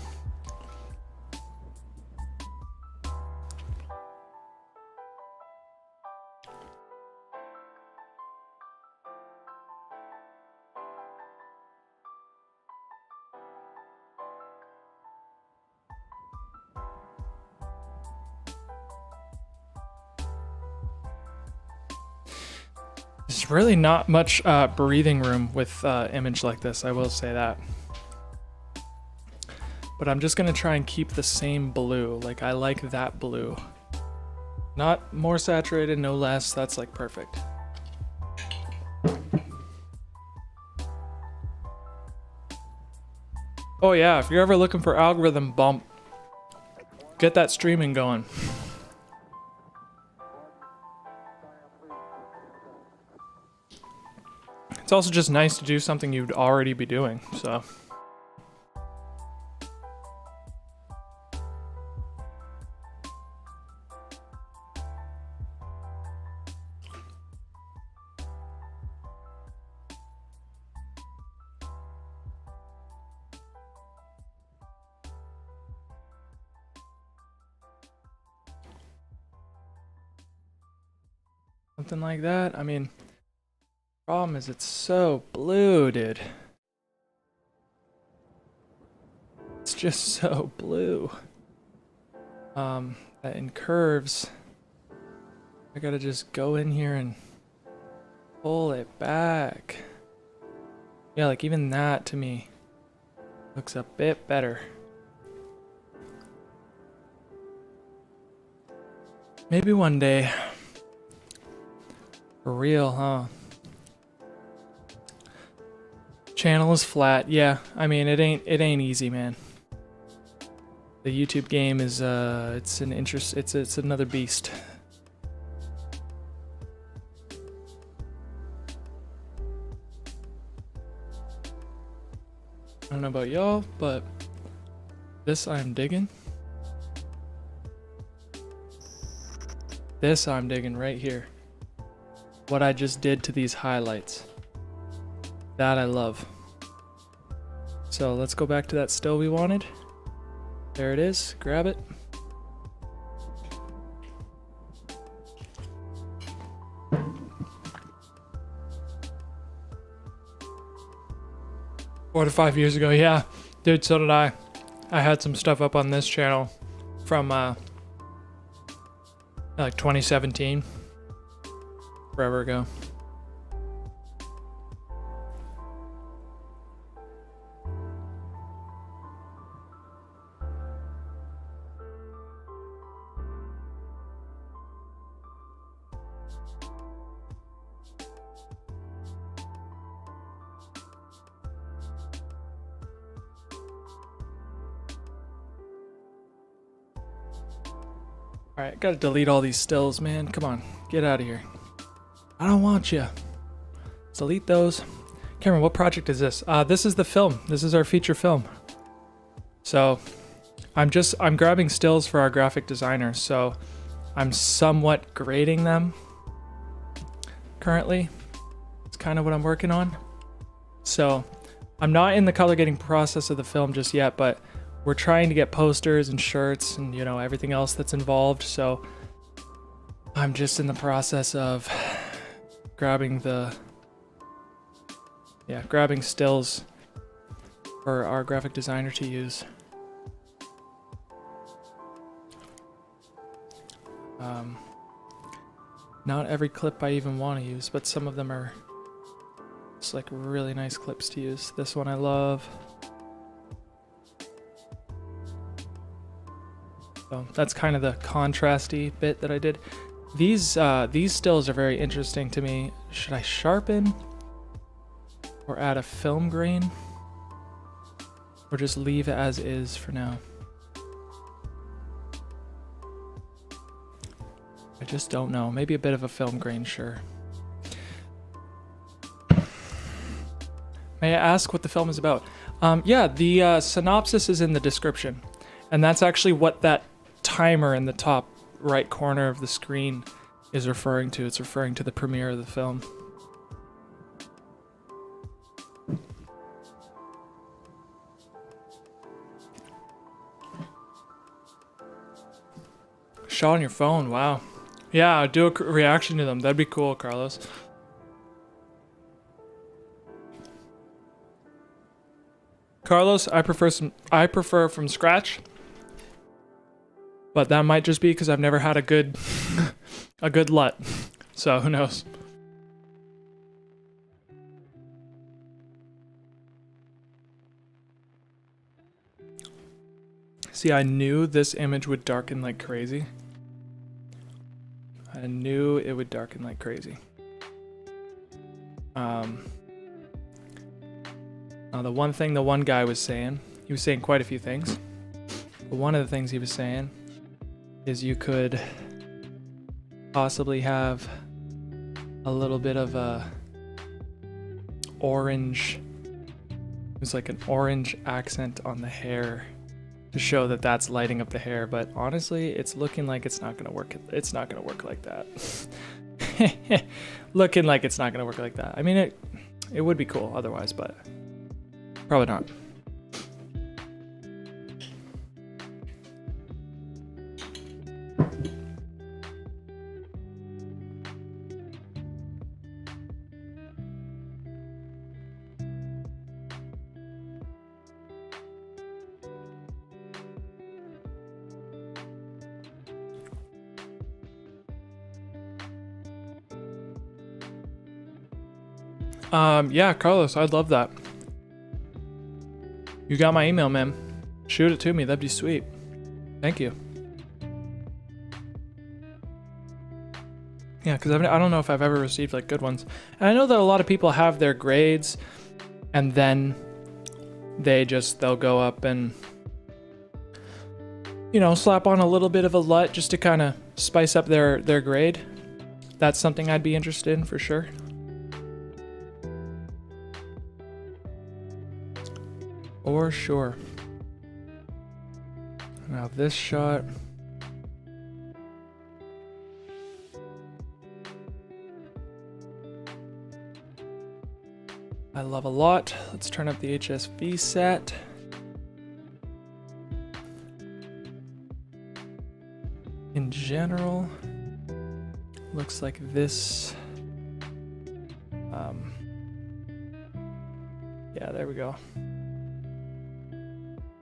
There's really not much breathing room with image like this, I will say that. But I'm just gonna try and keep the same blue. Like, I like that blue. Not more saturated, no less. That's like perfect. Oh yeah, if you're ever looking for algorithm bump, get that streaming going. It's also just nice to do something you'd already be doing, so. Something like that. I mean, problem is it's so blue, dude. It's just so blue. That in curves, I gotta just go in here and pull it back. Yeah, like even that to me looks a bit better. Maybe one day. For real, huh? Channel is flat. Yeah, I mean it ain't easy, man. The YouTube game is it's another beast. I don't know about y'all, but this I'm digging. This I'm digging right here. What I just did to these highlights. That I love. So let's go back to that still we wanted. There it is. Grab it. Four to 5 years ago, yeah. Dude, so did I. I had some stuff up on this channel from like 2017. Forever ago. Alright, gotta delete all these stills, man. Come on, get out of here. I don't want you. Delete those. Cameron, what project is this? This is the film. This is our feature film. So I'm grabbing stills for our graphic designer. So I'm somewhat grading them currently. It's kind of what I'm working on. So I'm not in the color grading process of the film just yet, but we're trying to get posters and shirts and, you know, everything else that's involved. So I'm just in the process of grabbing stills for our graphic designer to use. Not every clip I even want to use, but some of them are just like really nice clips to use. This one I love. So that's kind of the contrasty bit that I did. These stills are very interesting to me. Should I sharpen or add a film grain, or just leave it as is for now? I just don't know. Maybe a bit of a film grain, sure. May I ask what the film is about? Yeah, the synopsis is in the description, and that's actually what that timer in the top right corner of the screen is referring to. It's referring to the premiere of the film. Shot on your phone, wow. Yeah, do a reaction to them. That'd be cool, Carlos. Carlos, I prefer from scratch. But that might just be because I've never had a good a good LUT. So who knows? See, I knew this image would darken like crazy. I knew it would darken like crazy. Now the one thing the one guy was saying, he was saying quite a few things. But one of the things he was saying is you could possibly have a little bit of a orange, it's like an orange accent on the hair to show that that's lighting up the hair, but honestly it's looking like it's not gonna work. It's not gonna work like that. Looking like it's not gonna work like that. I mean, it would be cool otherwise, but probably not. Yeah, Carlos, I'd love that. You got my email, man. Shoot it to me. That'd be sweet. Thank you. Yeah, because I don't know if I've ever received like good ones. And I know that a lot of people have their grades and then they'll go up and, you know, slap on a little bit of a LUT just to kind of spice up their grade. That's something I'd be interested in for sure. For sure. Now this shot. I love a lot. Let's turn up the HSV set. In general, looks like this. Yeah, there we go.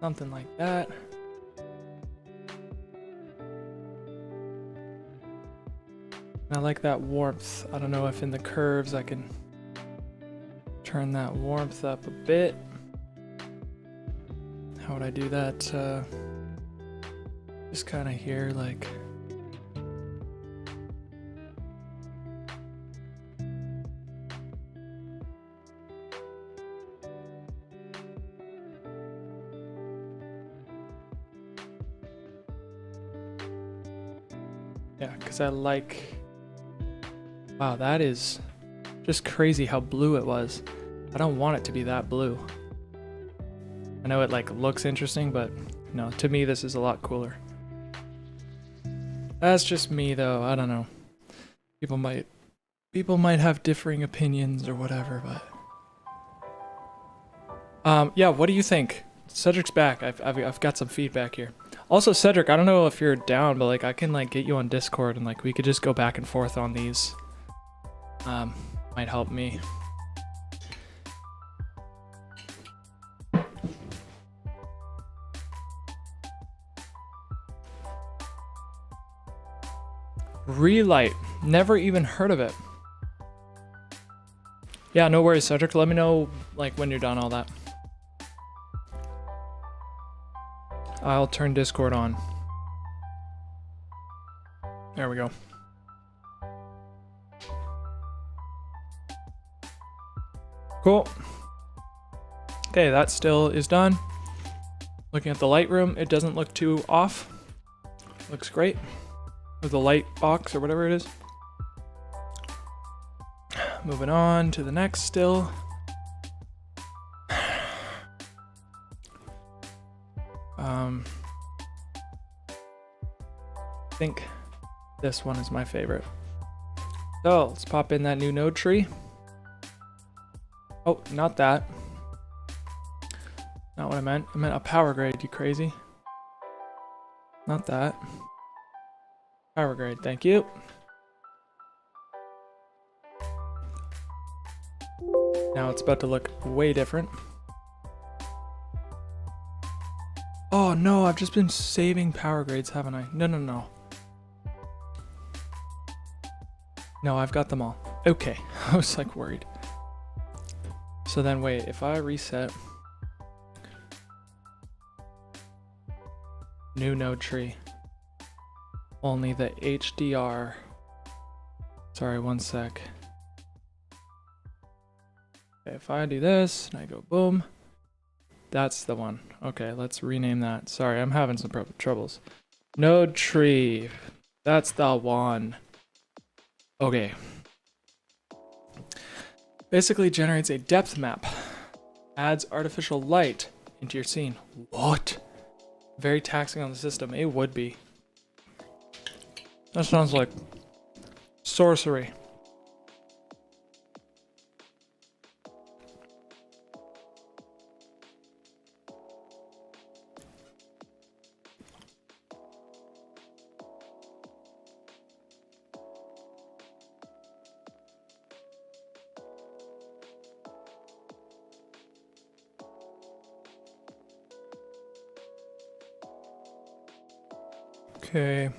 Something like that. I like that warmth. I don't know if in the curves I can turn that warmth up a bit. How would I do that? Just kind of here, like. Yeah, because I like. Wow, that is just crazy how blue it was. I don't want it to be that blue. I know it like looks interesting, but no, to me this is a lot cooler. That's just me though, I don't know. People might have differing opinions or whatever, but yeah, what do you think? Cedric's back. I've got some feedback here. Also, Cedric, I don't know if you're down, but like I can like get you on Discord and like we could just go back and forth on these. Might help me. Relight. Never even heard of it. Yeah, no worries, Cedric. Let me know like when you're done all that. I'll turn Discord on. There we go. Cool. Okay, that still is done. Looking at the Lightroom, it doesn't look too off. Looks great. With the light box or whatever it is. Moving on to the next still. I think this one is my favorite. So let's pop in that new node tree. Oh, not that. Not what I meant. I meant a power grade, you crazy. Not that. Power grade, thank you. Now it's about to look way different. Oh no, I've just been saving power grades, haven't I? No, no, no. No, I've got them all. Okay, I was like worried. So then wait, if I reset new node tree, only the HDR. Sorry, one sec. Okay, if I do this and I go boom, that's the one. Okay, let's rename that. Sorry, I'm having some troubles. Node tree, that's the one. Okay. Basically generates a depth map. Adds artificial light into your scene. What? Very taxing on the system. It would be. That sounds like sorcery. Okay.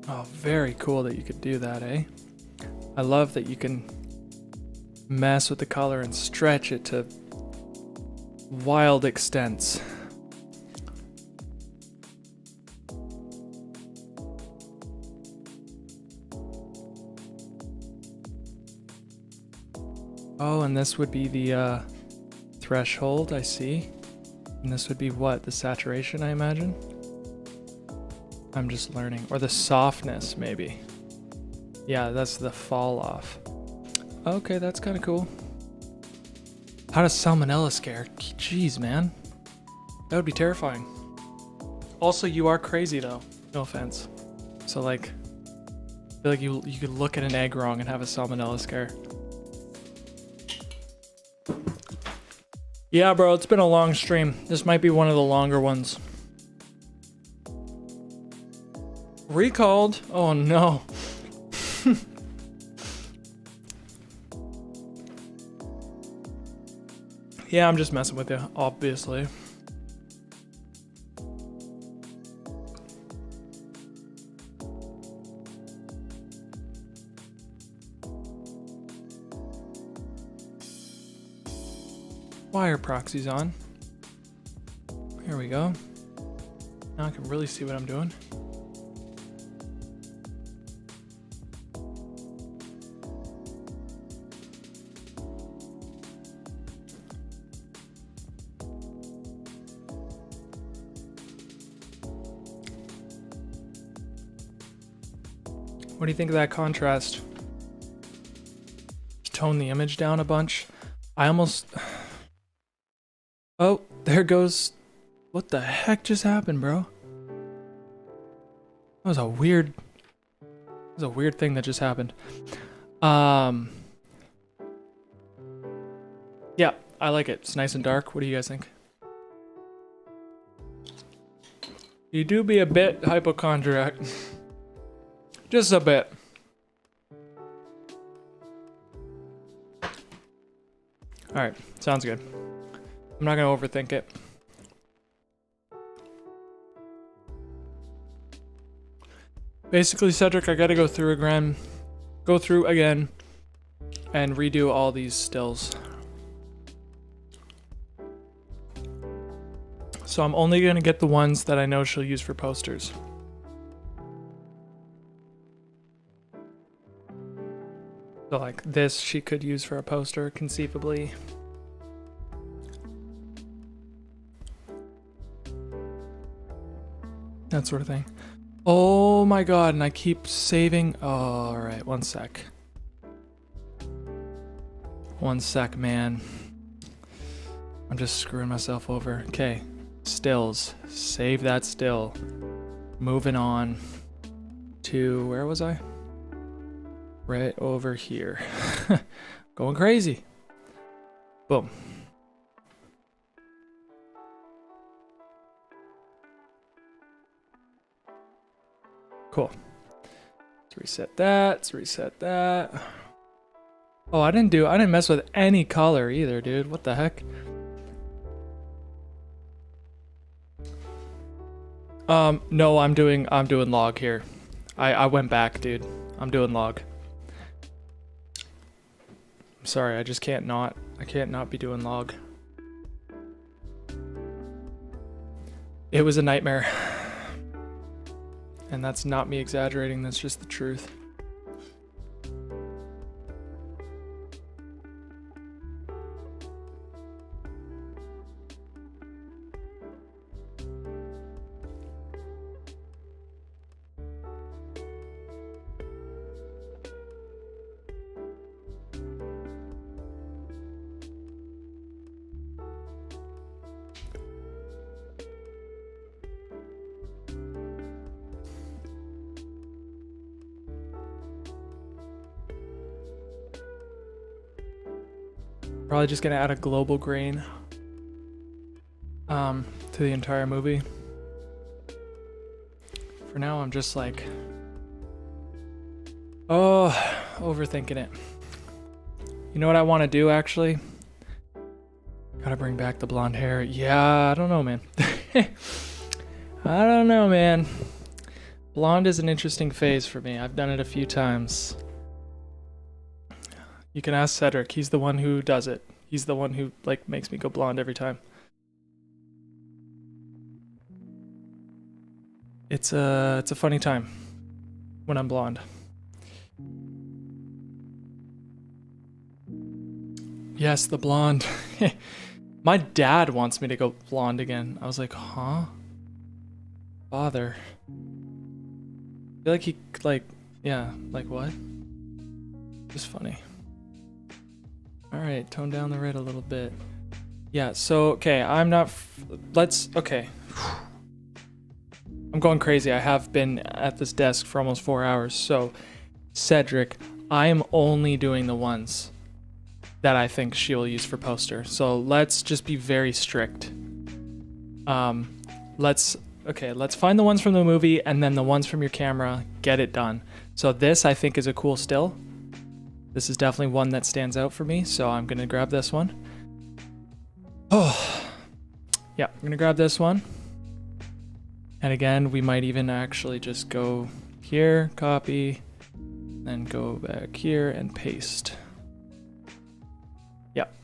Oh, very cool that you could do that, eh? I love that you can mess with the color and stretch it to wild extents. Oh, and this would be the threshold, I see. And this would be what? The saturation, I imagine? I'm just learning. Or the softness, maybe. Yeah, that's the fall off. Okay, that's kind of cool. How does salmonella scare? Jeez, man. That would be terrifying. Also, you are crazy, though. No offense. So, like, I feel like you could look at an egg wrong and have a salmonella scare. Yeah, bro, it's been a long stream. This might be one of the longer ones. Recalled? Oh no. Yeah, I'm just messing with you, obviously. Wire proxies on. Here we go. Now I can really see what I'm doing. What do you think of that contrast? Tone the image down a bunch. I almost... Oh, there goes... What the heck just happened, bro? That was a weird... That was a weird thing that just happened. Yeah, I like it. It's nice and dark. What do you guys think? You do be a bit hypochondriac. Just a bit. Alright, sounds good. I'm not gonna overthink it. Basically, Cedric, I gotta go through again and redo all these stills. So I'm only gonna get the ones that I know she'll use for posters. So like this she could use for a poster conceivably. That sort of thing. Oh my god, and I keep saving. Oh, alright, 1 sec. 1 sec, man. I'm just screwing myself over. Okay, stills. Save that still. Moving on to, where was I? Right over here. Going crazy. Boom. Cool. Let's reset that. Let's reset that. Oh, I didn't mess with any color either, dude. What the heck? No, I'm doing log here. I went back, dude. I'm doing log. I'm sorry, I just can't not. I can't not be doing log. It was a nightmare. And that's not me exaggerating, that's just the truth. Probably just gonna add a global grain to the entire movie. For now, I'm just like, oh, overthinking it. You know what I want to do actually? Gotta bring back the blonde hair. Yeah, I don't know, man. I don't know, man. Blonde is an interesting phase for me. I've done it a few times. You can ask Cedric. He's the one who does it. He's the one who like makes me go blonde every time. It's a funny time when I'm blonde. Yes, the blonde. My dad wants me to go blonde again. I was like, huh? Father. I feel like he like, yeah, like what? Just funny. Alright, tone down the red a little bit. Yeah, so, okay, I'm not... okay. I'm going crazy. I have been at this desk for almost 4 hours. So, Cedric, I am only doing the ones that I think she'll use for poster. So, let's just be very strict. Let's find the ones from the movie and then the ones from your camera. Get it done. So, this, I think, is a cool still. This is definitely one that stands out for me, so I'm gonna grab this one. Oh, yeah, I'm gonna grab this one. And again, we might even actually just go here, copy, then go back here and paste. Yep.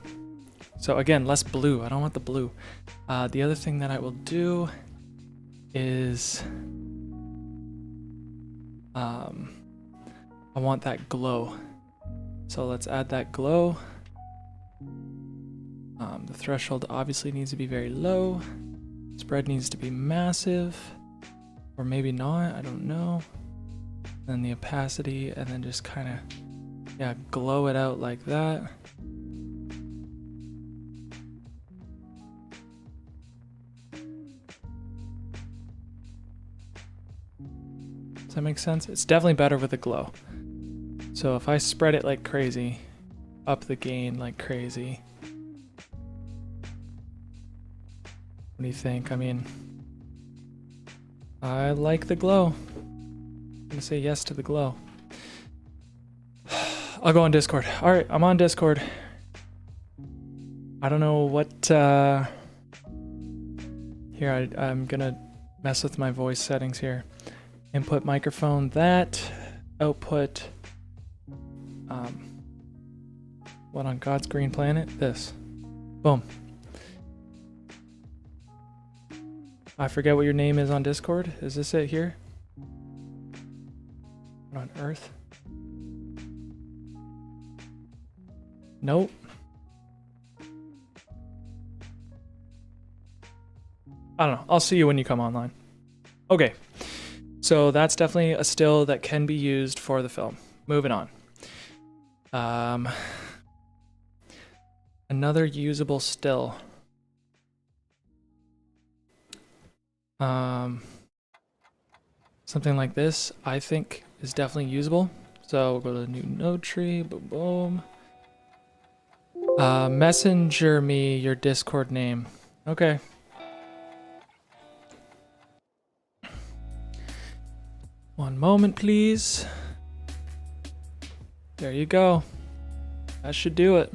So again, less blue. I don't want the blue. The other thing that I will do is, I want that glow. So let's add that glow. The threshold obviously needs to be very low. Spread needs to be massive. Or maybe not, I don't know. Then the opacity, and then just kind of, yeah, glow it out like that. Does that make sense? It's definitely better with a glow. So if I spread it like crazy, up the gain like crazy, what do you think? I mean, I like the glow. I'm gonna say yes to the glow. I'll go on Discord. All right, I'm on Discord. I don't know what, here, I'm gonna mess with my voice settings here. Input microphone, that, output, What on God's green planet? This. Boom. I forget what your name is on Discord. Is this it here? What on earth? Nope. I don't know. I'll see you when you come online. Okay. So that's definitely a still that can be used for the film. Moving on. Another usable still. Something like this, I think, is definitely usable. So we'll go to the new node tree. Boom, boom. Messenger me your Discord name. Okay. One moment, please. There you go. That should do it.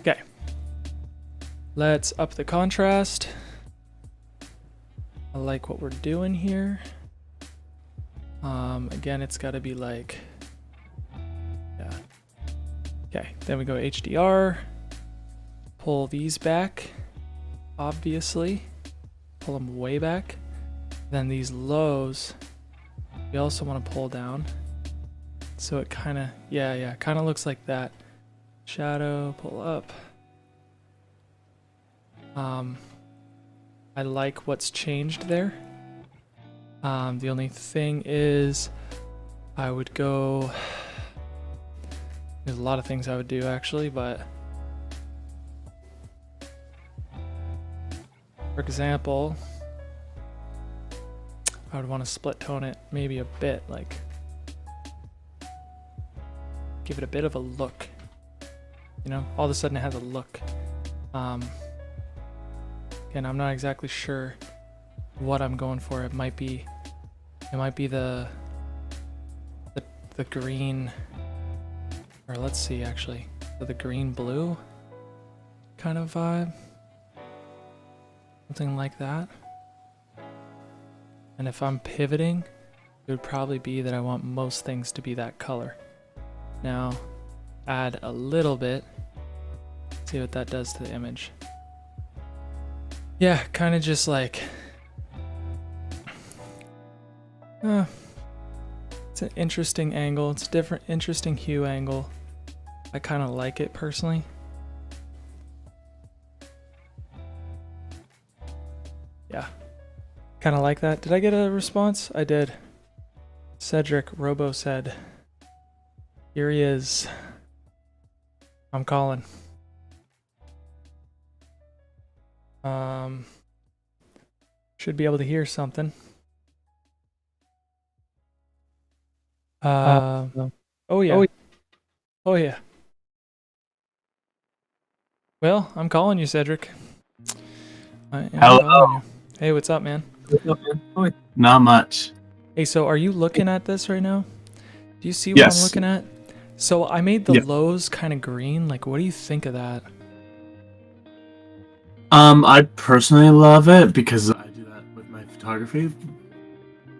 Okay. Let's up the contrast. I like what we're doing here. Again, it's got to be like, yeah. Okay, then we go HDR. Pull these back, obviously. Pull them way back. Then these lows, we also want to pull down. So it kind of, yeah, kind of looks like that. Shadow, pull up. I like what's changed there. The only thing is I would go, there's a lot of things I would do actually, but for example, I would want to split tone it maybe a bit, like give it a bit of a look. You know, all of a sudden it has a look. Again, I'm not exactly sure what I'm going for. It might be the green, or let's see actually, the green blue kind of vibe, something like that. And if I'm pivoting, it would probably be that I want most things to be that color. Now, add a little bit, see what that does to the image. Yeah, kind of just like, it's an interesting angle. It's a different, interesting hue angle. I kind of like it personally. Yeah, kind of like that. Did I get a response? I did. Cedric Robo said, here he is. I'm calling. Should be able to hear something. Oh yeah. Oh yeah. Well, I'm calling you, Cedric. I am calling you. Hey, what's up, man? Not much. Hey, so are you looking at this right now? Do you see what I'm looking at? So I made the lows kind of green. Like, what do you think of that? I personally love it because I do that with my photography.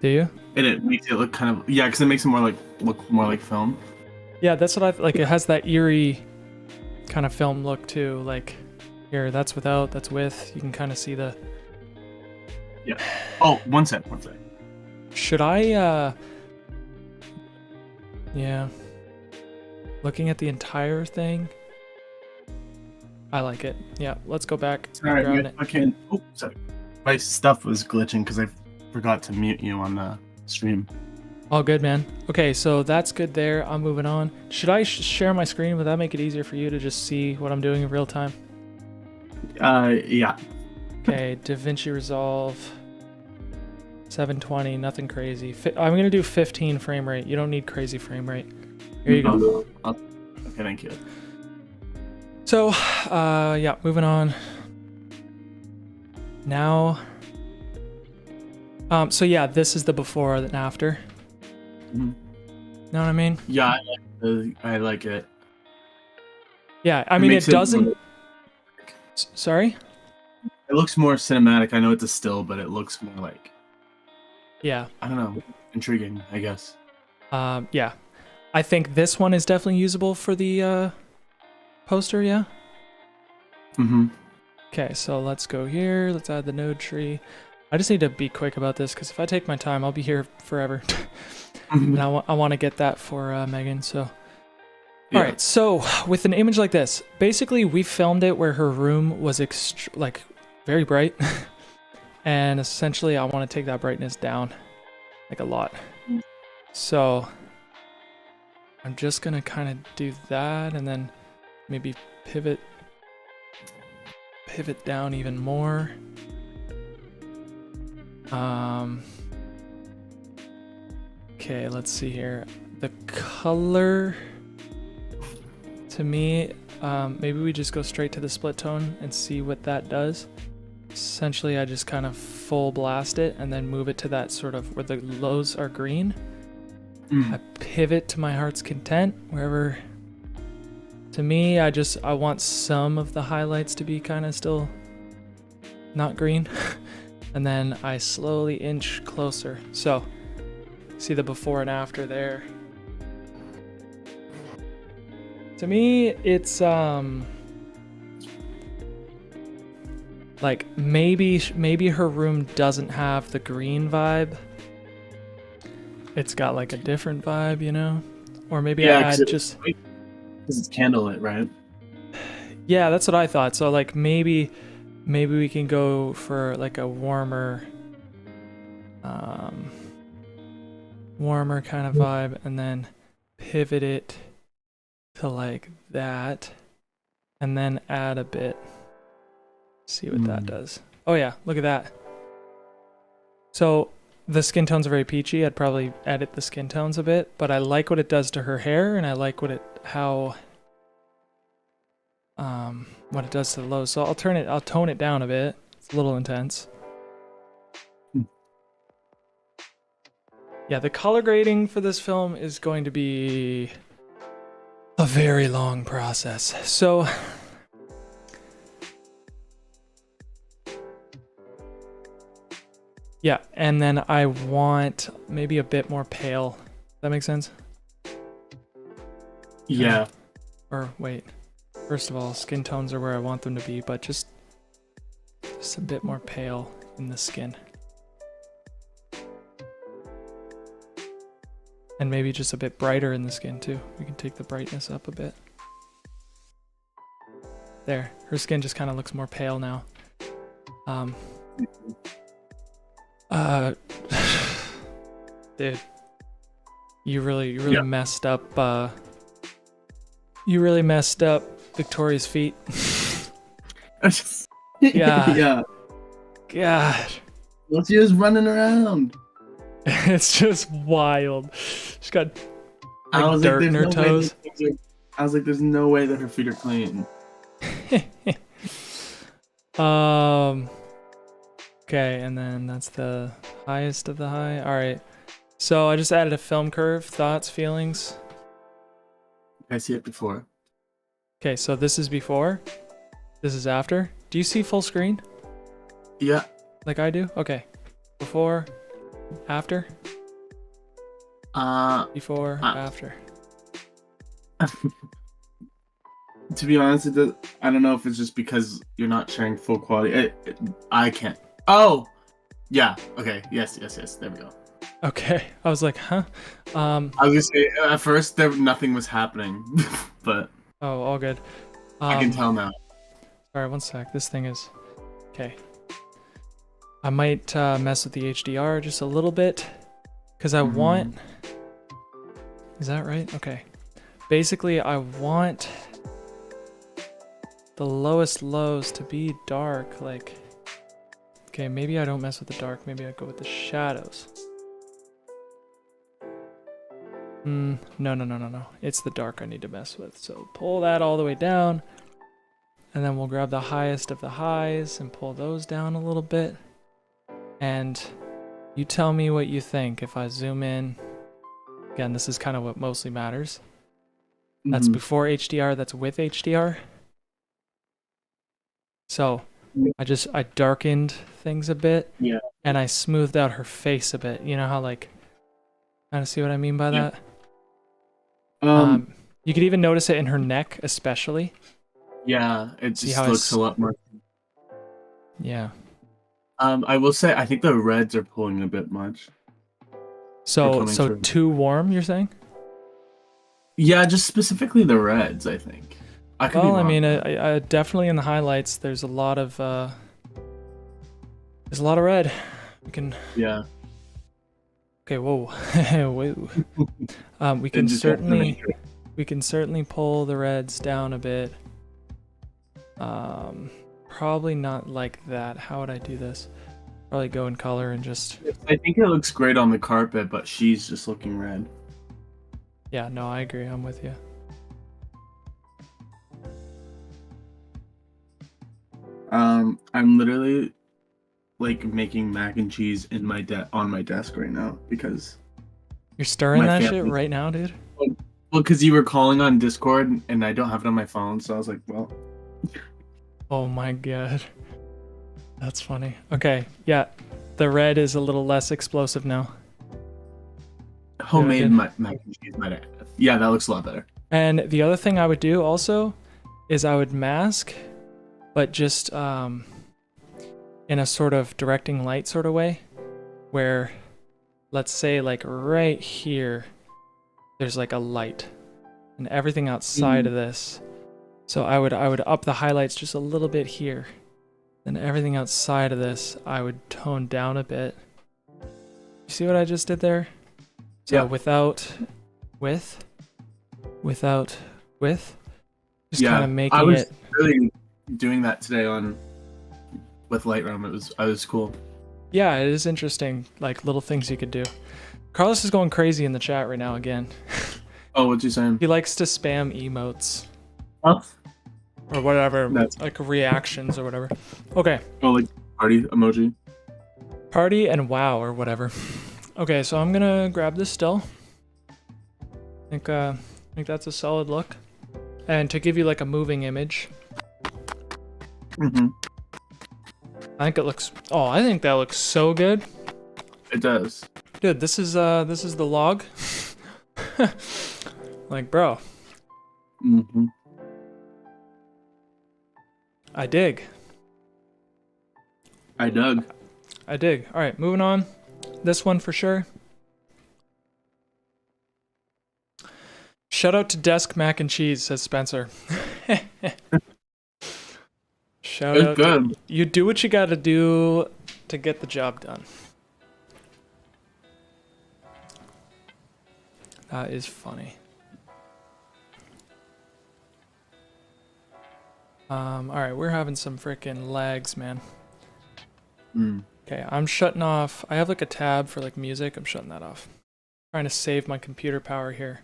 Do you? And it makes it look kind of, yeah, because it makes it look more like film. Yeah, that's what I like. It has that eerie kind of film look too. Like, here, that's without, that's with. You can kind of see the. Yeah. Oh, one sec. Should I? Yeah. Looking at the entire thing. I like it. Yeah, let's go back. Sorry, sorry. My stuff was glitching because I forgot to mute you on the stream. All good, man. Okay, so that's good there. I'm moving on. Should I share my screen? Would that make it easier for you to just see what I'm doing in real time? Yeah. Okay, DaVinci Resolve. 720, nothing crazy. I'm going to do 15 frame rate. You don't need crazy frame rate. Here you go. Okay, thank you. So, yeah, moving on. Now, so yeah, this is the before and after. Mm-hmm. Know what I mean? Yeah, I like it. Yeah, I mean, it doesn't... Sorry? It looks more cinematic. I know it's a still, but it looks more like... Yeah. I don't know. Intriguing, I guess. Yeah. I think this one is definitely usable for the poster, yeah? Mm-hmm. Okay, so let's go here. Let's add the node tree. I just need to be quick about this because if I take my time, I'll be here forever. And I want to get that for Megan, so. Yeah. All right, so with an image like this, basically we filmed it where her room was like very bright. And essentially I want to take that brightness down like a lot. So I'm just going to kind of do that and then maybe pivot down even more. Okay, let's see here. The color, to me, maybe we just go straight to the split tone and see what that does. Essentially, I just kind of full blast it and then move it to that sort of where the lows are green. I pivot to my heart's content, wherever. To me, I want some of the highlights to be kind of still not green. And then I slowly inch closer. So, see the before and after there. To me, it's like maybe her room doesn't have the green vibe. It's got like a different vibe, you know? Or maybe I add just because it's candlelit, right? Yeah, that's what I thought. So like maybe we can go for like a warmer kind of vibe and then pivot it to like that and then add a bit. See what that does. Oh yeah, look at that. So the skin tones are very peachy. I'd probably edit the skin tones a bit, but I like what it does to her hair and I like what it does to the lows. So I'll tone it down a bit. It's a little intense. Yeah, the color grading for this film is going to be a very long process. So yeah, and then I want maybe a bit more pale. Does that make sense? Yeah. Or wait. First of all, skin tones are where I want them to be, but just a bit more pale in the skin. And maybe just a bit brighter in the skin too. We can take the brightness up a bit. There, her skin just kind of looks more pale now. Dude, you really messed up. You really messed up Victoria's feet. Yeah. Yeah. God. Well, she was running around. It's just wild. She's got I like was dirt like, in her toes. I was like, there's no way that her feet are clean. Okay, and then that's the highest of the high. All right. So I just added a film curve. Thoughts, feelings. I see it before. Okay, so this is before. This is after. Do you see full screen? Yeah. Like I do? Okay. Before, after. Before, after. To be honest, I don't know if it's just because you're not sharing full quality. I can't. Oh, yeah. Okay. Yes. There we go. Okay. I was like, huh? I was gonna say at first nothing was happening, but oh, all good. I can tell now. Sorry, one sec. This thing is okay. I might mess with the HDR just a little bit because I want. Is that right? Okay. Basically, I want the lowest lows to be dark. Like, okay, maybe I don't mess with the dark. Maybe I go with the shadows. No. It's the dark I need to mess with. So pull that all the way down. And then we'll grab the highest of the highs and pull those down a little bit. And you tell me what you think. If I zoom in, again, this is kind of what mostly matters. That's before HDR, that's with HDR. So I darkened things a bit. Yeah. And I smoothed out her face a bit. You know how like, kind of see what I mean by that? You could even notice it in her neck, especially. Yeah, it See just how looks a lot more. Yeah. I will say I think the reds are pulling a bit much. So coming through. too warm, you're saying? Yeah, just specifically the reds, I think. I could be Well, I wrong. mean, definitely in the highlights, there's a lot of red. We can. Yeah. Okay. Whoa. Whoa. We can certainly pull the reds down a bit. Probably not like that. How would I do this? Probably go in color and just. I think it looks great on the carpet, but she's just looking red. Yeah. No, I agree. I'm with you. I'm literally like making mac and cheese in my on my desk right now because You're stirring my that shit family- right now, dude. well, because you were calling on Discord and I don't have it on my phone, so I was like, well, Oh my god. That's funny. Okay. Yeah. The red is a little less explosive now. homemade good. mac and cheese might have. Yeah, that looks a lot better. And the other thing I would do also is I would mask, but just in a sort of directing light sort of way, where let's say like right here, there's like a light, and everything outside of this. So I would up the highlights just a little bit here, then everything outside of this I would tone down a bit. You see what I just did there? So Yeah. without width, just Yeah, kind of making I was it. really doing that today with Lightroom. It was cool. Yeah, it is interesting, like little things you could do. Carlos is going crazy in the chat right now again. Oh, what you saying? He likes to spam emotes Oh, or whatever, That's- like reactions or whatever. Okay, like party emoji. party and wow or whatever. Okay, so I'm gonna grab this still. I think that's a solid look. And to give you like a moving image, Mm-hmm. I think it looks. Oh, I think that looks so good, It does. dude. This is the log. Like, bro, Mm-hmm. I dig. I dug. I dig. All right, moving on. This one for sure. Shout out to Desk Mac and Cheese, says Spencer. Shout It's out. good. You do what you gotta do to get the job done. That is funny. Alright, we're having some freaking lags, man. Mm. Okay, I'm shutting off. I have like a tab for like music. I'm shutting that off. Trying to save my computer power here.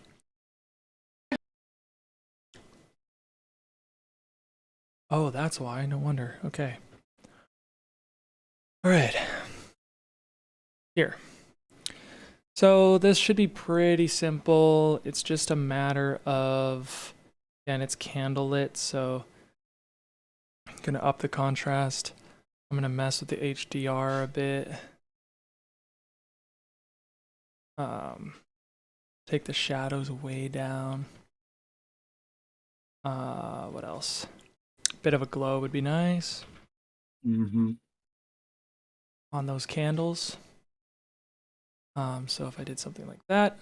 Oh, that's why. No wonder. Okay. All right. Here. So this should be pretty simple. It's just a matter of, again, it's candlelit, so I'm gonna up the contrast. I'm gonna mess with the HDR a bit. Take the shadows way down. What else? Bit of a glow would be nice Mm-hmm. on those candles. So if I did something like that,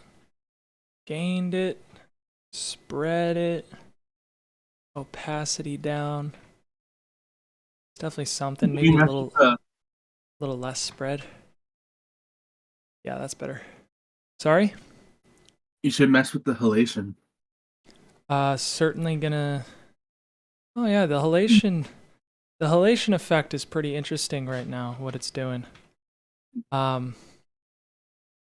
gained it, spread it, opacity down. It's definitely something. Maybe a little less spread. Yeah, that's better. Sorry? You should mess with the halation. Certainly gonna. Oh yeah, the halation effect is pretty interesting right now, what it's doing.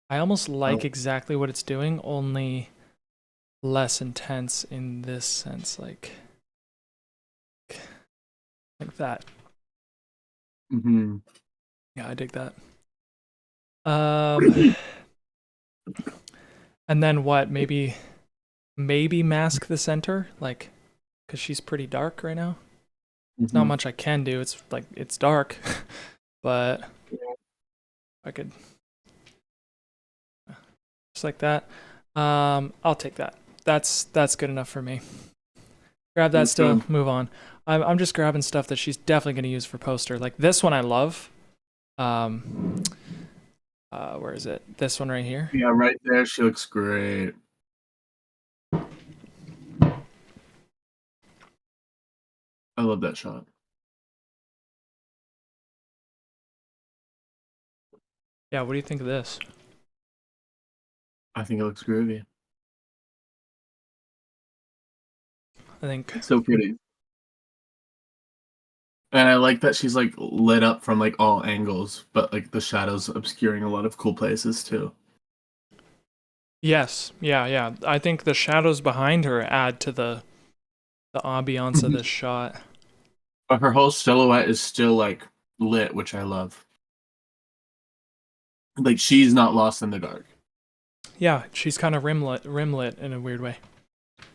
I almost like exactly what it's doing, only less intense in this sense, like that. Mm-hmm. Yeah, I dig that. And then what? Maybe mask the center, like, because she's pretty dark right now. There's not much I can do. It's like it's dark, but I could just like that. I'll take that. that's good enough for me. Grab that That's still, good. move on. I'm just grabbing stuff that she's definitely going to use for poster. Like this one I love. Where is it? This one right here. Yeah, right there. She looks great. I love that shot. Yeah, what do you think of this? I think it looks groovy. I think It's so pretty. And I like that she's like lit up from like all angles, but like the shadows obscuring a lot of cool places too. yes. Yeah. I think the shadows behind her add to the ambiance of this shot. But her whole silhouette is still like lit, which I love. Like she's not lost in the dark. Yeah, she's kind of rim lit in a weird way.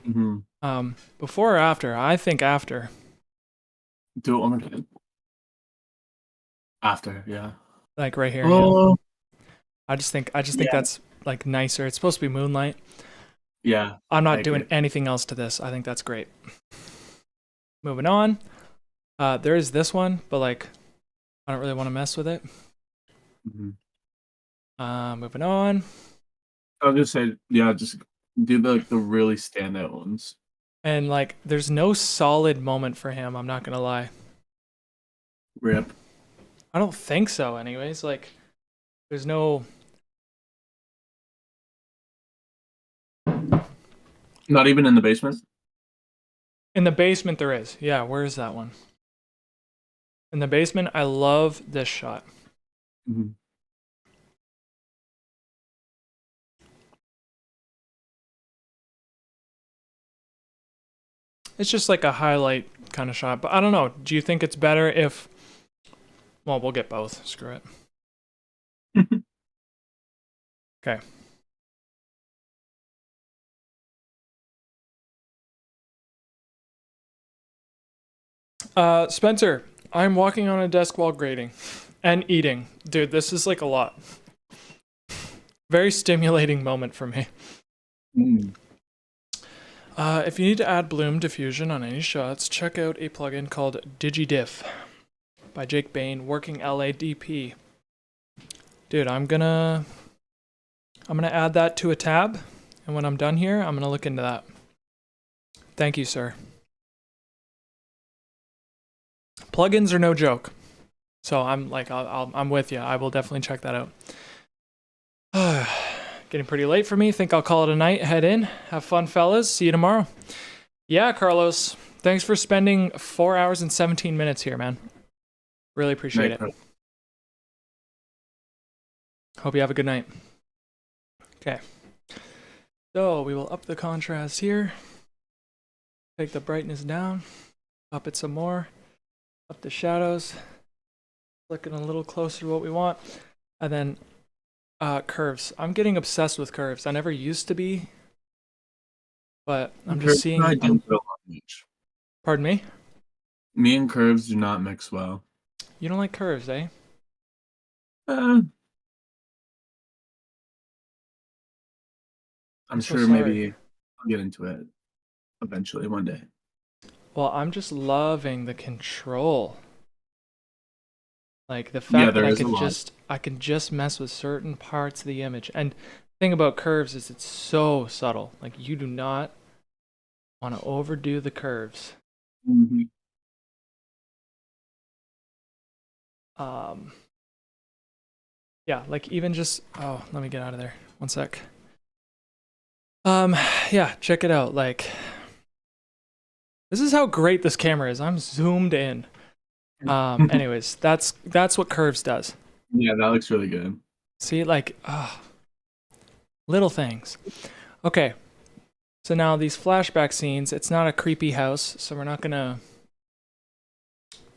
Mm-hmm. Before or after? I think after. Do it one more time. After, yeah. Like right here. Yeah. Oh, I just think Yeah. that's like nicer. It's supposed to be moonlight. yeah. I'm I not doing agree. anything else to this. I think that's great. Moving on. There is this one, but like I don't really want to mess with it. Mhm. Moving on. I'll just say, yeah, just do the really standout ones. And like there's no solid moment for him, I'm not gonna lie. Rip. I don't think so anyways. Like there's no Not even in the basement. in the basement there is. Yeah, where is that one? In the basement, I love this shot. Mm-hmm. It's just like a highlight kind of shot. But I don't know. Do you think it's better if well, we'll get both. Screw it. Okay. Spencer, I'm walking on a desk while grading and eating. Dude, this is like a lot. Very stimulating moment for me. Mm. If you need to add bloom diffusion on any shots, check out a plugin called DigiDiff by Jake Bain, working LADP. Dude, I'm gonna add that to a tab, and when I'm done here, I'm gonna look into that. Thank you, sir. Plugins are no joke, so I'm like, I'm with you. I will definitely check that out. Getting pretty late for me. Think I'll call it a night. Head in. Have fun, fellas. See you tomorrow. Yeah, Carlos. Thanks for spending 4 hours and 17 minutes here, man. Really appreciate it. Hope you have a good night. Okay. So we will up the contrast here. Take the brightness down. Up it some more. Up the shadows. Looking a little closer to what we want. And then curves. I'm getting obsessed with curves. I never used to be. But I'm just seeing... I don't put a lot much. Pardon me? Me and curves do not mix well. You don't like curves, eh? I'm I'm so sure sorry. maybe I'll get into it eventually one day. Well, I'm just loving the control. Like the fact that there is a lot. I can just mess with certain parts of the image. And the thing about curves is it's so subtle. Like you do not want to overdo the curves. Mm-hmm. Yeah, like even just let me get out of there. One sec. Yeah, check it out. Like this is how great this camera is. I'm zoomed in. Anyways, that's what curves does. Yeah, that looks really good. See, like little things. Okay. So now these flashback scenes, it's not a creepy house, so we're not gonna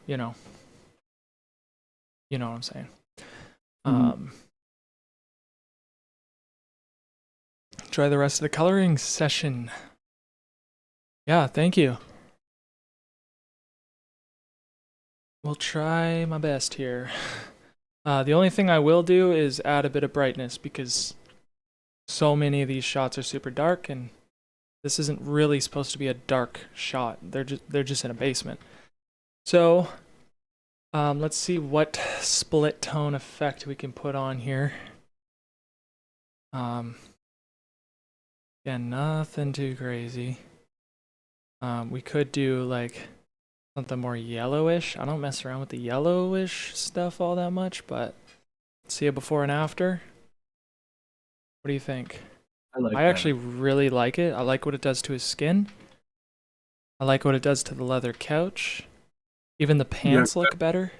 you know what I'm saying. Try the rest of the coloring session. Yeah, thank you. We'll try my best here. The only thing I will do is add a bit of brightness because so many of these shots are super dark and This isn't really supposed to be a dark shot. They're just in a basement. So let's see what split tone effect we can put on here. Yeah, nothing too crazy. We could do like something more yellowish. I don't mess around with the yellowish stuff all that much, but let's see a before and after. What do you think? I actually really like it. I like what it does to his skin. I like what it does to the leather couch. Even the pants look better.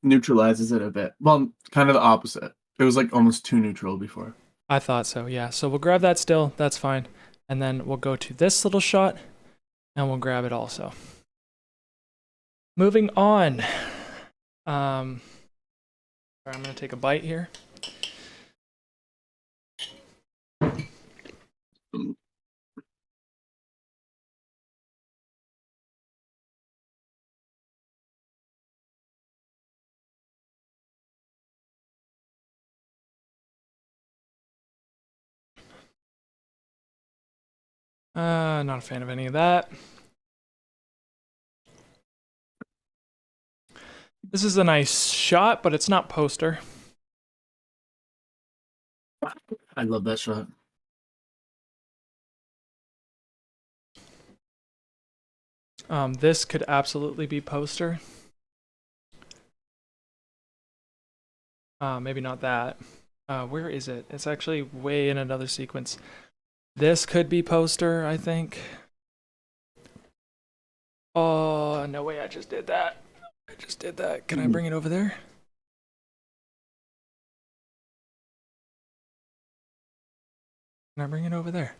Neutralizes it a bit. Well, kind of the opposite. It was like almost too neutral before. I thought so, yeah. So we'll grab that still. That's fine. And then we'll go to this little shot, and we'll grab it also. Moving on. Sorry, I'm going to take a bite here. Not a fan of any of that. This is a nice shot, but it's not poster. I love that shot. This could absolutely be poster. Maybe not that. Where is it? It's actually way in another sequence. This could be poster, I think. Oh, no way, I just did that. Can I bring it over there? Can I bring it over there?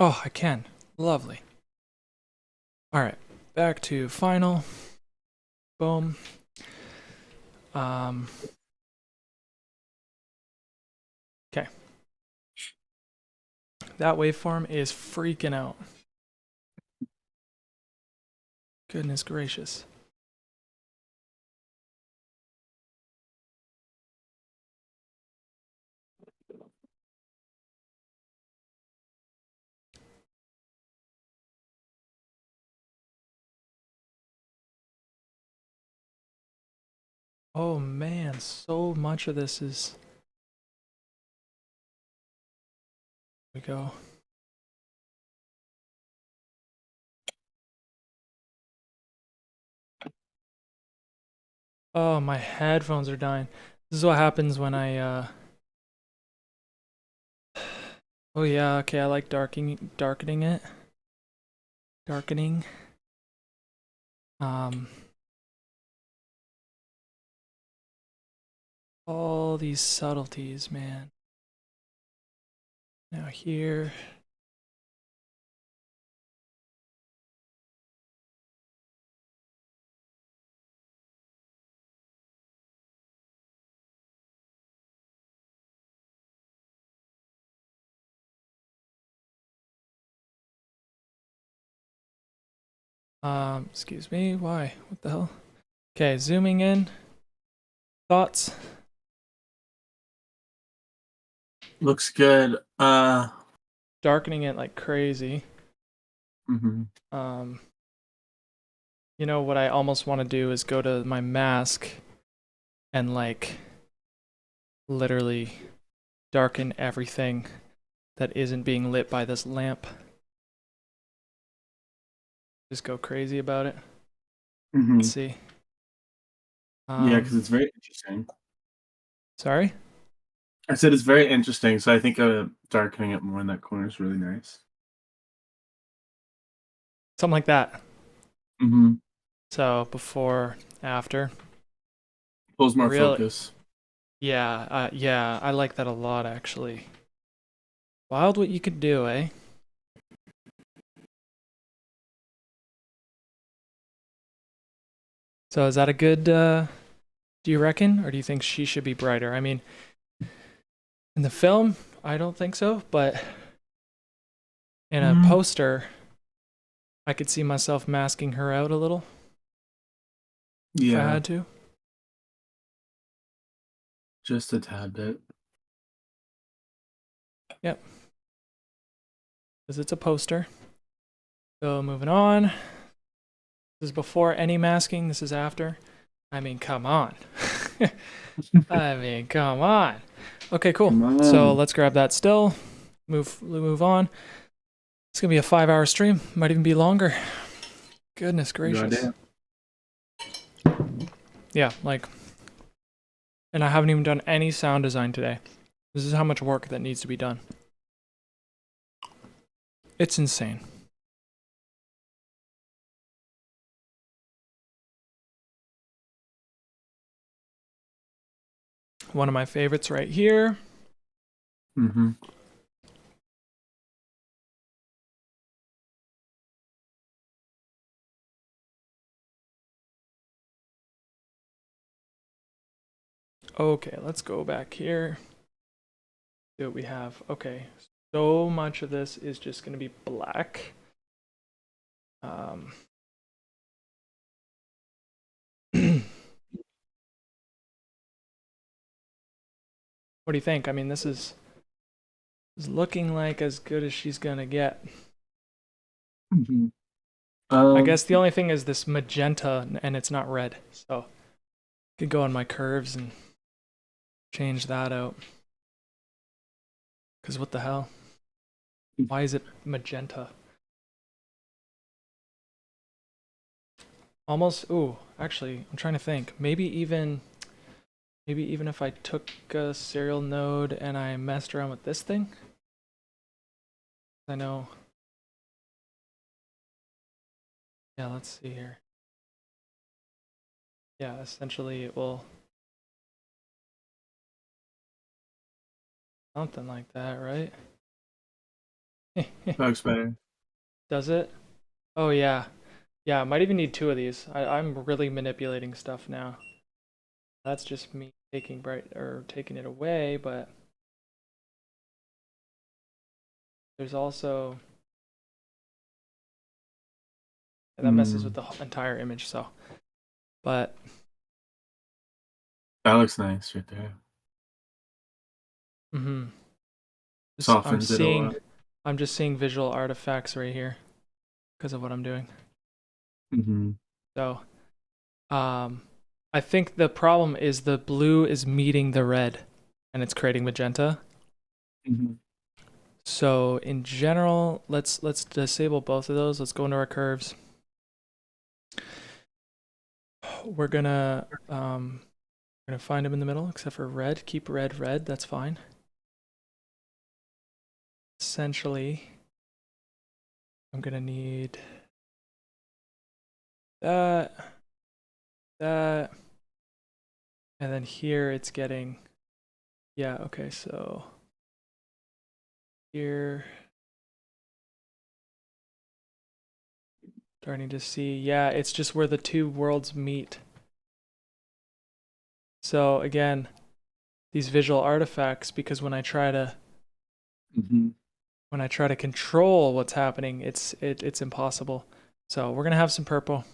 Oh, I can. Lovely. All right, back to final. Boom. Okay. That waveform is freaking out. Goodness gracious. Oh man, so much of this is... Here we go. Oh, my headphones are dying. This is what happens when I, Oh yeah, okay, I like darkening it. Darkening. All these subtleties, man. Now here. Excuse me, why? What the hell? Okay, zooming in. Thoughts? Looks good. Darkening it like crazy. You know what I almost want to do is go to my mask and like literally darken everything that isn't being lit by this lamp. Just go crazy about it. Let's see. Yeah, because it's very interesting. Sorry? I said it's very interesting, so I think darkening it more in that corner is really nice. Something like that. So before, after. Pulls more focus. Yeah, yeah, I like that a lot actually. Wild what you could do, eh? So is that a good, do you reckon? Or do you think she should be brighter? I mean, in the film, I don't think so, but in a poster, I could see myself masking her out a little. Yeah. If I had to. Just a tad bit. Yep. because it's a poster. So moving on. This is before any masking. This is after. I mean, come on. I mean, come on. Okay, cool. So let's grab that still. Move on. It's gonna be a 5-hour stream. Might even be longer. Goodness gracious. Yeah, like, and I haven't even done any sound design today. This is how much work that needs to be done. It's insane. One of my favorites right here. Mm-hmm. Okay, let's go back here. See what we have. Okay, so much of this is just going to be black. What do you think? I mean, this is looking like as good as she's going to get. Mm-hmm. I guess the only thing is this magenta, and it's not red. So I could go on my curves and change that out. Because what the hell? Why is it magenta? Almost, ooh, actually, I'm trying to think. Maybe even if I took a serial node and I messed around with this thing. I know. Yeah, let's see here. Yeah, essentially it will. Something like that, right? Looks better. Does it? Oh yeah. Yeah, I might even need 2 of these. I'm really manipulating stuff now. That's just me taking taking it away, but there's also that messes with the entire image, so. But that looks nice right there. Softens it a lot. I'm just seeing visual artifacts right here because of what I'm doing. So, I think the problem is the blue is meeting the red, and it's creating magenta. So in general, let's disable both of those. Let's go into our curves. We're gonna find them in the middle, except for red. Keep red red. That's fine. Essentially, I'm gonna need that, and then here it's getting, yeah, okay, so here, starting to see, yeah, it's just where the 2 worlds meet. So again, these visual artifacts, because when I try to control what's happening, it's impossible. So we're gonna have some purple.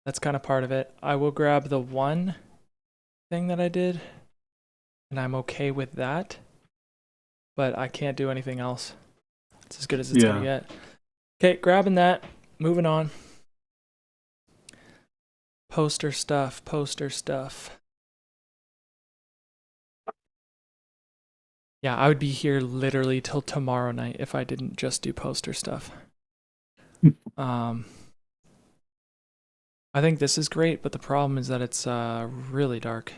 That's kind of part of it. I will grab the one thing that I did, and I'm okay with that, but I can't do anything else. It's as good as it's gonna get. Okay, grabbing that, moving on. Poster stuff. Yeah, I would be here literally till tomorrow night if I didn't just do poster stuff. I think this is great, but the problem is that it's really dark.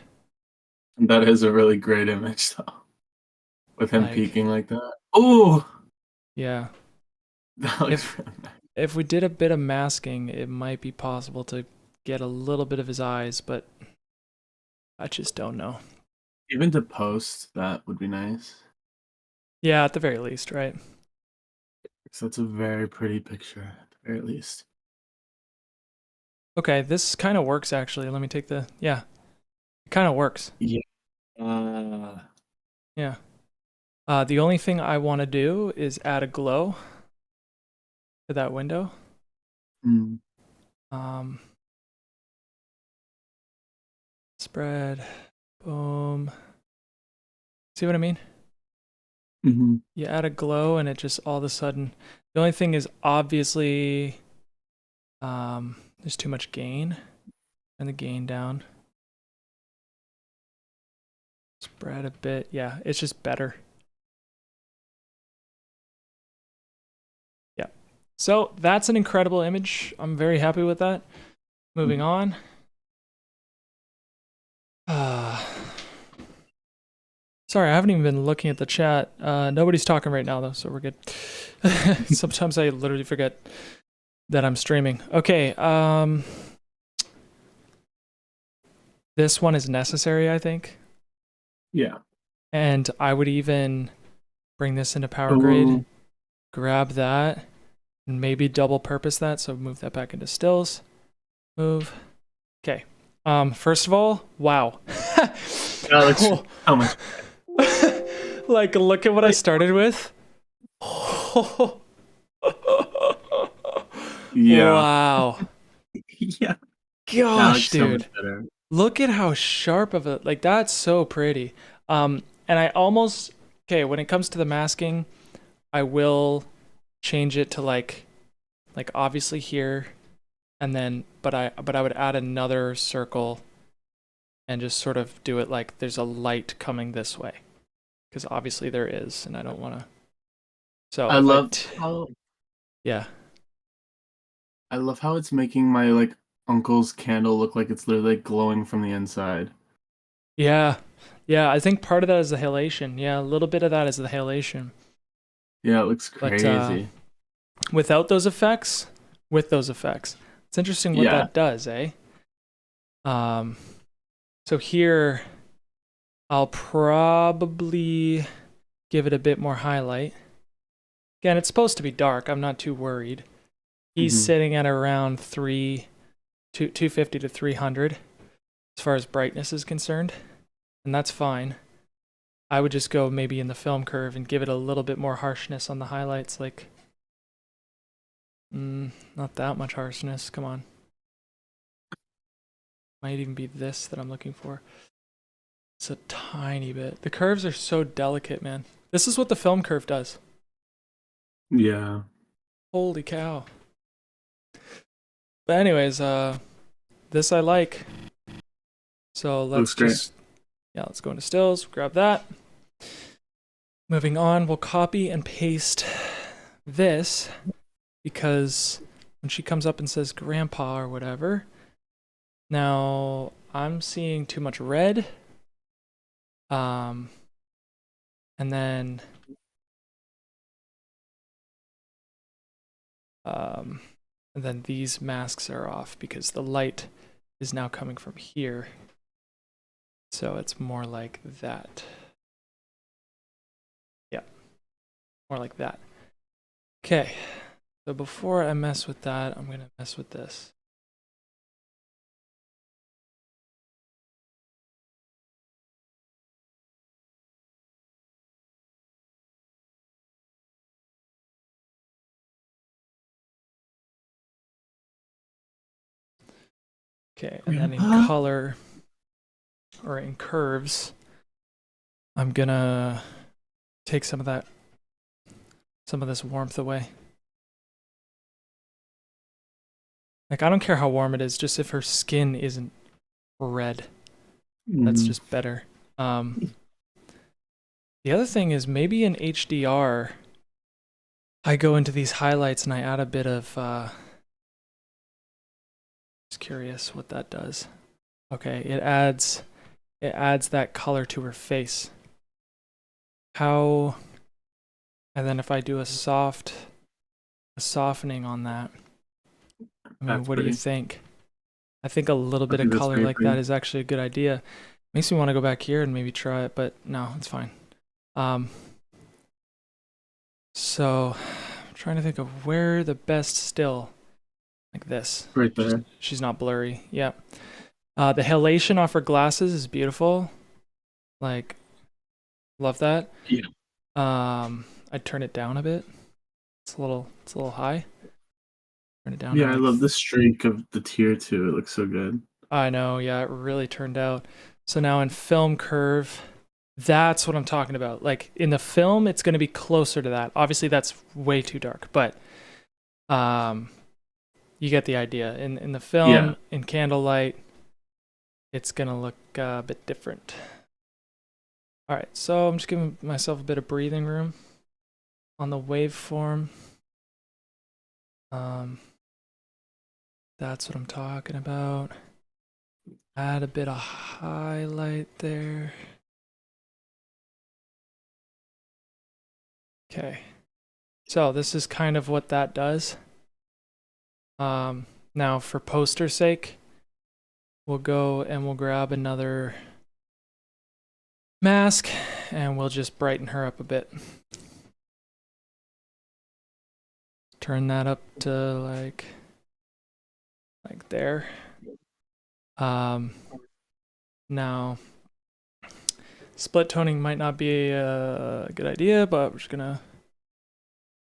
That is a really great image, though. With him peeking like that. Oh! Yeah. That looks really nice. If we did a bit of masking, it might be possible to get a little bit of his eyes, but I just don't know. Even to post, that would be nice. Yeah, at the very least, right? So it's a very pretty picture, at the very least. Okay, this kind of works, actually. Let me take the... Yeah. It kind of works. Yeah. Yeah. The only thing I want to do is add a glow to that window. Spread. Boom. See what I mean? Mm-hmm. You add a glow and it just all of a sudden, the only thing is obviously there's too much gain. And the gain down. Spread a bit. Yeah, it's just better. Yeah. So that's an incredible image. I'm very happy with that. Moving on. Sorry, I haven't even been looking at the chat. Nobody's talking right now though, so we're good. Sometimes I literally forget that I'm streaming. Okay, this one is necessary, I think. Yeah. And I would even bring this into power grade, grab that, and maybe double purpose that. So move that back into stills. Move. Okay. First of all, wow. That looks so much. Like, look at what I started with. Yeah. Wow. Yeah. Gosh, So dude. much better. Look at how sharp of it. Like, that's so pretty. And I almost, okay, when it comes to the masking, I will change it to like obviously here, and then but I would add another circle and just sort of do it like there's a light coming this way, because obviously there is, and I don't want to. So I love how yeah. I love how it's making my like uncle's candle look like it's literally like, glowing from the inside. Yeah. Yeah, I think part of that is the halation. Yeah, a little bit of that is the halation. Yeah, it looks crazy. But without those effects, with those effects, it's interesting what that does, eh? So here, I'll probably give it a bit more highlight. Again, it's supposed to be dark. I'm not too worried. He's sitting at around 250 to 300 as far as brightness is concerned, and that's fine. I would just go maybe in the film curve and give it a little bit more harshness on the highlights, like not that much harshness. Come on. Might even be this that I'm looking for. It's a tiny bit. The curves are so delicate, man. This is what the film curve does. Yeah. Holy cow. But anyways, this I like. So let's just, let's go into stills, grab that. Moving on, we'll copy and paste this, because when she comes up and says grandpa or whatever, now I'm seeing too much red. And then these masks are off because the light is now coming from here. So it's more like that. Yeah, more like that. Okay, so before I mess with that, I'm gonna mess with this. Okay, and then in color, or in curves, I'm gonna take some of this warmth away. Like, I don't care how warm it is, just if her skin isn't red. That's just better. The other thing is, maybe in HDR, I go into these highlights and I add a bit of, just curious what that does. Okay, it adds that color to her face. How, and then if I do a softening on that, I mean, what do you think? I think a little bit of color like that is actually a good idea. Makes me want to go back here and maybe try it, but no, it's fine. So I'm trying to think of where the best still, like this. Right there. She's not blurry. Yeah. The halation off her glasses is beautiful. Like, love that. Yeah. I'd turn it down a bit. It's a little high. Turn it down. Yeah, I love the streak of the tear too. It looks so good. I know. Yeah, it really turned out. So now in film curve, That's what I'm talking about. Like in the film, it's going to be closer to that. Obviously, that's way too dark, but you get the idea. In the film, in candlelight, it's going to look a bit different. All right, so I'm just giving myself a bit of breathing room on the waveform. That's what I'm talking about. Add a bit of highlight there. Okay, so this is kind of what that does. Now for poster's sake, we'll go and we'll grab another mask and we'll just brighten her up a bit. Turn that up to like there. Now split toning might not be a good idea, but we're just gonna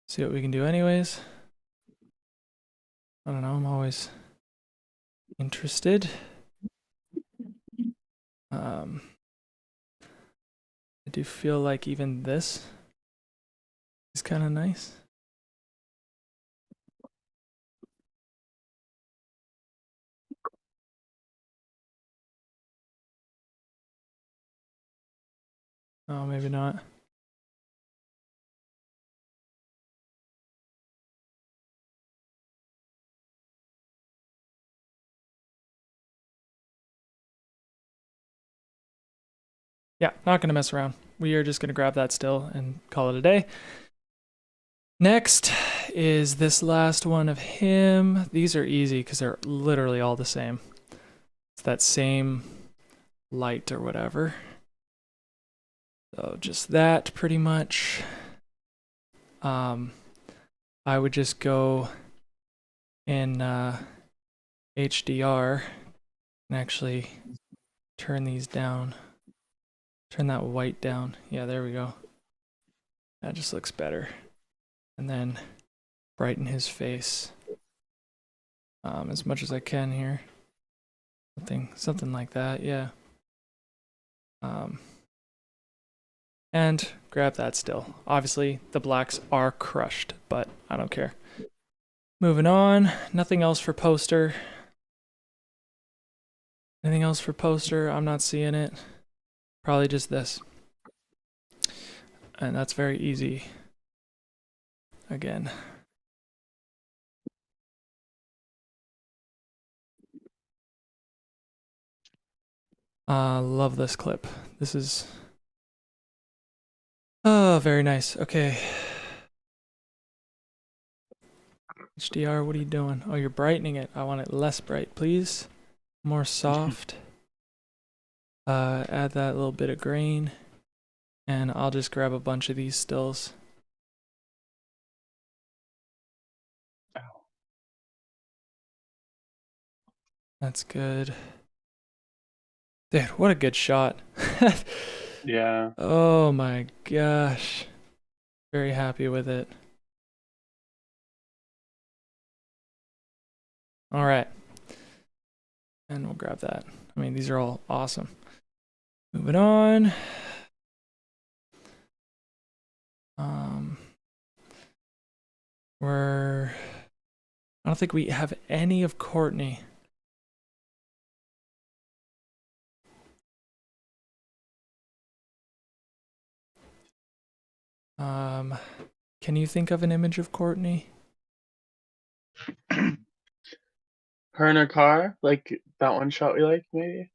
see what we can do anyways. I don't know, I'm always interested. I do feel like even this is kind of nice. Oh, maybe not. Yeah, not gonna mess around. We are just gonna grab that still and call it a day. Next is this last one of him. These are easy because they're literally all the same. It's that same light or whatever. So just that pretty much. I would just go in HDR and actually turn these down. Turn that white down. Yeah, there we go. That just looks better. And then brighten his face as much as I can here. Something like that, yeah. And grab that still. Obviously, the blacks are crushed, but I don't care. Moving on, nothing else for poster. Anything else for poster? I'm not seeing it. Probably just this. And that's very easy. Again. Love this clip. This is... Oh, very nice. Okay. HDR, what are you doing? Oh, you're brightening it. I want it less bright, please. More soft. Add that little bit of grain. And I'll just grab a bunch of these stills. That's good. Dude, what a good shot. Yeah. Oh my gosh. Very happy with it. All right. And we'll grab that. I mean, these are all awesome. Moving on. I don't think we have any of Courtney. Can you think of an image of Courtney? Her in her car, like that one shot we like, maybe.